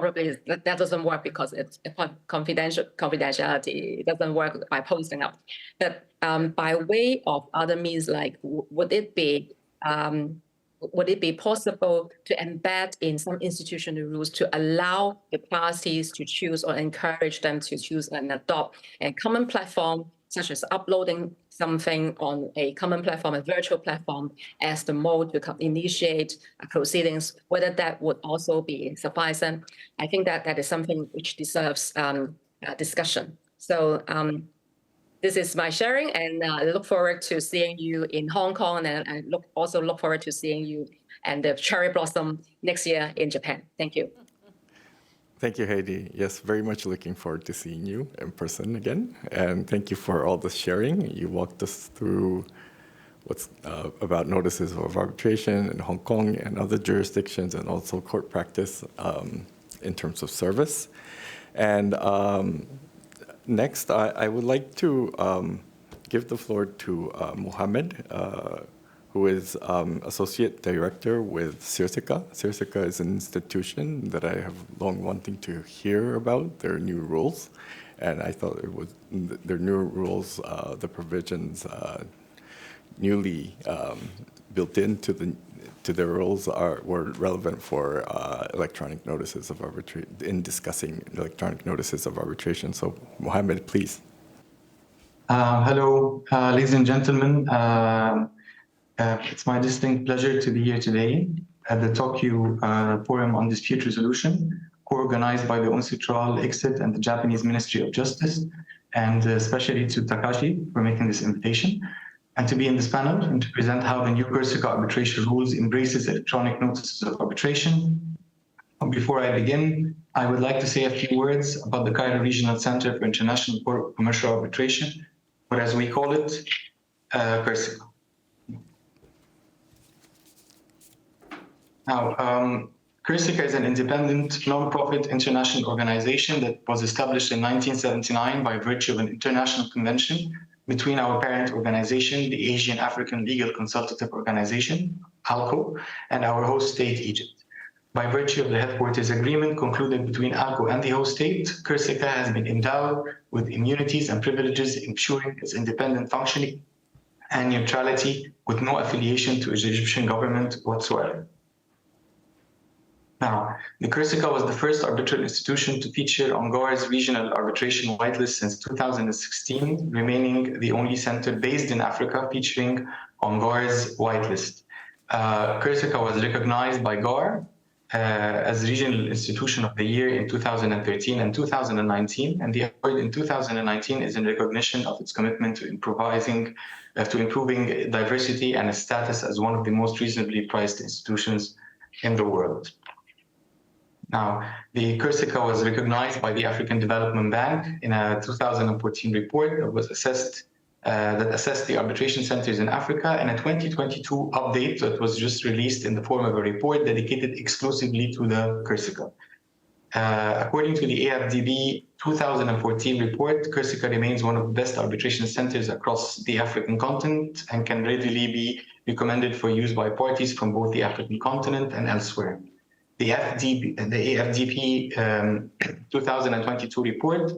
doesn't work because it's confidentiality. It doesn't work by posting up. But by way of other means, like would it be possible to embed in some institutional rules to allow the parties to choose or encourage them to choose and adopt a common platform, such as uploading something on a common platform, a virtual platform, as the mode to initiate proceedings, whether that would also be sufficient? I think that is something which deserves discussion. So this is my sharing, and I look forward to seeing you in Hong Kong, and I also look forward to seeing you and the cherry blossom next year in Japan. Thank you. Thank you, Heidi. Yes, very much looking forward to seeing you in person again. And thank you for all the sharing. You walked us through what's about notices of arbitration in Hong Kong and other jurisdictions, and also court practice in terms of service. And next, I would like to give the floor to Mohammed, who is Associate Director with CIRSICA. CIRSICA is an institution that I have long wanting to hear about, their new rules. And I thought it was their new rules, the provisions newly built into their rules were relevant for electronic notices of arbitration, in discussing electronic notices of arbitration. So Mohammed, please. Hello, ladies and gentlemen. It's my distinct pleasure to be here today at the Tokyo Forum on Dispute Resolution, co-organized by the UNCITRAL, ICSID, and the Japanese Ministry of Justice, and especially to Takashi for making this invitation, and to be in this panel and to present how the new CIRSICA arbitration rules embraces electronic notices of arbitration. Before I begin, I would like to say a few words about the Cairo Regional Center for International Commercial Arbitration, or as we call it, CIRSICA. Now, CIRSICA is an independent, non-profit international organization that was established in 1979 by virtue of an international convention between our parent organization, the Asian African Legal Consultative Organization, ALCO, and our host state, Egypt. By virtue of the headquarters agreement concluded between ALCO and the host state, CIRSICA has been endowed with immunities and privileges, ensuring its independent functioning and neutrality with no affiliation to the Egyptian government whatsoever. Now, the CIRSICA was the first arbitral institution to feature on GAR's regional arbitration whitelist since 2016, remaining the only center based in Africa featuring on GAR's whitelist. Corsica was recognized by GAR as Regional Institution of the Year in 2013 and 2019, and the award in 2019 is in recognition of its commitment to improving diversity and its status as one of the most reasonably priced institutions in the world. Now, the Corsica was recognized by the African Development Bank in a 2014 report that was assessed the arbitration centers in Africa, and a 2022 update that was just released in the form of a report dedicated exclusively to the Corsica. According to the AFDB 2014 report, Corsica remains one of the best arbitration centers across the African continent and can readily be recommended for use by parties from both the African continent and elsewhere. The AFDB 2022 report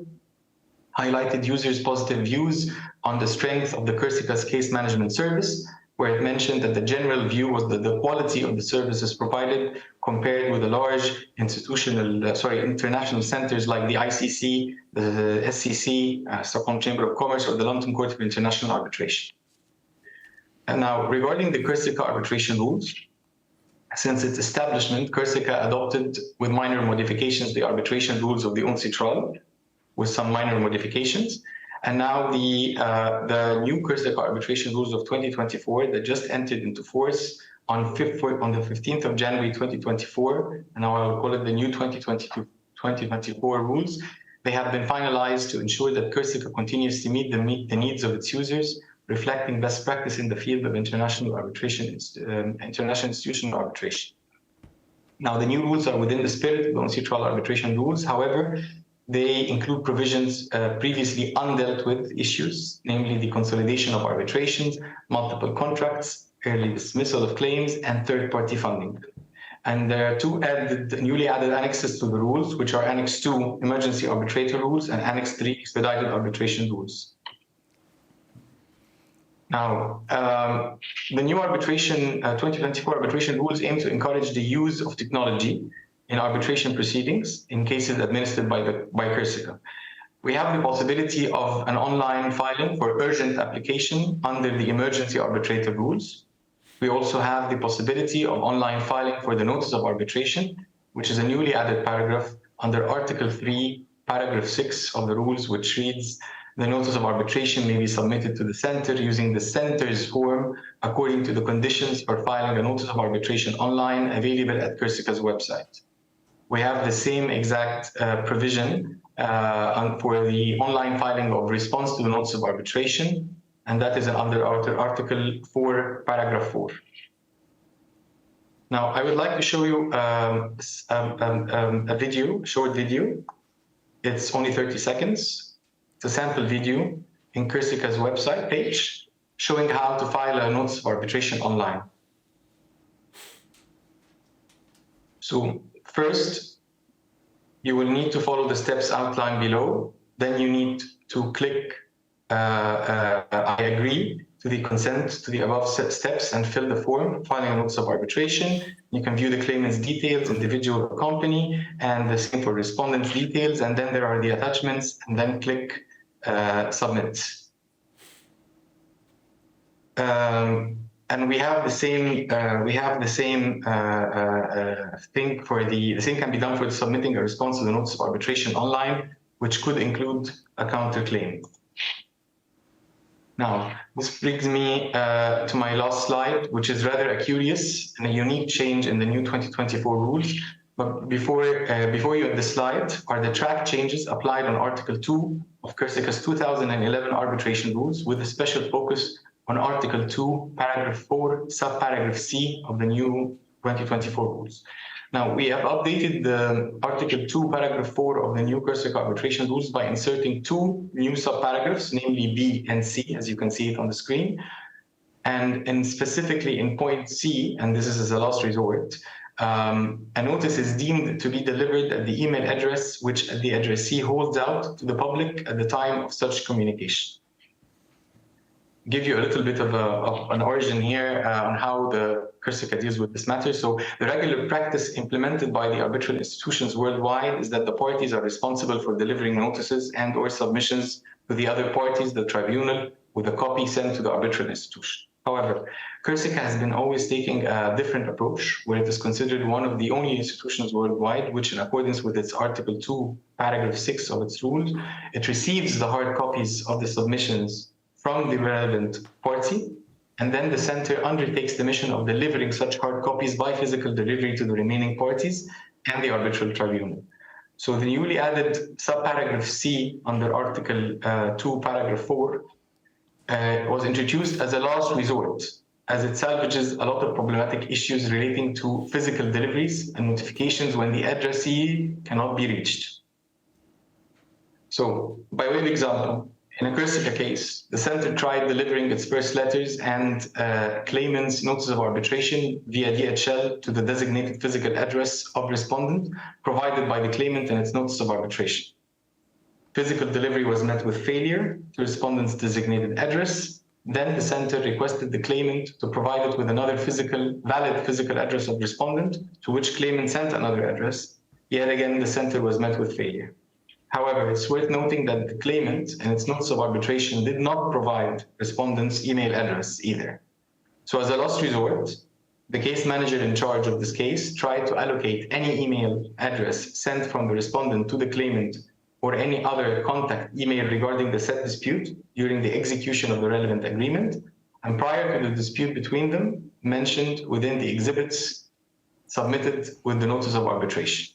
highlighted users' positive views on the strength of the Corsica's case management service, where it mentioned that the general view was that the quality of the services provided compared with the large international centers like the ICC, the SCC, Stockholm Chamber of Commerce, or the London Court of International Arbitration. And now, regarding the Corsica arbitration rules, since its establishment, Corsica adopted with minor modifications the arbitration rules of the UNCITRAL, with some minor modifications. And now the new Corsica arbitration rules of 2024 that just entered into force on the 15th of January 2024, and now I will call it the new 2024 rules, they have been finalized to ensure that Corsica continues to meet the needs of its users, reflecting best practice in the field of international arbitration, international institutional arbitration. Now, the new rules are within the spirit of the UNCITRAL arbitration rules. However, they include provisions previously undealt with issues, namely the consolidation of arbitrations, multiple contracts, early dismissal of claims, and third-party funding. And there are two newly added annexes to the rules, which are Annex 2, Emergency Arbitrator Rules, and Annex 3, Expedited Arbitration Rules. Now, the new 2024 arbitration rules aim to encourage the use of technology in arbitration proceedings in cases administered by Corsica. We have the possibility of an online filing for urgent application under the emergency arbitrator rules. We also have the possibility of online filing for the notice of arbitration, which is a newly added paragraph under Article 3, Paragraph 6 of the rules, which reads, the notice of arbitration may be submitted to the center using the center's form according to the conditions for filing a notice of arbitration online available at Corsica's website. We have the same exact provision for the online filing of response to the notice of arbitration, and that is under Article 4, Paragraph 4. Now, I would like to show you a short video. It's only 30 seconds. It's a sample video in Corsica's website page showing how to file a notice of arbitration online. So first, you will need to follow the steps outlined below. Then you need to click I agree to the consent to the above steps and fill the form, filing a notice of arbitration. You can view the claimant's details, individual or company, and the same for respondent's details. And then there are the attachments, and then click submit. And we have the same thing for the same can be done for submitting a response to the notice of arbitration online, which could include a counterclaim. Now, this brings me to my last slide, which is rather a curious and a unique change in the new 2024 rules. But before you at the slide are the track changes applied on Article 2 of Corsica's 2011 arbitration rules, with a special focus on Article 2, Paragraph 4, Subparagraph C of the new 2024 rules. Now, we have updated the Article 2, Paragraph 4 of the new Corsica arbitration rules by inserting two new subparagraphs, namely B and C, as you can see it on the screen. And specifically in point C, and this is as a last resort, a notice is deemed to be delivered at the email address which the addressee holds out to the public at the time of such communication. Give you a little bit of an origin here on how the Corsica deals with this matter. So the regular practice implemented by the arbitral institutions worldwide is that the parties are responsible for delivering notices and or submissions to the other parties, the tribunal, with a copy sent to the arbitral institution. However, Corsica has been always taking a different approach, where it is considered one of the only institutions worldwide which, in accordance with its Article 2, Paragraph 6 of its rules, it receives the hard copies of the submissions from the relevant party, and then the center undertakes the mission of delivering such hard copies by physical delivery to the remaining parties and the arbitral tribunal. So the newly added subparagraph C under Article 2, Paragraph 4 was introduced as a last resort, as it salvages a lot of problematic issues relating to physical deliveries and notifications when the addressee cannot be reached. So, by way of example, in a Corsica case, the center tried delivering its first letters and claimant's notice of arbitration via DHL to the designated physical address of respondent provided by the claimant in its notice of arbitration. Physical delivery was met with failure to respondent's designated address. Then the center requested the claimant to provide it with another valid physical address of respondent, to which claimant sent another address. Yet again, the center was met with failure. However, it's worth noting that the claimant in its notice of arbitration did not provide respondent's email address either. So as a last resort, the case manager in charge of this case tried to allocate any email address sent from the respondent to the claimant or any other contact email regarding the said dispute during the execution of the relevant agreement, and prior to the dispute between them, mentioned within the exhibits submitted with the notice of arbitration.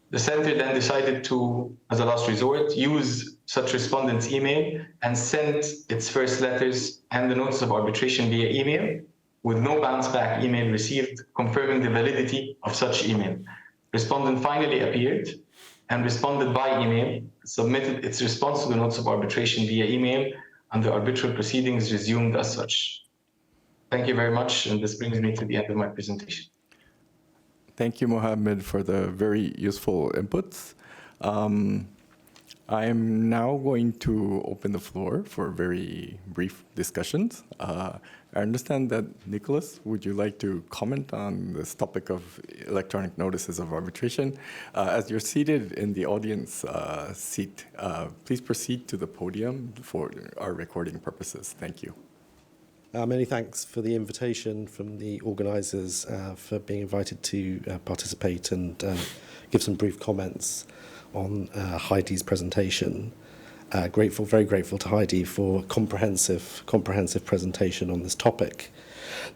The center then decided to, as a last resort, use such respondent's email and sent its first letters and the notice of arbitration via email, with no bounce back email received confirming the validity of such email. Respondent finally appeared and responded by email, submitted its response to the notice of arbitration via email, and the arbitral proceedings resumed as such. Thank you very much, and this brings me to the end of my presentation. Thank you, Mohammed, for the very useful inputs. I am now going to open the floor for very brief discussions. I understand that, Nicholas, would you like to comment on this topic of electronic notices of arbitration? As you're seated in the audience seat, please proceed to the podium for our recording purposes. Thank you. Many thanks for the invitation from the organisers for being invited to participate and give some brief comments on Heidi's presentation. Very grateful to Heidi for comprehensive presentation on this topic.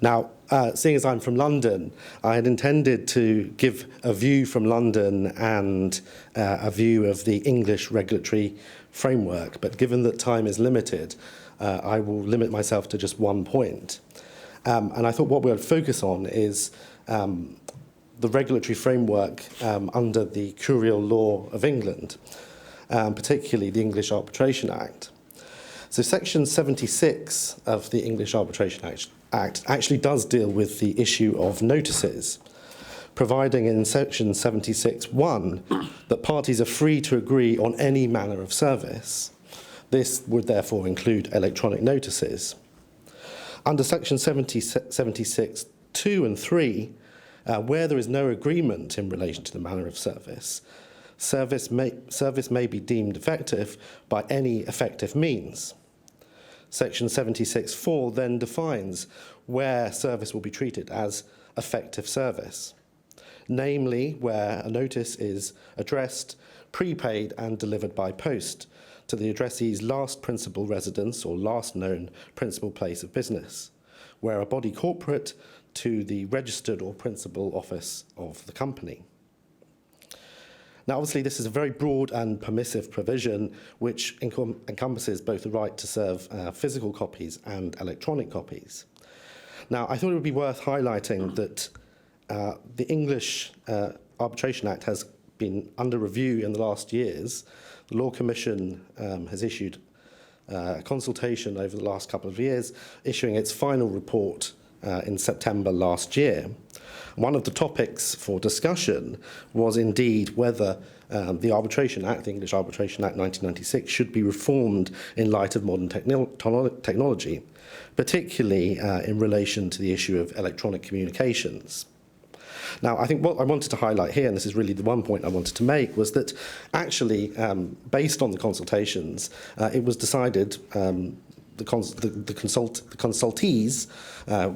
Now, seeing as I'm from London, I had intended to give a view from London and a view of the English regulatory framework, but given that time is limited, I will limit myself to just one point. And I thought what we would focus on is the regulatory framework under the Curial Law of England, particularly the English Arbitration Act. So Section 76 of the English Arbitration Act actually does deal with the issue of notices, providing in Section 76(1) that parties are free to agree on any manner of service. This would therefore include electronic notices. Under Section 76(2) and 3, where there is no agreement in relation to the manner of service, service may be deemed effective by any effective means. Section 76(4) then defines where service will be treated as effective service, namely where a notice is addressed, prepaid and delivered by post to the addressee's last principal residence or last known principal place of business, where a body corporate to the registered or principal office of the company. Now, obviously, this is a very broad and permissive provision which encompasses both the right to serve physical copies and electronic copies. Now, I thought it would be worth highlighting that the English Arbitration Act has been under review in the last years. The Law Commission has issued a consultation over the last couple of years, issuing its final report in September last year. One of the topics for discussion was indeed whether the Arbitration Act, the English Arbitration Act 1996, should be reformed in light of modern technology, particularly in relation to the issue of electronic communications. Now, I think what I wanted to highlight here, and this is really the one point I wanted to make, was that actually, based on the consultations, it was decided consultees,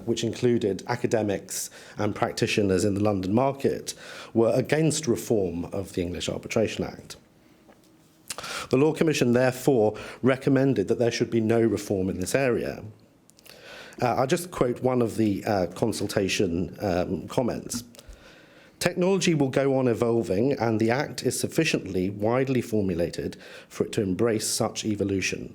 which included academics and practitioners in the London market, were against reform of the English Arbitration Act. The Law Commission therefore recommended that there should be no reform in this area. I'll just quote one of the consultation comments. Technology will go on evolving, and the Act is sufficiently widely formulated for it to embrace such evolution.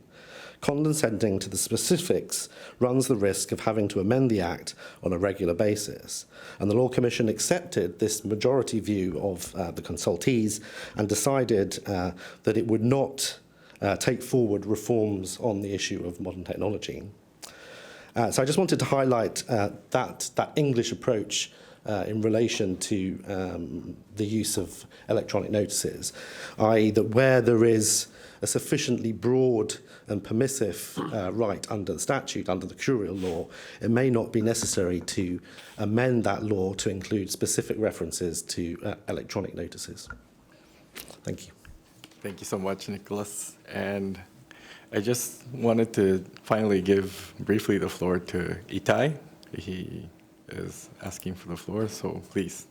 Condescending to the specifics runs the risk of having to amend the Act on a regular basis. And the Law Commission accepted this majority view of the consultees and decided that it would not take forward reforms on the issue of modern technology. So I just wanted to highlight that English approach in relation to the use of electronic notices, i.e. that where there is a sufficiently broad and permissive right under the statute, under the curial law, it may not be necessary to amend that law to include specific references to electronic notices. Thank you. Thank you so much, Nicholas. And I just wanted to finally give briefly the floor to Itai. He is asking for the floor, so please.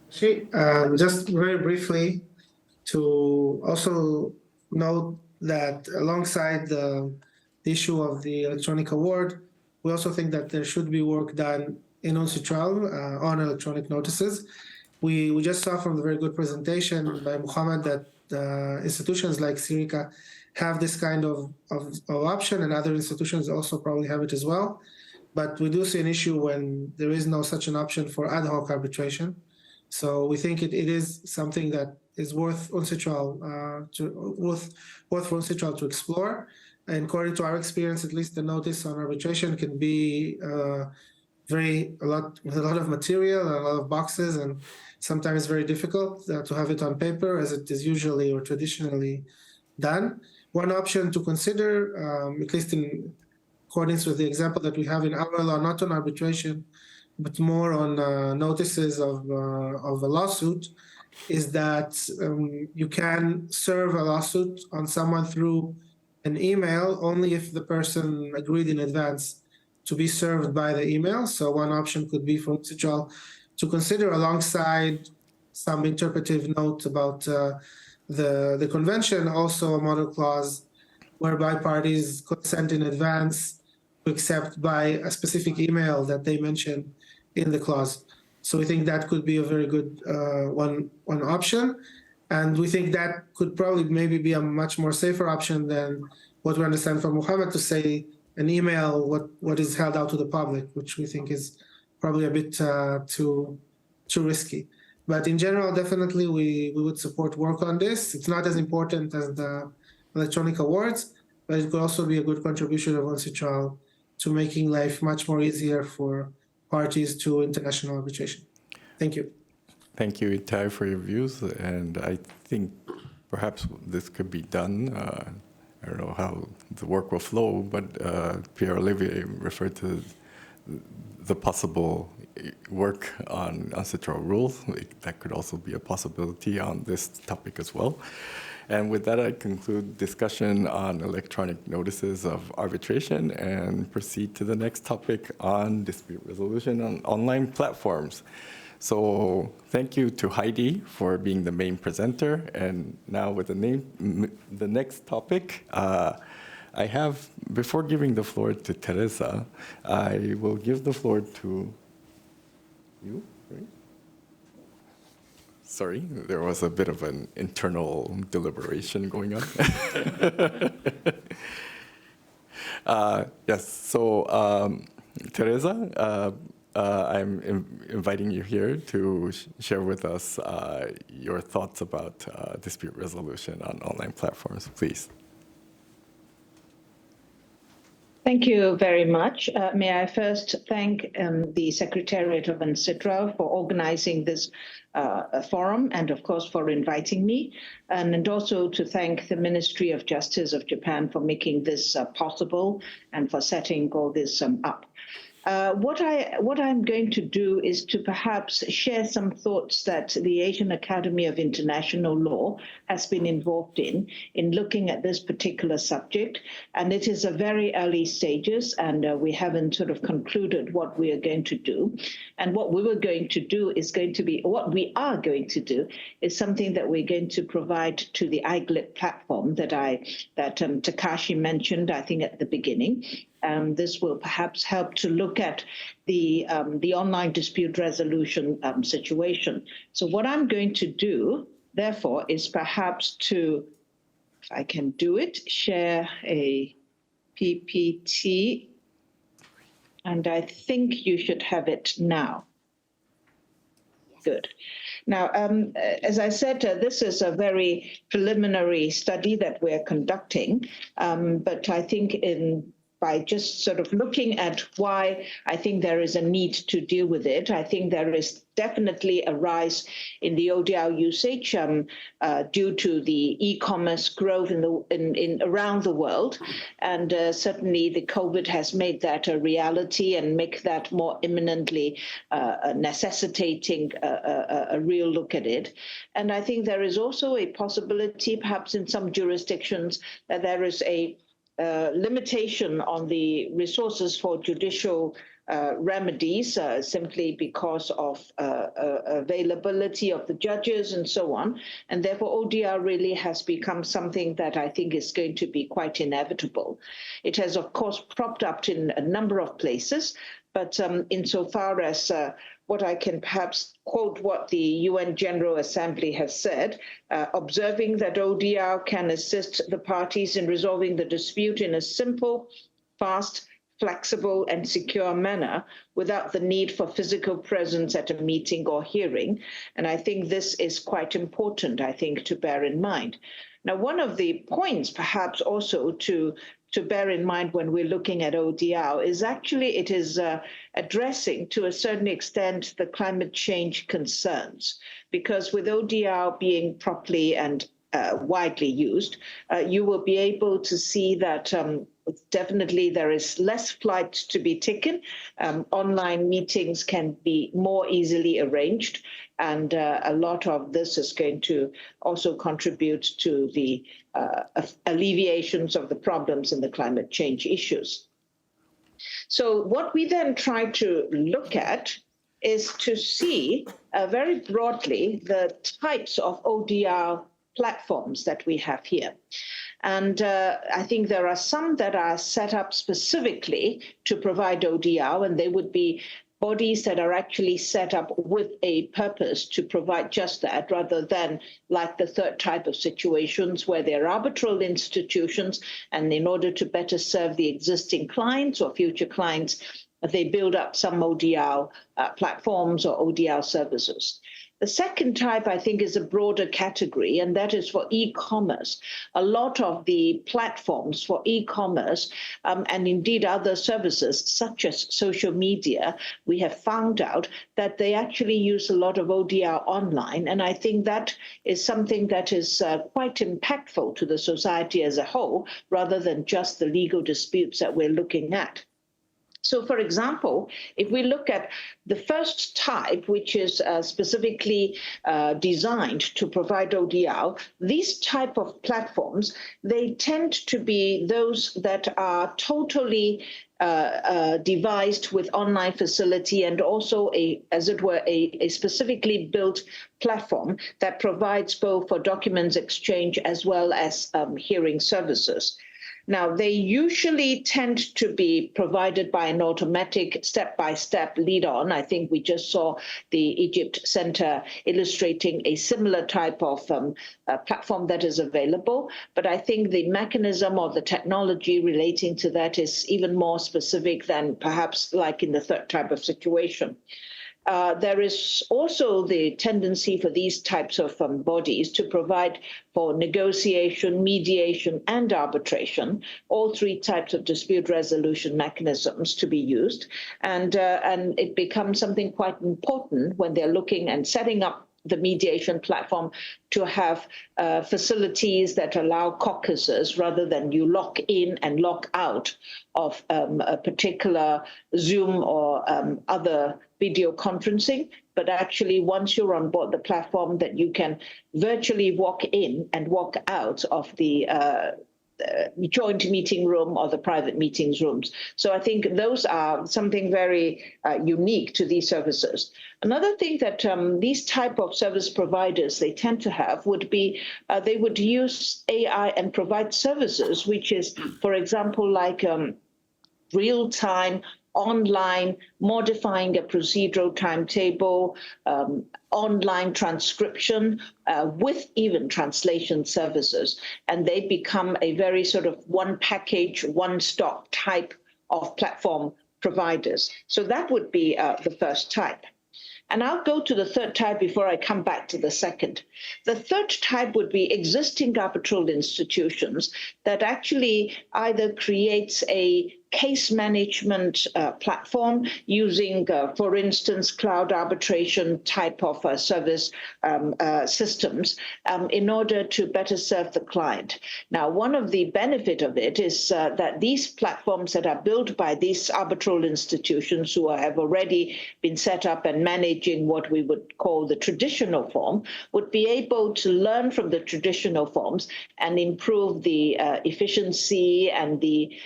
Just very briefly to also note that alongside the issue of the electronic award, we also think that there should be work done in UNCITRAL on electronic notices. We just saw from the very good presentation by Muhammad that institutions like Sirica have this kind of option, and other institutions also probably have it as well. But we do see an issue when there is no such an option for ad hoc arbitration. So we think it is something that is worth UNCITRAL for UNCITRAL to explore. And according to our experience, at least the notice on arbitration can be with a lot of material and a lot of boxes, and sometimes very difficult to have it on paper as it is usually or traditionally done. One option to consider, at least in accordance with the example that we have in our law, not on arbitration, but more on notices of a lawsuit, is that you can serve a lawsuit on someone through an email only if the person agreed in advance to be served by the email. So one option could be for UNCITRAL to consider alongside some interpretive note about the convention, also a model clause whereby parties consent in advance to accept by a specific email that they mention in the clause. So we think that could be a very good one option. And we think that could probably maybe be a much more safer option than what we understand from Muhammad to say an email, what is held out to the public, which we think is probably a bit too risky. But in general, definitely we would support work on this. It's not as important as the electronic awards, but it could also be a good contribution of UNCITRAL to making life much more easier for parties to international arbitration. Thank you. Thank you, Itai, for your views. And I think perhaps this could be done. I don't know how the work will flow, but Pierre-Olivier referred to the possible work on UNCITRAL rules. That could also be a possibility on this topic as well. And with that, I conclude discussion on electronic notices of arbitration and proceed to the next topic on dispute resolution on online platforms. So thank you to Heidi for being the main presenter. And now with the next topic, I have, before giving the floor to Teresa, I will give the floor to you, right? Sorry, there was a bit of an internal deliberation going on. Yes, so Teresa, I'm inviting you here to share with us your thoughts about dispute resolution on online platforms, please. Thank you very much. May I first thank the Secretariat of UNCITRAL for organizing this forum and, of course, for inviting me, and also to thank the Ministry of Justice of Japan for making this possible and for setting all this up. What I'm going to do is to perhaps share some thoughts that the Asian Academy of International Law has been involved in looking at this particular subject. And it is a very early stages, and we haven't sort of concluded what we are going to do. And what we are going to do is something that we're going to provide to the IGLIP platform that Takashi mentioned, I think, at the beginning. This will perhaps help to look at the online dispute resolution situation. So what I'm going to do, therefore, is perhaps to, if I can do it, share a PPT. And I think you should have it now. Good. Now, as I said, this is a very preliminary study that we're conducting, but I think by just sort of looking at why I think there is a need to deal with it, I think there is definitely a rise in the ODR usage due to the e-commerce growth in around the world, and certainly the COVID has made that a reality and make that more imminently necessitating a real look at it. And I think there is also a possibility, perhaps in some jurisdictions, that there is a limitation on the resources for judicial remedies simply because of availability of the judges and so on. And therefore, ODR really has become something that I think is going to be quite inevitable. It has, of course, propped up in a number of places, but insofar as what I can perhaps quote what the UN General Assembly has said, observing that ODR can assist the parties in resolving the dispute in a simple, fast, flexible, and secure manner without the need for physical presence at a meeting or hearing. And I think this is quite important, I think, to bear in mind. Now, one of the points perhaps also to bear in mind when we're looking at ODR is actually it is addressing to a certain extent the climate change concerns, because with ODR being properly and widely used, you will be able to see that definitely there is less flights to be taken. Online meetings can be more easily arranged. And a lot of this is going to also contribute to the alleviations of the problems in the climate change issues. So what we then try to look at is to see very broadly the types of ODR platforms that we have here. And I think there are some that are set up specifically to provide ODR, and they would be bodies that are actually set up with a purpose to provide just that, rather than like the third type of situations where they're arbitral institutions, and in order to better serve the existing clients or future clients, they build up some ODR platforms or ODR services. The second type, I think, is a broader category, and that is for e-commerce. A lot of the platforms for e-commerce and indeed other services, such as social media, we have found out that they actually use a lot of ODR online. And I think that is something that is quite impactful to the society as a whole, rather than just the legal disputes that we're looking at. So, for example, if we look at the first type, which is specifically designed to provide ODR, these type of platforms, they tend to be those that are totally devised with online facility and also as it were, a specifically built platform that provides both for documents exchange as well as hearing services. Now, they usually tend to be provided by an automatic step-by-step lead-on. I think we just saw the Egypt Center illustrating a similar type of platform that is available. But I think the mechanism or the technology relating to that is even more specific than perhaps like in the third type of situation. There is also the tendency for these types of bodies to provide for negotiation, mediation, and arbitration, all three types of dispute resolution mechanisms to be used. And it becomes something quite important when they're looking and setting up the mediation platform to have facilities that allow caucuses rather than you log in and log out of a particular Zoom or other video conferencing, but actually once you're on board the platform that you can virtually walk in and walk out of the joint meeting room or the private meetings rooms. So I think those are something very unique to these services. Another thing that these type of service providers, they tend to have would be, they would use AI and provide services, which is, for example, like real-time online modifying a procedural timetable, online transcription with even translation services. And they become a very sort of one package, one stop type of platform providers. So that would be the first type. And I'll go to the third type before I come back to the second. The third type would be existing arbitral institutions that actually either creates a case management platform using, for instance, cloud arbitration type of service systems in order to better serve the client. Now, one of the benefit of it is that these platforms that are built by these arbitral institutions who have already been set up and managing what we would call the traditional form would be able to learn from the traditional forms and improve the efficiency and the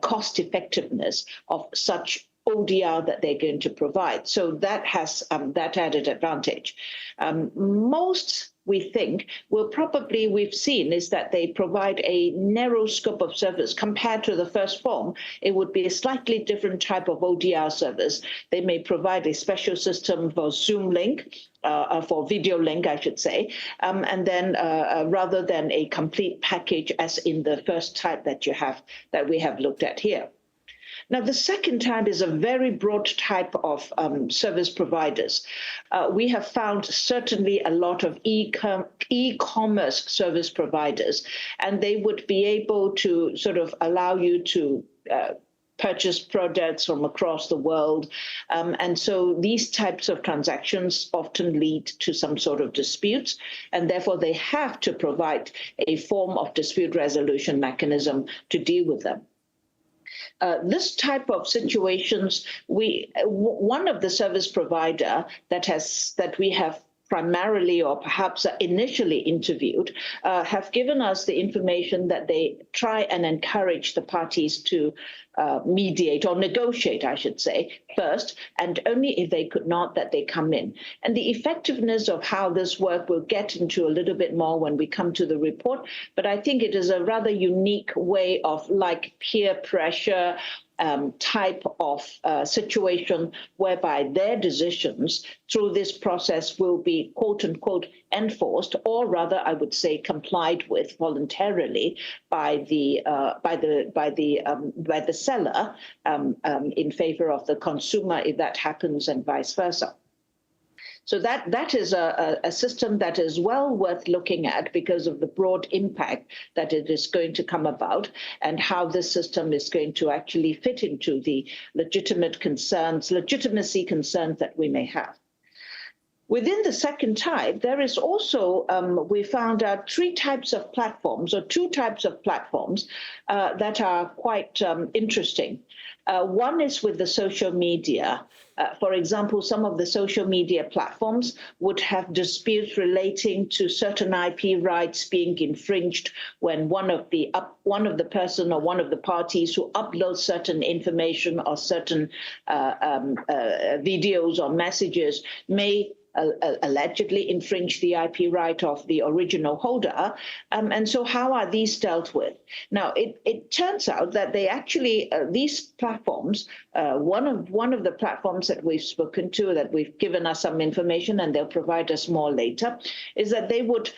cost effectiveness of such ODR that they're going to provide. So that has that added advantage. Most, we think, we've seen is that they provide a narrow scope of service compared to the first form. It would be a slightly different type of ODR service. They may provide a special system for Zoom link, for video link, I should say, and then rather than a complete package as in the first type that we have looked at here. Now, the second type is a very broad type of service providers. We have found certainly a lot of e-commerce service providers, and they would be able to sort of allow you to purchase products from across the world. And so these types of transactions often lead to some sort of disputes, and therefore they have to provide a form of dispute resolution mechanism to deal with them. This type of situations, one of the service provider that we have primarily or perhaps initially interviewed have given us the information that they try and encourage the parties to mediate or negotiate, I should say, first, and only if they could not that they come in. And the effectiveness of how this work we'll get into a little bit more when we come to the report, but I think it is a rather unique way of like peer pressure type of situation whereby their decisions through this process will be quote unquote enforced, or rather I would say complied with voluntarily by the seller in favor of the consumer if that happens, and vice versa. So that is a system that is well worth looking at because of the broad impact that it is going to come about and how this system is going to actually fit into the legitimacy concerns that we may have. Within the second type, there is also, we found out three types of platforms or two types of platforms that are quite interesting. One is with the social media. For example, some of the social media platforms would have disputes relating to certain IP rights being infringed when one of the person or one of the parties who uploads certain information or certain videos or messages may allegedly infringe the IP right of the original holder. And so how are these dealt with? Now, it turns out that they actually, these platforms, one of the platforms that we've spoken to, that we've given us some information and they'll provide us more later, is that they would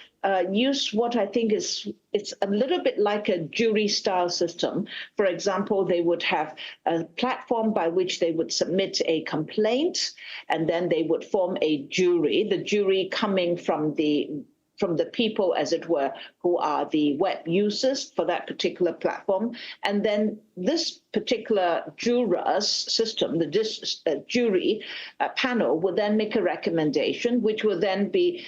use what I think it's a little bit like a jury style system. For example, they would have a platform by which they would submit a complaint, and then they would form a jury, the jury coming from from the people, as it were, who are the web users for that particular platform. And then this particular jurors system, the jury panel, will then make a recommendation, which will then be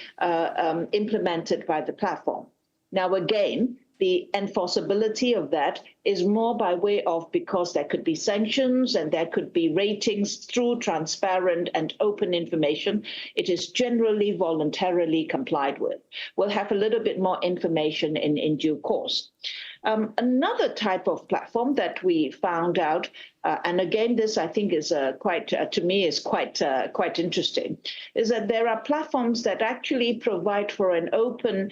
implemented by the platform. Now, again, the enforceability of that is more by way of, because there could be sanctions and there could be ratings through transparent and open information. It is generally voluntarily complied with. We'll have a little bit more information in due course. Another type of platform that we found out, and again, this I think is quite interesting, is that there are platforms that actually provide for an open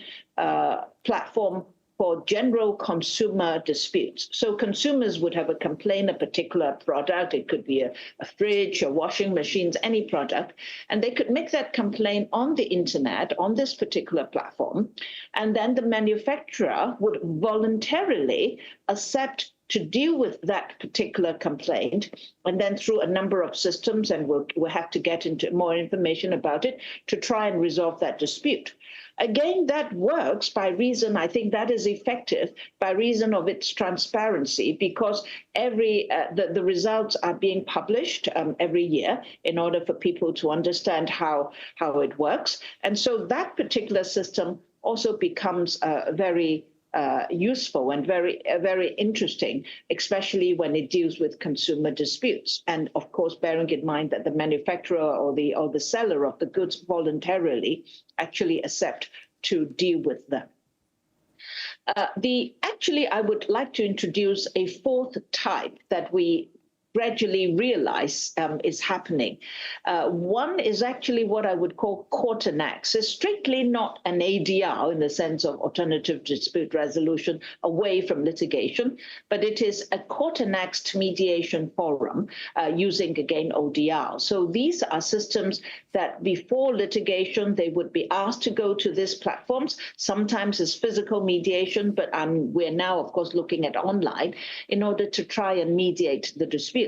platform for general consumer disputes. So consumers would have a complaint, a particular product, it could be a fridge, or washing machines, any product, and they could make that complaint on the internet, on this particular platform, and then the manufacturer would voluntarily accept to deal with that particular complaint, and then through a number of systems, and we'll have to get into more information about it, to try and resolve that dispute. Again, that works by reason, I think that is effective by reason of its transparency, because the results are being published every year in order for people to understand how it works. And so that particular system also becomes very useful and very interesting, especially when it deals with consumer disputes. And of course, bearing in mind that the manufacturer or the seller of the goods voluntarily actually accept to deal with them. Actually, I would like to introduce a fourth type that we gradually realize is happening. One is actually what I would call court annex. It's strictly not an ADR in the sense of alternative dispute resolution away from litigation, but it is a court annexed mediation forum using, again, ODR. So these are systems that before litigation, they would be asked to go to these platforms. Sometimes it's physical mediation, but we're now, of course, looking at online in order to try and mediate the dispute.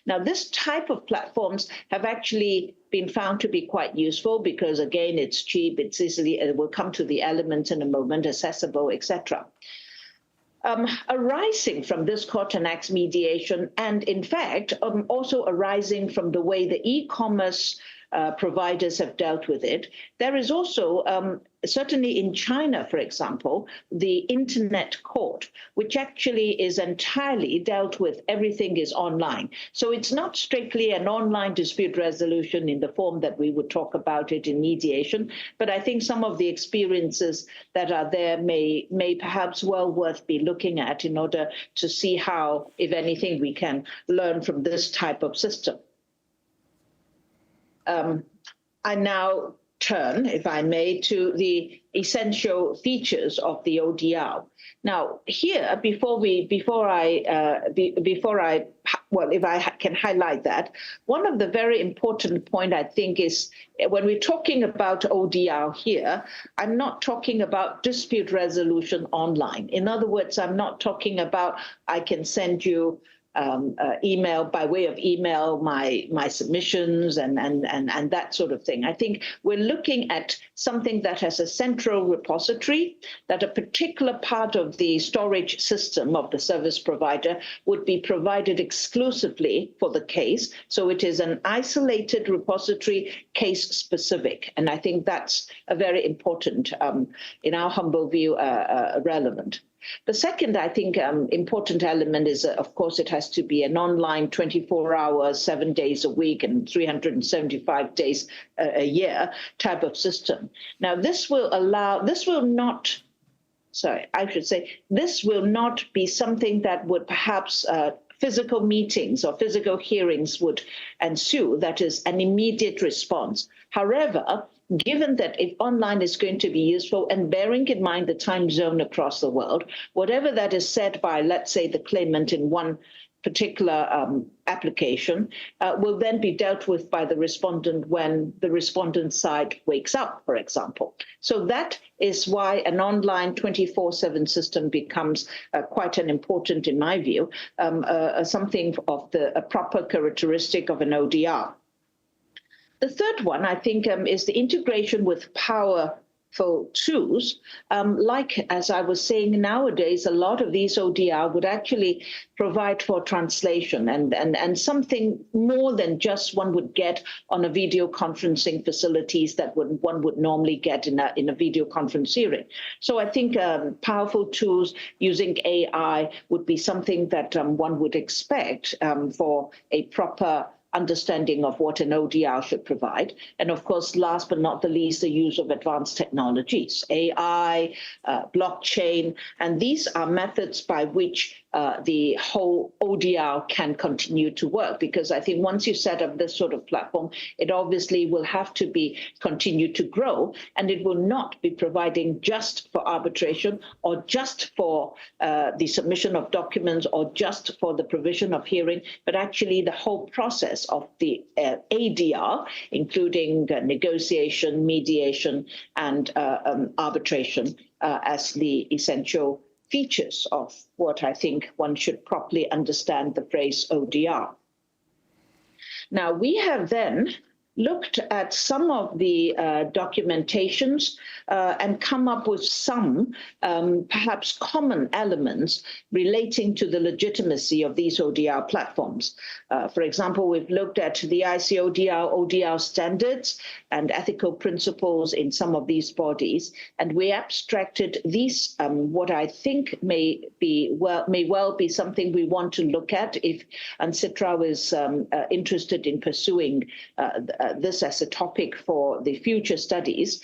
Now, this type of platforms have actually been found to be quite useful because, again, it's cheap, it's easily, we'll come to the elements in a moment, accessible, etc. Arising from this court annex mediation, and in fact, also arising from the way the e-commerce providers have dealt with it, there is also, certainly in China, for example, the internet court, which actually is entirely dealt with, everything is online. So it's not strictly an online dispute resolution in the form that we would talk about it in mediation, but I think some of the experiences that are there may perhaps well worth be looking at in order to see how, if anything, we can learn from this type of system. I now turn, if I may, to the essential features of the ODR. Now, here, if I can highlight that, one of the very important point, I think, is when we're talking about ODR here, I'm not talking about dispute resolution online. In other words, I'm not talking about I can send you email, by way of email, my submissions and that sort of thing. I think we're looking at something that has a central repository, that a particular part of the storage system of the service provider would be provided exclusively for the case. So it is an isolated repository, case specific. And I think that's a very important, in our humble view, relevant. The second, I think, important element is, of course, it has to be an online 24 hours, 7 days a week, and 375 days a year type of system. Now, this will not be something that would perhaps physical meetings or physical hearings would ensue, that is an immediate response. However, given that if online is going to be useful, and bearing in mind the time zone across the world, whatever that is said by, let's say, the claimant in one particular application will then be dealt with by the respondent when the respondent side wakes up, for example. So that is why an online 24/7 system becomes quite an important, in my view, something of a proper characteristic of an ODR. The third one, I think, is the integration with power tools, like as I was saying, nowadays a lot of these ODR would actually provide for translation and something more than just one would get on a video conferencing facilities that one would normally get in a video conference hearing. So I think powerful tools using AI would be something that one would expect for a proper understanding of what an ODR should provide. And of course, last but not the least, the use of advanced technologies, AI, blockchain, and these are methods by which the whole ODR can continue to work, because I think once you set up this sort of platform, it obviously will have to be continue to grow, and it will not be providing just for arbitration or just for the submission of documents or just for the provision of hearing, but actually the whole process of the ADR, including negotiation, mediation, and arbitration as the essential features of what I think one should properly understand the phrase ODR. Now, we have then looked at some of the documentations and come up with some perhaps common elements relating to the legitimacy of these ODR platforms. For example, we've looked at the ICODR, ODR standards and ethical principles in some of these bodies, and we abstracted these, what I think may well be something we want to look at if UNCITRAL is interested in pursuing this as a topic for the future studies.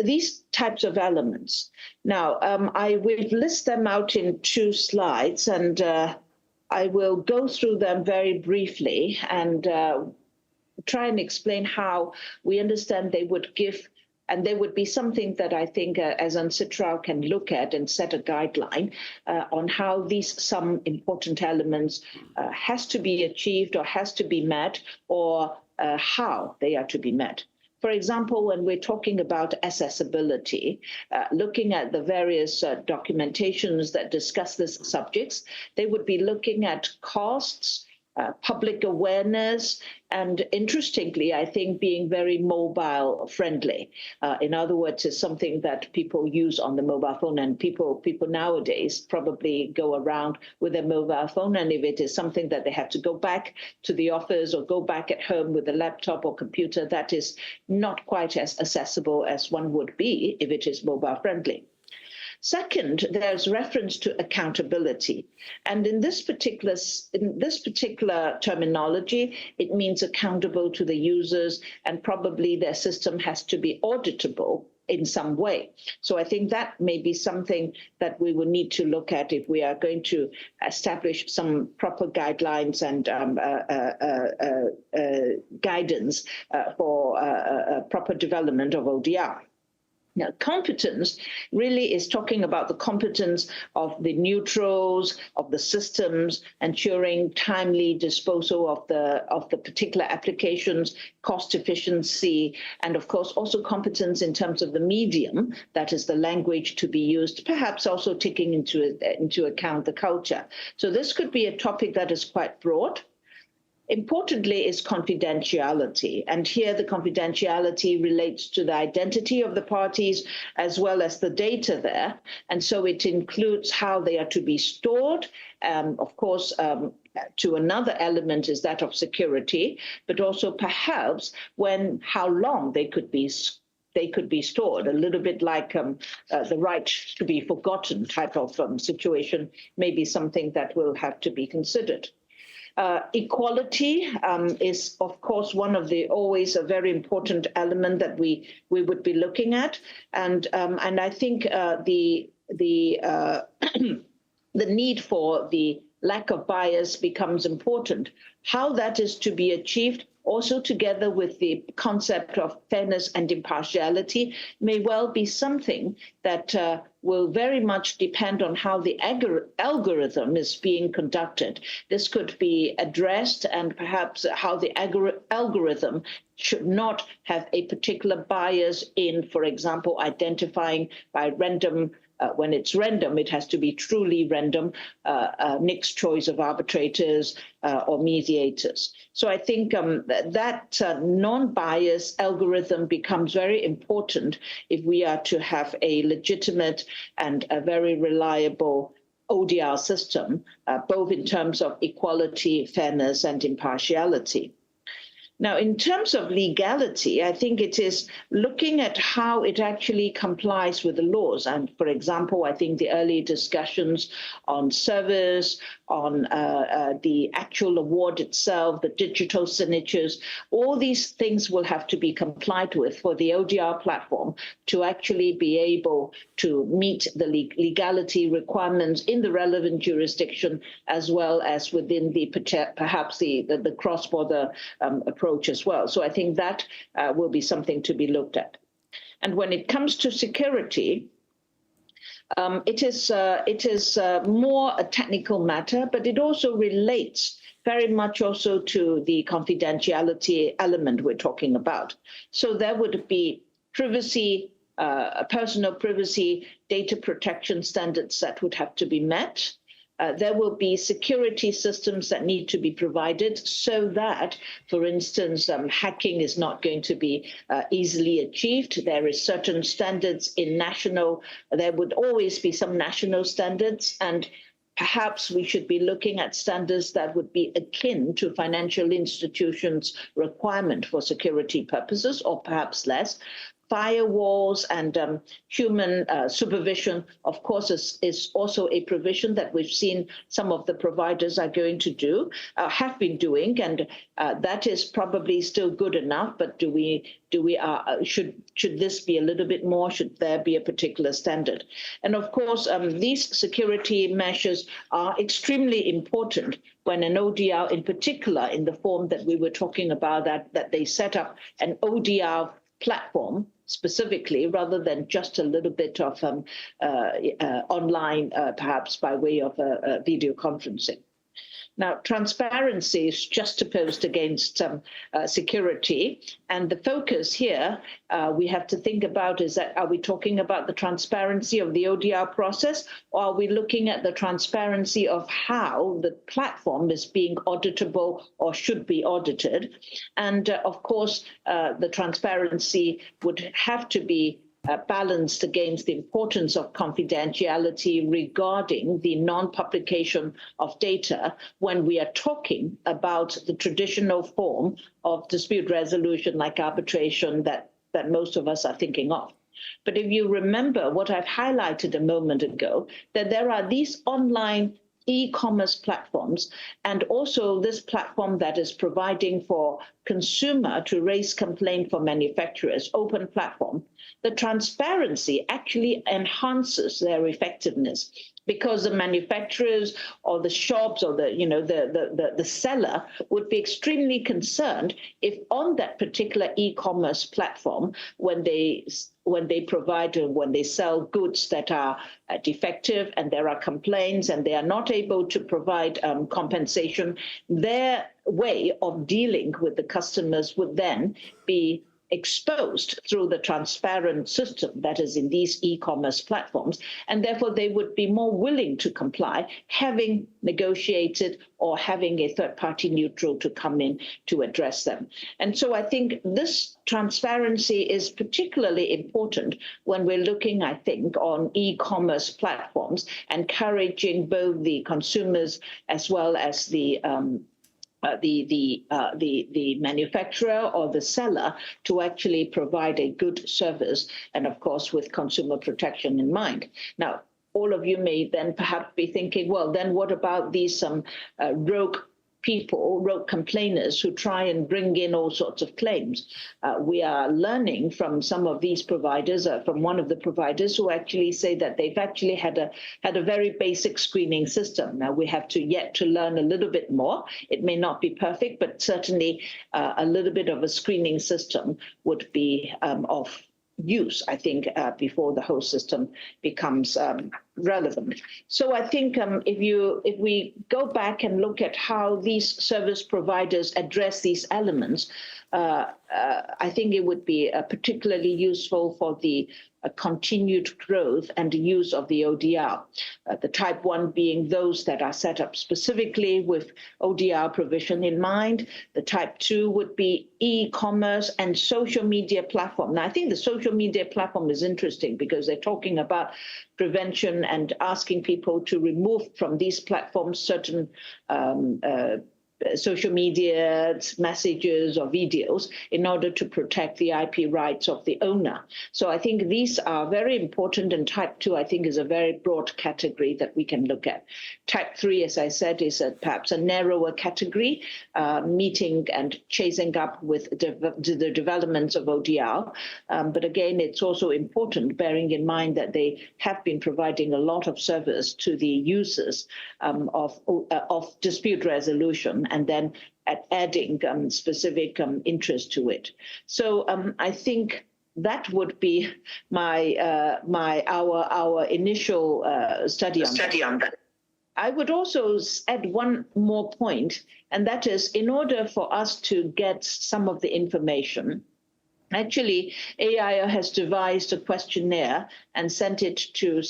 These types of elements. Now, I will list them out in 2 slides, and I will go through them very briefly and try and explain how we understand they would give, and they would be something that I think as UNCITRAL can look at and set a guideline on how these some important elements has to be achieved or has to be met, or how they are to be met. For example, when we're talking about accessibility, looking at the various documentations that discuss these subjects, they would be looking at costs, public awareness, and interestingly, I think being very mobile friendly. In other words, it's something that people use on the mobile phone, and people nowadays probably go around with their mobile phone, and if it is something that they have to go back to the office or go back at home with a laptop or computer, that is not quite as accessible as one would be if it is mobile friendly. Second, there's reference to accountability. And in this particular terminology, it means accountable to the users, and probably their system has to be auditable in some way. So I think that may be something that we will need to look at if we are going to establish some proper guidelines and guidance for proper development of ODR. Now, competence really is talking about the competence of the neutrals, of the systems, ensuring timely disposal of the particular applications, cost efficiency, and of course also competence in terms of the medium, that is the language to be used, perhaps also taking into account the culture. So this could be a topic that is quite broad. Importantly is confidentiality, and here the confidentiality relates to the identity of the parties as well as the data there, and so it includes how they are to be stored. Of course, to another element is that of security, but also perhaps how long they could be stored, a little bit like the right to be forgotten type of situation, may be something that will have to be considered. Equality is, of course, one of the always a very important element that we would be looking at, and I think the need for the lack of bias becomes important. How that is to be achieved, also together with the concept of fairness and impartiality, may well be something that will very much depend on how the algorithm is being conducted. This could be addressed, and perhaps how the algorithm should not have a particular bias in, for example, identifying by random when it's random, it has to be truly random, mixed choice of arbitrators or mediators. So I think that non-biased algorithm becomes very important if we are to have a legitimate and a very reliable ODR system, both in terms of equality, fairness, and impartiality. Now, in terms of legality, I think it is looking at how it actually complies with the laws. And for example, I think the early discussions on service, on the actual award itself, the digital signatures, all these things will have to be complied with for the ODR platform to actually be able to meet the legality requirements in the relevant jurisdiction, as well as within the perhaps the cross-border approach as well. So I think that will be something to be looked at. And when it comes to security, it is more a technical matter, but it also relates very much also to the confidentiality element we're talking about. So there would be privacy, personal privacy, data protection standards that would have to be met. There will be security systems that need to be provided so that, for instance, hacking is not going to be easily achieved. There is certain standards in there would always be some national standards, and perhaps we should be looking at standards that would be akin to financial institutions' requirement for security purposes, or perhaps less. Firewalls and human supervision, of course, is also a provision that we've seen some of the providers are going to do, have been doing, and that is probably still good enough. But should this be a little bit more? Should there be a particular standard? And of course, these security measures are extremely important when an ODR, in particular, in the form that we were talking about, that they set up an ODR platform specifically, rather than just a little bit of online, perhaps by way of video conferencing. Now, transparency is juxtaposed against security. And the focus here we have to think about is that, are we talking about the transparency of the ODR process, or are we looking at the transparency of how the platform is being auditable or should be audited? And of course, the transparency would have to be balanced against the importance of confidentiality regarding the non-publication of data when we are talking about the traditional form of dispute resolution like arbitration that most of us are thinking of. But if you remember what I've highlighted a moment ago, that there are these online e-commerce platforms, and also this platform that is providing for consumer to raise complaint for manufacturers, open platform, the transparency actually enhances their effectiveness, because the manufacturers or the shops or the seller would be extremely concerned if on that particular e-commerce platform, when they provide or when they sell goods that are defective and there are complaints and they are not able to provide compensation, their way of dealing with the customers would then be exposed through the transparent system that is in these e-commerce platforms, and therefore they would be more willing to comply, having negotiated or having a third-party neutral to come in to address them. And so I think this transparency is particularly important when we're looking, I think, on e-commerce platforms, encouraging both the consumers as well as the manufacturer or the seller to actually provide a good service, and of course with consumer protection in mind. Now, all of you may then perhaps be thinking, well, then what about these rogue complainers who try and bring in all sorts of claims? We are learning from some of these providers, from one of the providers who actually say that they've actually had a very basic screening system. Now, we have yet to learn a little bit more. It may not be perfect, but certainly a little bit of a screening system would be of use, I think, before the whole system becomes relevant. So I think if we go back and look at how these service providers address these elements, I think it would be particularly useful for the continued growth and use of the ODR. The type 1 being those that are set up specifically with ODR provision in mind. The type 2 would be e-commerce and social media platform. Now, I think the social media platform is interesting because they're talking about prevention and asking people to remove from these platforms certain social media messages or videos in order to protect the IP rights of the owner. So I think these are very important, and type 2, I think, is a very broad category that we can look at. Type 3, as I said, is perhaps a narrower category, meeting and chasing up with the developments of ODR. But again, it's also important, bearing in mind that they have been providing a lot of service to the users of dispute resolution, and then adding specific interest to it. So I think that would be our initial study on that. I would also add one more point, and that is, in order for us to get some of the information, actually, AIO has devised a questionnaire and sent it to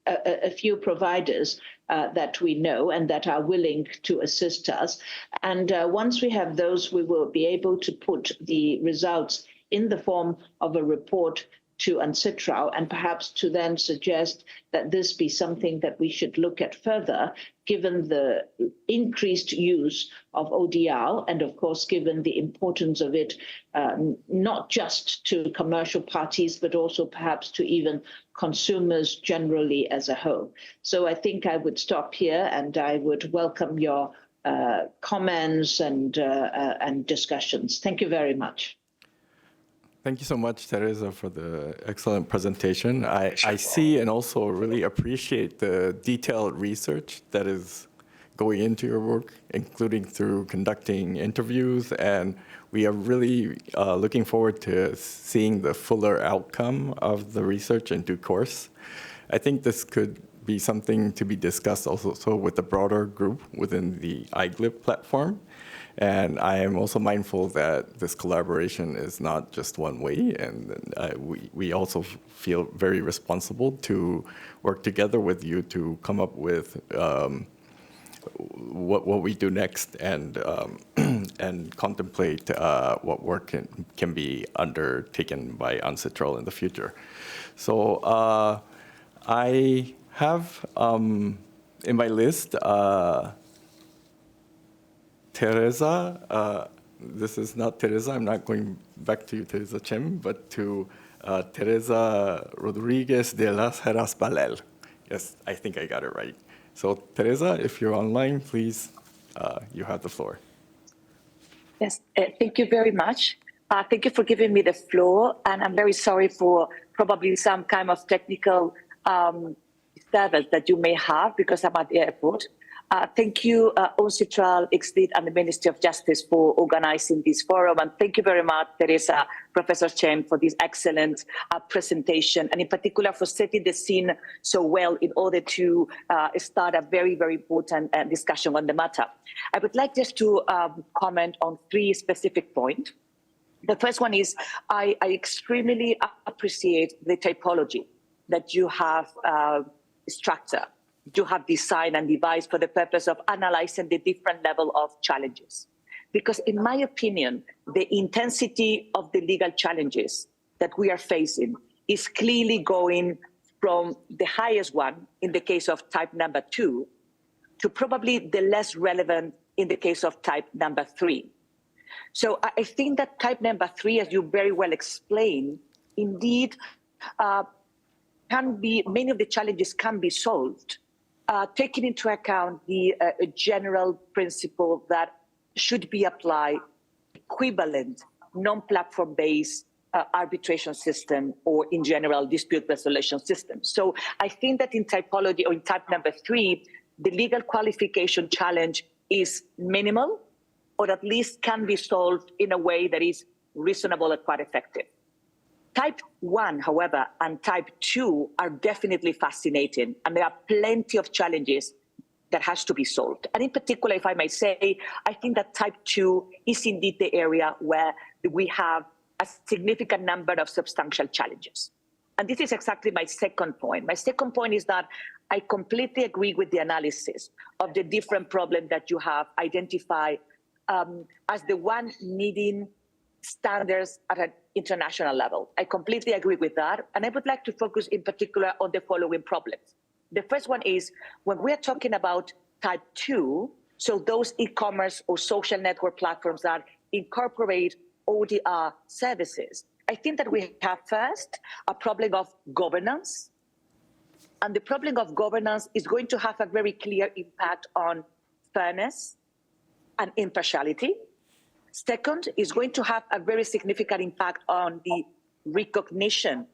a few providers that we know and that are willing to assist us. And once we have those, we will be able to put the results in the form of a report to UNCITRAL, and perhaps to then suggest that this be something that we should look at further, given the increased use of ODR, and of course, given the importance of it, not just to commercial parties, but also perhaps to even consumers generally as a whole. So I think I would stop here, and I would welcome your comments and discussions. Thank you very much. Thank you so much, Teresa, for the excellent presentation. I see and also really appreciate the detailed research that is going into your work, including through conducting interviews. And we are really looking forward to seeing the fuller outcome of the research in due course. I think this could be something to be discussed also with the broader group within the IGLIP platform. And I am also mindful that this collaboration is not just one way, and we also feel very responsible to work together with you to come up with what we do next, and and contemplate what work can be undertaken by UNCITRAL in the future. So I have in my list Teresa. This is not Teresa. I'm not going back to you, Teresa Chen, but to Teresa Rodriguez de las Heras Balel. Yes, I think I got it right. So Teresa, if you're online, please, you have the floor. Yes, thank you very much. Thank you for giving me the floor, and I'm very sorry for probably some kind of technical disturbance that you may have because I'm at the airport. Thank you, UNCITRAL, ICSID, and the Ministry of Justice for organizing this forum. And thank you very much, Teresa, Professor Chen, for this excellent presentation, and in particular for setting the scene so well in order to start a very, very important discussion on the matter. I would like just to comment on three specific points. The first one is I extremely appreciate the typology that you have structured. You have designed and devised for the purpose of analyzing the different level of challenges. Because in my opinion, the intensity of the legal challenges that we are facing is clearly going from the highest one in the case of type number 2 to probably the less relevant in the case of type number 3. So I think that type number 3, as you very well explained, indeed many of the challenges can be solved, taking into account the general principle that should be applied equivalent non-platform based arbitration system, or in general dispute resolution system. So I think that in typology, or in type number 3, the legal qualification challenge is minimal, or at least can be solved in a way that is reasonable and quite effective. Type 1, however, and type 2 are definitely fascinating, and there are plenty of challenges that has to be solved. And in particular, if I may say, I think that type 2 is indeed the area where we have a significant number of substantial challenges. And this is exactly my second point. My second point is that I completely agree with the analysis of the different problems that you have identified as the one needing standards at an international level. I completely agree with that. And I would like to focus in particular on the following problems. The first one is when we are talking about type 2, so those e-commerce or social network platforms that incorporate ODR services, I think that we have first a problem of governance. And the problem of governance is going to have a very clear impact on fairness and impartiality. Second, is going to have a very significant impact on the recognition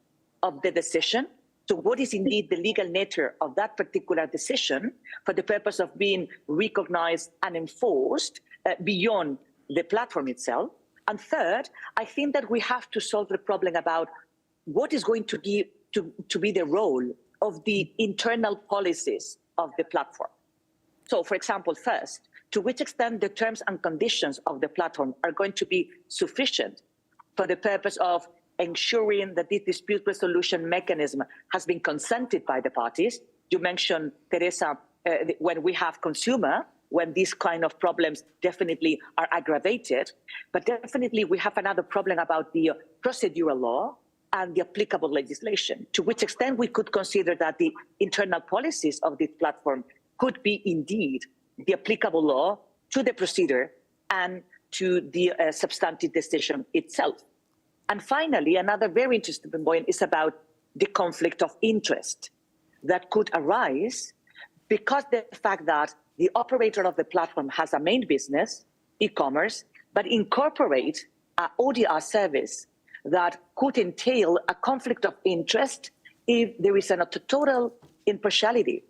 of the decision. So what is indeed the legal nature of that particular decision for the purpose of being recognized and enforced beyond the platform itself? And third, I think that we have to solve the problem about what is going to be the role of the internal policies of the platform. So, for example, first, to which extent the terms and conditions of the platform are going to be sufficient for the purpose of ensuring that this dispute resolution mechanism has been consented by the parties. You mentioned, Teresa, when we have consumer, when these kind of problems definitely are aggravated, but definitely we have another problem about the procedural law and the applicable legislation, to which extent we could consider that the internal policies of this platform could be indeed the applicable law to the procedure and to the substantive decision itself. And finally, another very interesting point is about the conflict of interest that could arise because the fact that the operator of the platform has a main business, e-commerce, but incorporate an ODR service that could entail a conflict of interest if there is a total impartiality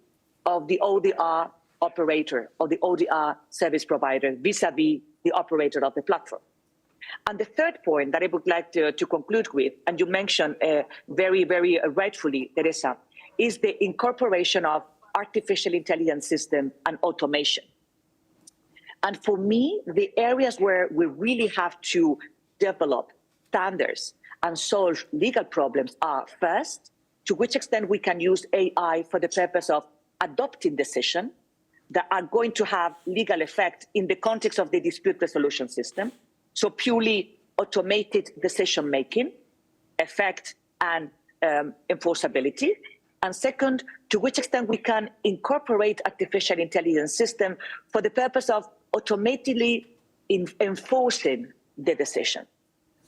of the ODR operator or the ODR service provider vis-a-vis the operator of the platform. And the third point that I would like to conclude with, and you mentioned very, very rightfully, Teresa, is the incorporation of artificial intelligence system and automation. And for me, the areas where we really have to develop standards and solve legal problems are first, to which extent we can use AI for the purpose of adopting decisions that are going to have legal effect in the context of the dispute resolution system. So purely automated decision-making, effect and enforceability. And second, to which extent we can incorporate artificial intelligence system for the purpose of automatically enforcing the decision.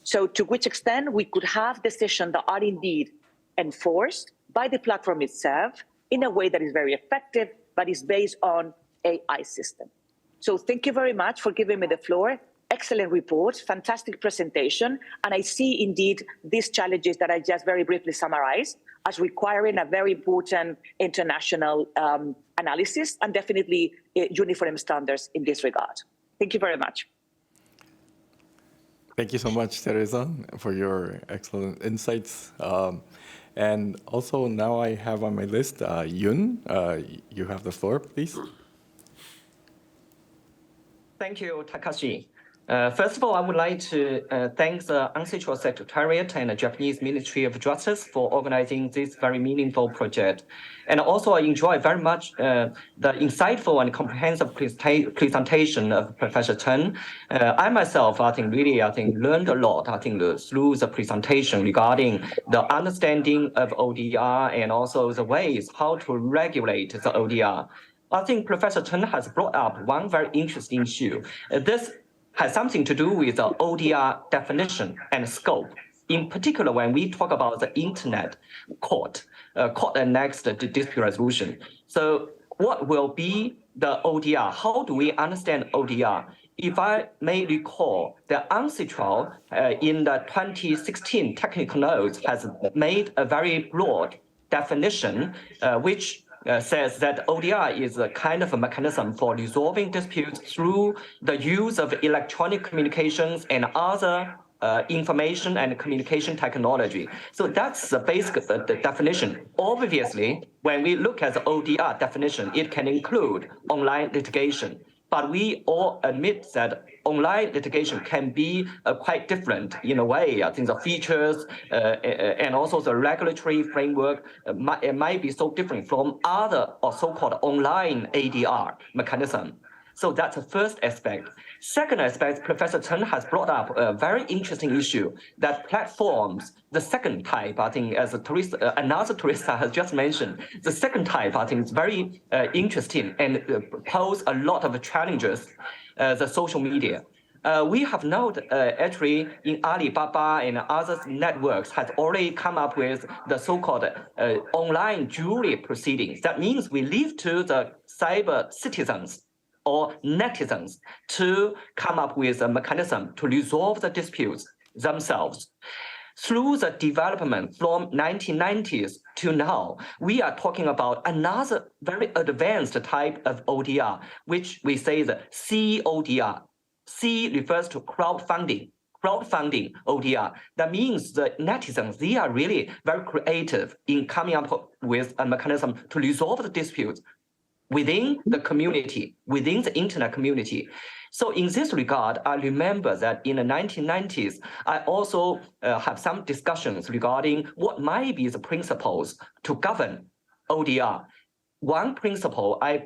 So to which extent we could have decisions that are indeed enforced by the platform itself in a way that is very effective, but is based on AI system. So thank you very much for giving me the floor. Excellent report, fantastic presentation. And I see indeed these challenges that I just very briefly summarized as requiring a very important international analysis and definitely uniform standards in this regard. Thank you very much. Thank you so much, Teresa, for your excellent insights. And also now I have on my list, Yun, you have the floor, please. Thank you, Takashi. First of all, I would like to thank the UNCITRAL Secretariat and the Japanese Ministry of Justice for organizing this very meaningful project. And also I enjoy very much the insightful and comprehensive presentation of Professor Chen. I myself, I think learned a lot, through the presentation regarding the understanding of ODR and also the ways how to regulate the ODR. I think Professor Chen has brought up one very interesting issue. This has something to do with the ODR definition and scope. In particular, when we talk about the internet court and next dispute resolution. So what will be the ODR? How do we understand ODR? If I may recall, the UNCITRAL in the 2016 technical notes has made a very broad definition, which says that ODR is a kind of a mechanism for resolving disputes through the use of electronic communications and other information and communication technology. So that's the basic the definition. Obviously, when we look at the ODR definition, it can include online litigation. But we all admit that online litigation can be quite different in a way. I think the features and also the regulatory framework might be so different from other or so-called online ADR mechanism. So that's the first aspect. Second aspect, Professor Chen has brought up a very interesting issue that platforms, the second type, I think, as another Teresa has just mentioned, the second type, I think, is very interesting and pose a lot of challenges, the social media. We have known actually in Alibaba and other networks has already come up with the so-called online jury proceedings. That means we leave to the cyber citizens or netizens to come up with a mechanism to resolve the disputes themselves. Through the development from 1990s to now, we are talking about another very advanced type of ODR, which we say the CODR. C refers to crowdfunding ODR. That means the netizens, they are really very creative in coming up with a mechanism to resolve the disputes within the community, within the internet community. So in this regard, I remember that in the 1990s, I also have some discussions regarding what might be the principles to govern ODR. One principle I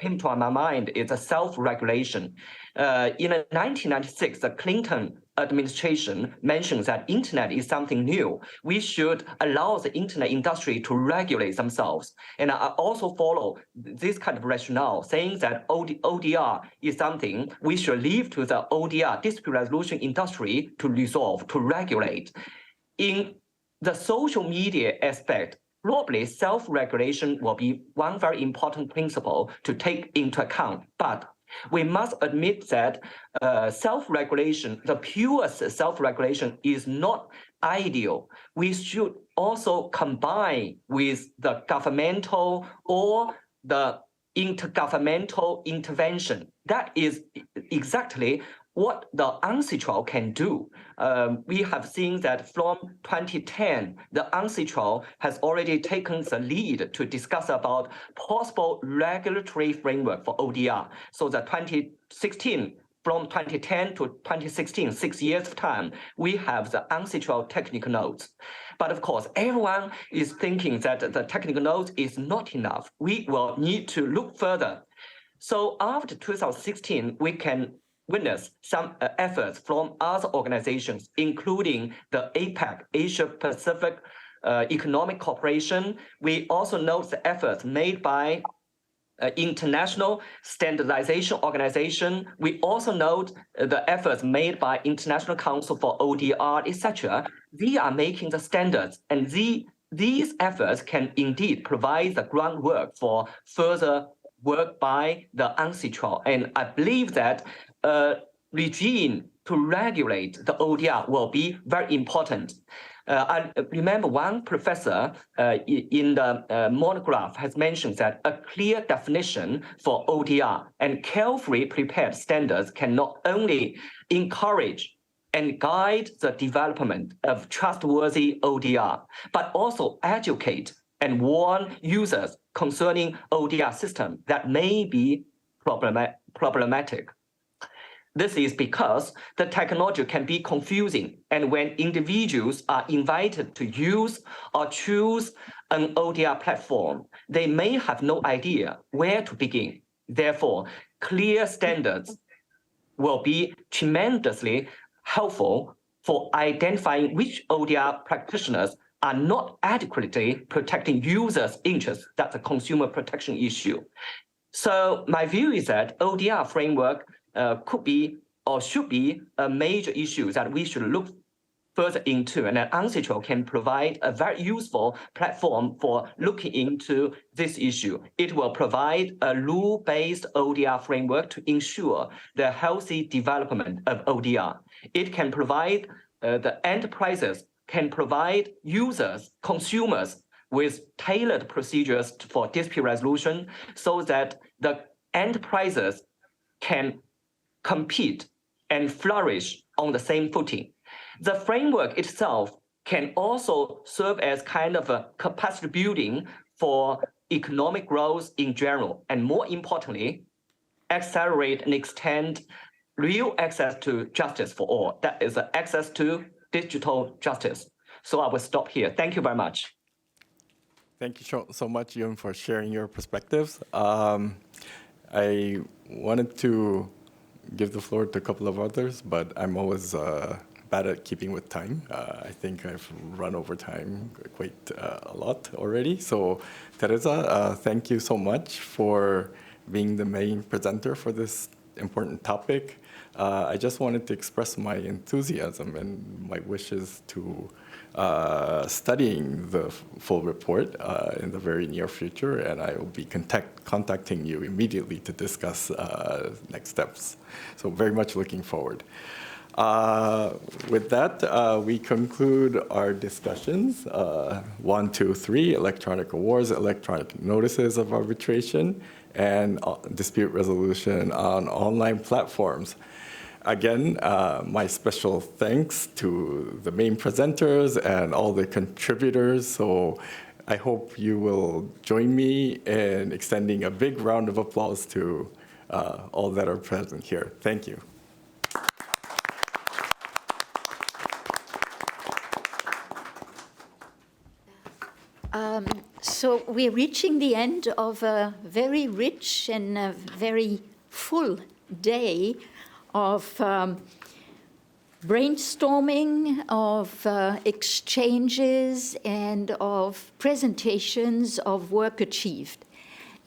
came to my mind is a self-regulation. In 1996, the Clinton administration mentioned that internet is something new. We should allow the internet industry to regulate themselves. And I also follow this kind of rationale, saying that ODR is something we should leave to the ODR dispute resolution industry to resolve, to regulate. In the social media aspect, probably self-regulation will be one very important principle to take into account. But we must admit that self-regulation, the purest self-regulation is not ideal. We should also combine with the governmental or the intergovernmental intervention. That is exactly what the UNCITRAL can do. We have seen that from 2010, the UNCITRAL has already taken the lead to discuss about possible regulatory framework for ODR. So the 2016, from 2010 to 2016, 6 years of time, we have the UNCITRAL technical notes. But of course, everyone is thinking that the technical notes is not enough. We will need to look further. So after 2016, we can witness some efforts from other organizations, including the APEC, Asia Pacific Economic Cooperation. We also note the efforts made by International Standardization Organization. We also note the efforts made by International Council for ODR, etc. They are making the standards, and these efforts can indeed provide the groundwork for further work by the UNCITRAL. And I believe that regime to regulate the ODR will be very important. I remember one professor in the monograph has mentioned that a clear definition for ODR and carefully prepared standards can not only encourage and guide the development of trustworthy ODR, but also educate and warn users concerning ODR system that may be problematic. This is because the technology can be confusing, and when individuals are invited to use or choose an ODR platform, they may have no idea where to begin. Therefore, clear standards will be tremendously helpful for identifying which ODR practitioners are not adequately protecting users' interests. That's a consumer protection issue. So my view is that ODR framework could be or should be a major issue that we should look further into, and that UNCITRAL can provide a very useful platform for looking into this issue. It will provide a rule-based ODR framework to ensure the healthy development of ODR. It can provide the enterprises, can provide users, consumers with tailored procedures for dispute resolution so that the enterprises can compete and flourish on the same footing. The framework itself can also serve as kind of a capacity building for economic growth in general, and more importantly, accelerate and extend real access to justice for all. That is access to digital justice. So I will stop here. Thank you very much. Thank you so much, Yun, for sharing your perspectives. I wanted to give the floor to a couple of others, but I'm always bad at keeping with time. I think I've run over time quite a lot already. So, Teresa, thank you so much for being the main presenter for this important topic. I just wanted to express my enthusiasm and my wishes to studying the full report in the very near future, and I will be contacting you immediately to discuss next steps. So very much looking forward. With that, we conclude our discussions. 1, 2, 3, electronic awards, electronic notices of arbitration, and dispute resolution on online platforms. Again, my special thanks to the main presenters and all the contributors. So I hope you will join me in extending a big round of applause to all that are present here. Thank you. So we're reaching the end of a very rich and a very full day of brainstorming, of exchanges, and of presentations of work achieved.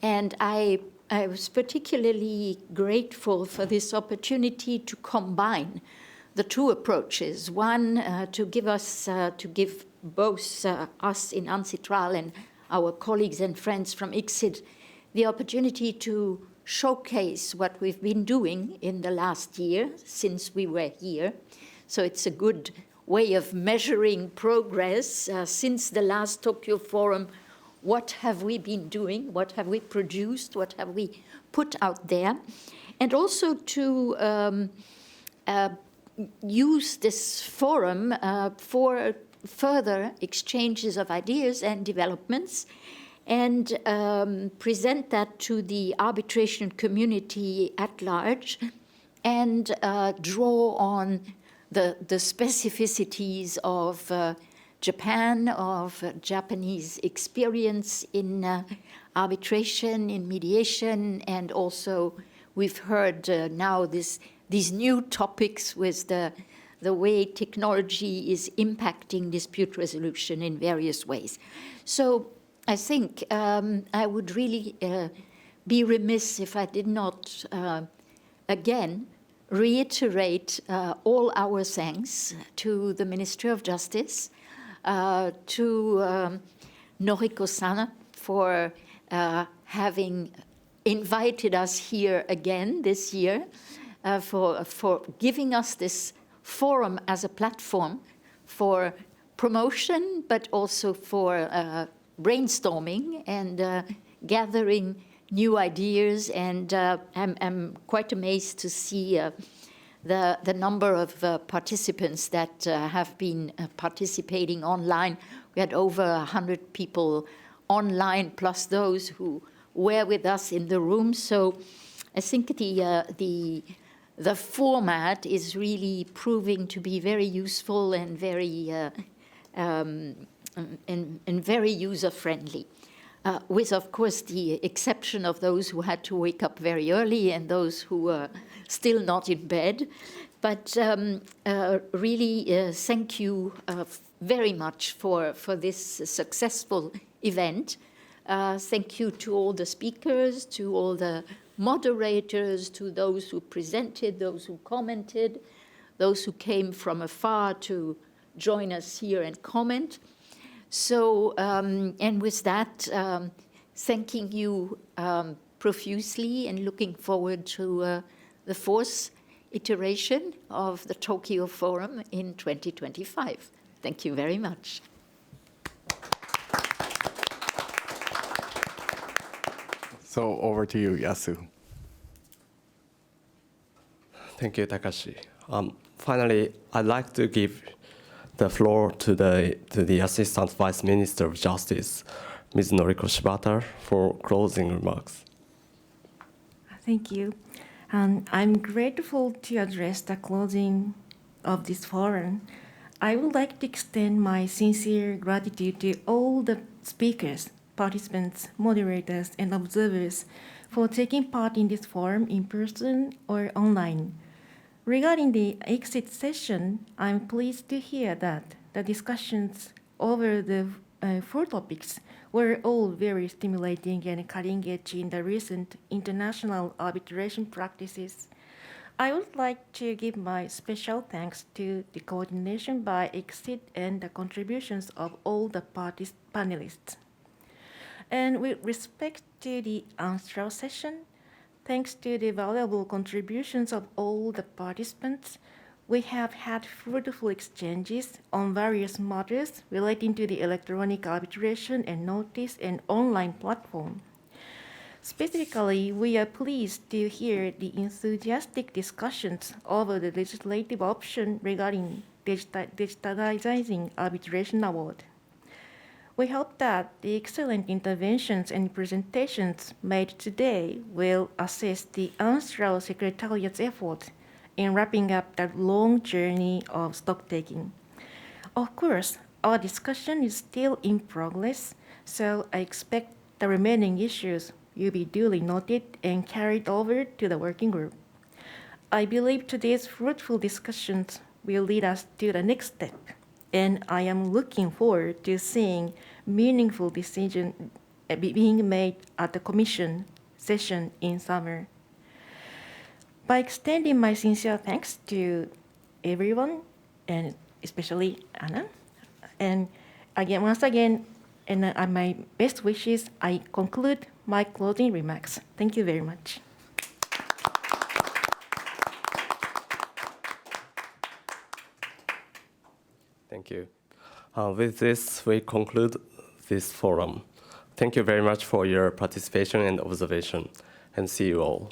And I was particularly grateful for this opportunity to combine the two approaches. One, to give both us in UNCITRAL and our colleagues and friends from ICSID the opportunity to showcase what we've been doing in the last year since we were here. So it's a good way of measuring progress since the last Tokyo Forum. What have we been doing? What have we produced? What have we put out there? And also to use this forum for further exchanges of ideas and developments, and present that to the arbitration community at large, and draw on the specificities of Japan, of Japanese experience in arbitration, in mediation, and also we've heard now these new topics with the way technology is impacting dispute resolution in various ways. So I think I would really be remiss if I did not again reiterate all our thanks to the Ministry of Justice, to Noriko-san for having invited us here again this year, for giving us this forum as a platform for promotion, but also for brainstorming and gathering new ideas. And I'm quite amazed to see the number of participants that have been participating online. We had over 100 people online, plus those who were with us in the room. So I think the format is really proving to be very useful and very very user-friendly, with, of course, the exception of those who had to wake up very early and those who were still not in bed. But really, thank you very much for this successful event. Thank you to all the speakers, to all the moderators, to those who presented, those who commented, those who came from afar to join us here and comment. So, and with that, thanking you profusely and looking forward to the fourth iteration of the Tokyo Forum in 2025. Thank you very much. So over to you, Yasu. Thank you, Takashi. Finally, I'd like to give the floor to the Assistant Vice Minister of Justice, Ms. Noriko Shibata, for closing remarks. Thank you. I'm grateful to address the closing of this forum. I would like to extend my sincere gratitude to all the speakers, participants, moderators, and observers for taking part in this forum in person or online. Regarding the ICSID session, I'm pleased to hear that the discussions over the 4 topics were all very stimulating and cutting edge in the recent international arbitration practices. I would like to give my special thanks to the coordination by ICSID and the contributions of all the panelists. And with respect to the UNCITRAL session, thanks to the valuable contributions of all the participants, we have had fruitful exchanges on various matters relating to the electronic arbitration and notice and online platform. Specifically, we are pleased to hear the enthusiastic discussions over the legislative option regarding digitalizing arbitration award. We hope that the excellent interventions and presentations made today will assist the UNCITRAL Secretariat's effort in wrapping up that long journey of stocktaking. Of course, our discussion is still in progress, so I expect the remaining issues will be duly noted and carried over to the working group. I believe today's fruitful discussions will lead us to the next step, and I am looking forward to seeing meaningful decisions being made at the Commission session in summer. By extending my sincere thanks to everyone, and especially Anna, and again, once again, and my best wishes, I conclude my closing remarks. Thank you very much. Thank you. With this, we conclude this forum. Thank you very much for your participation and observation, and see you all.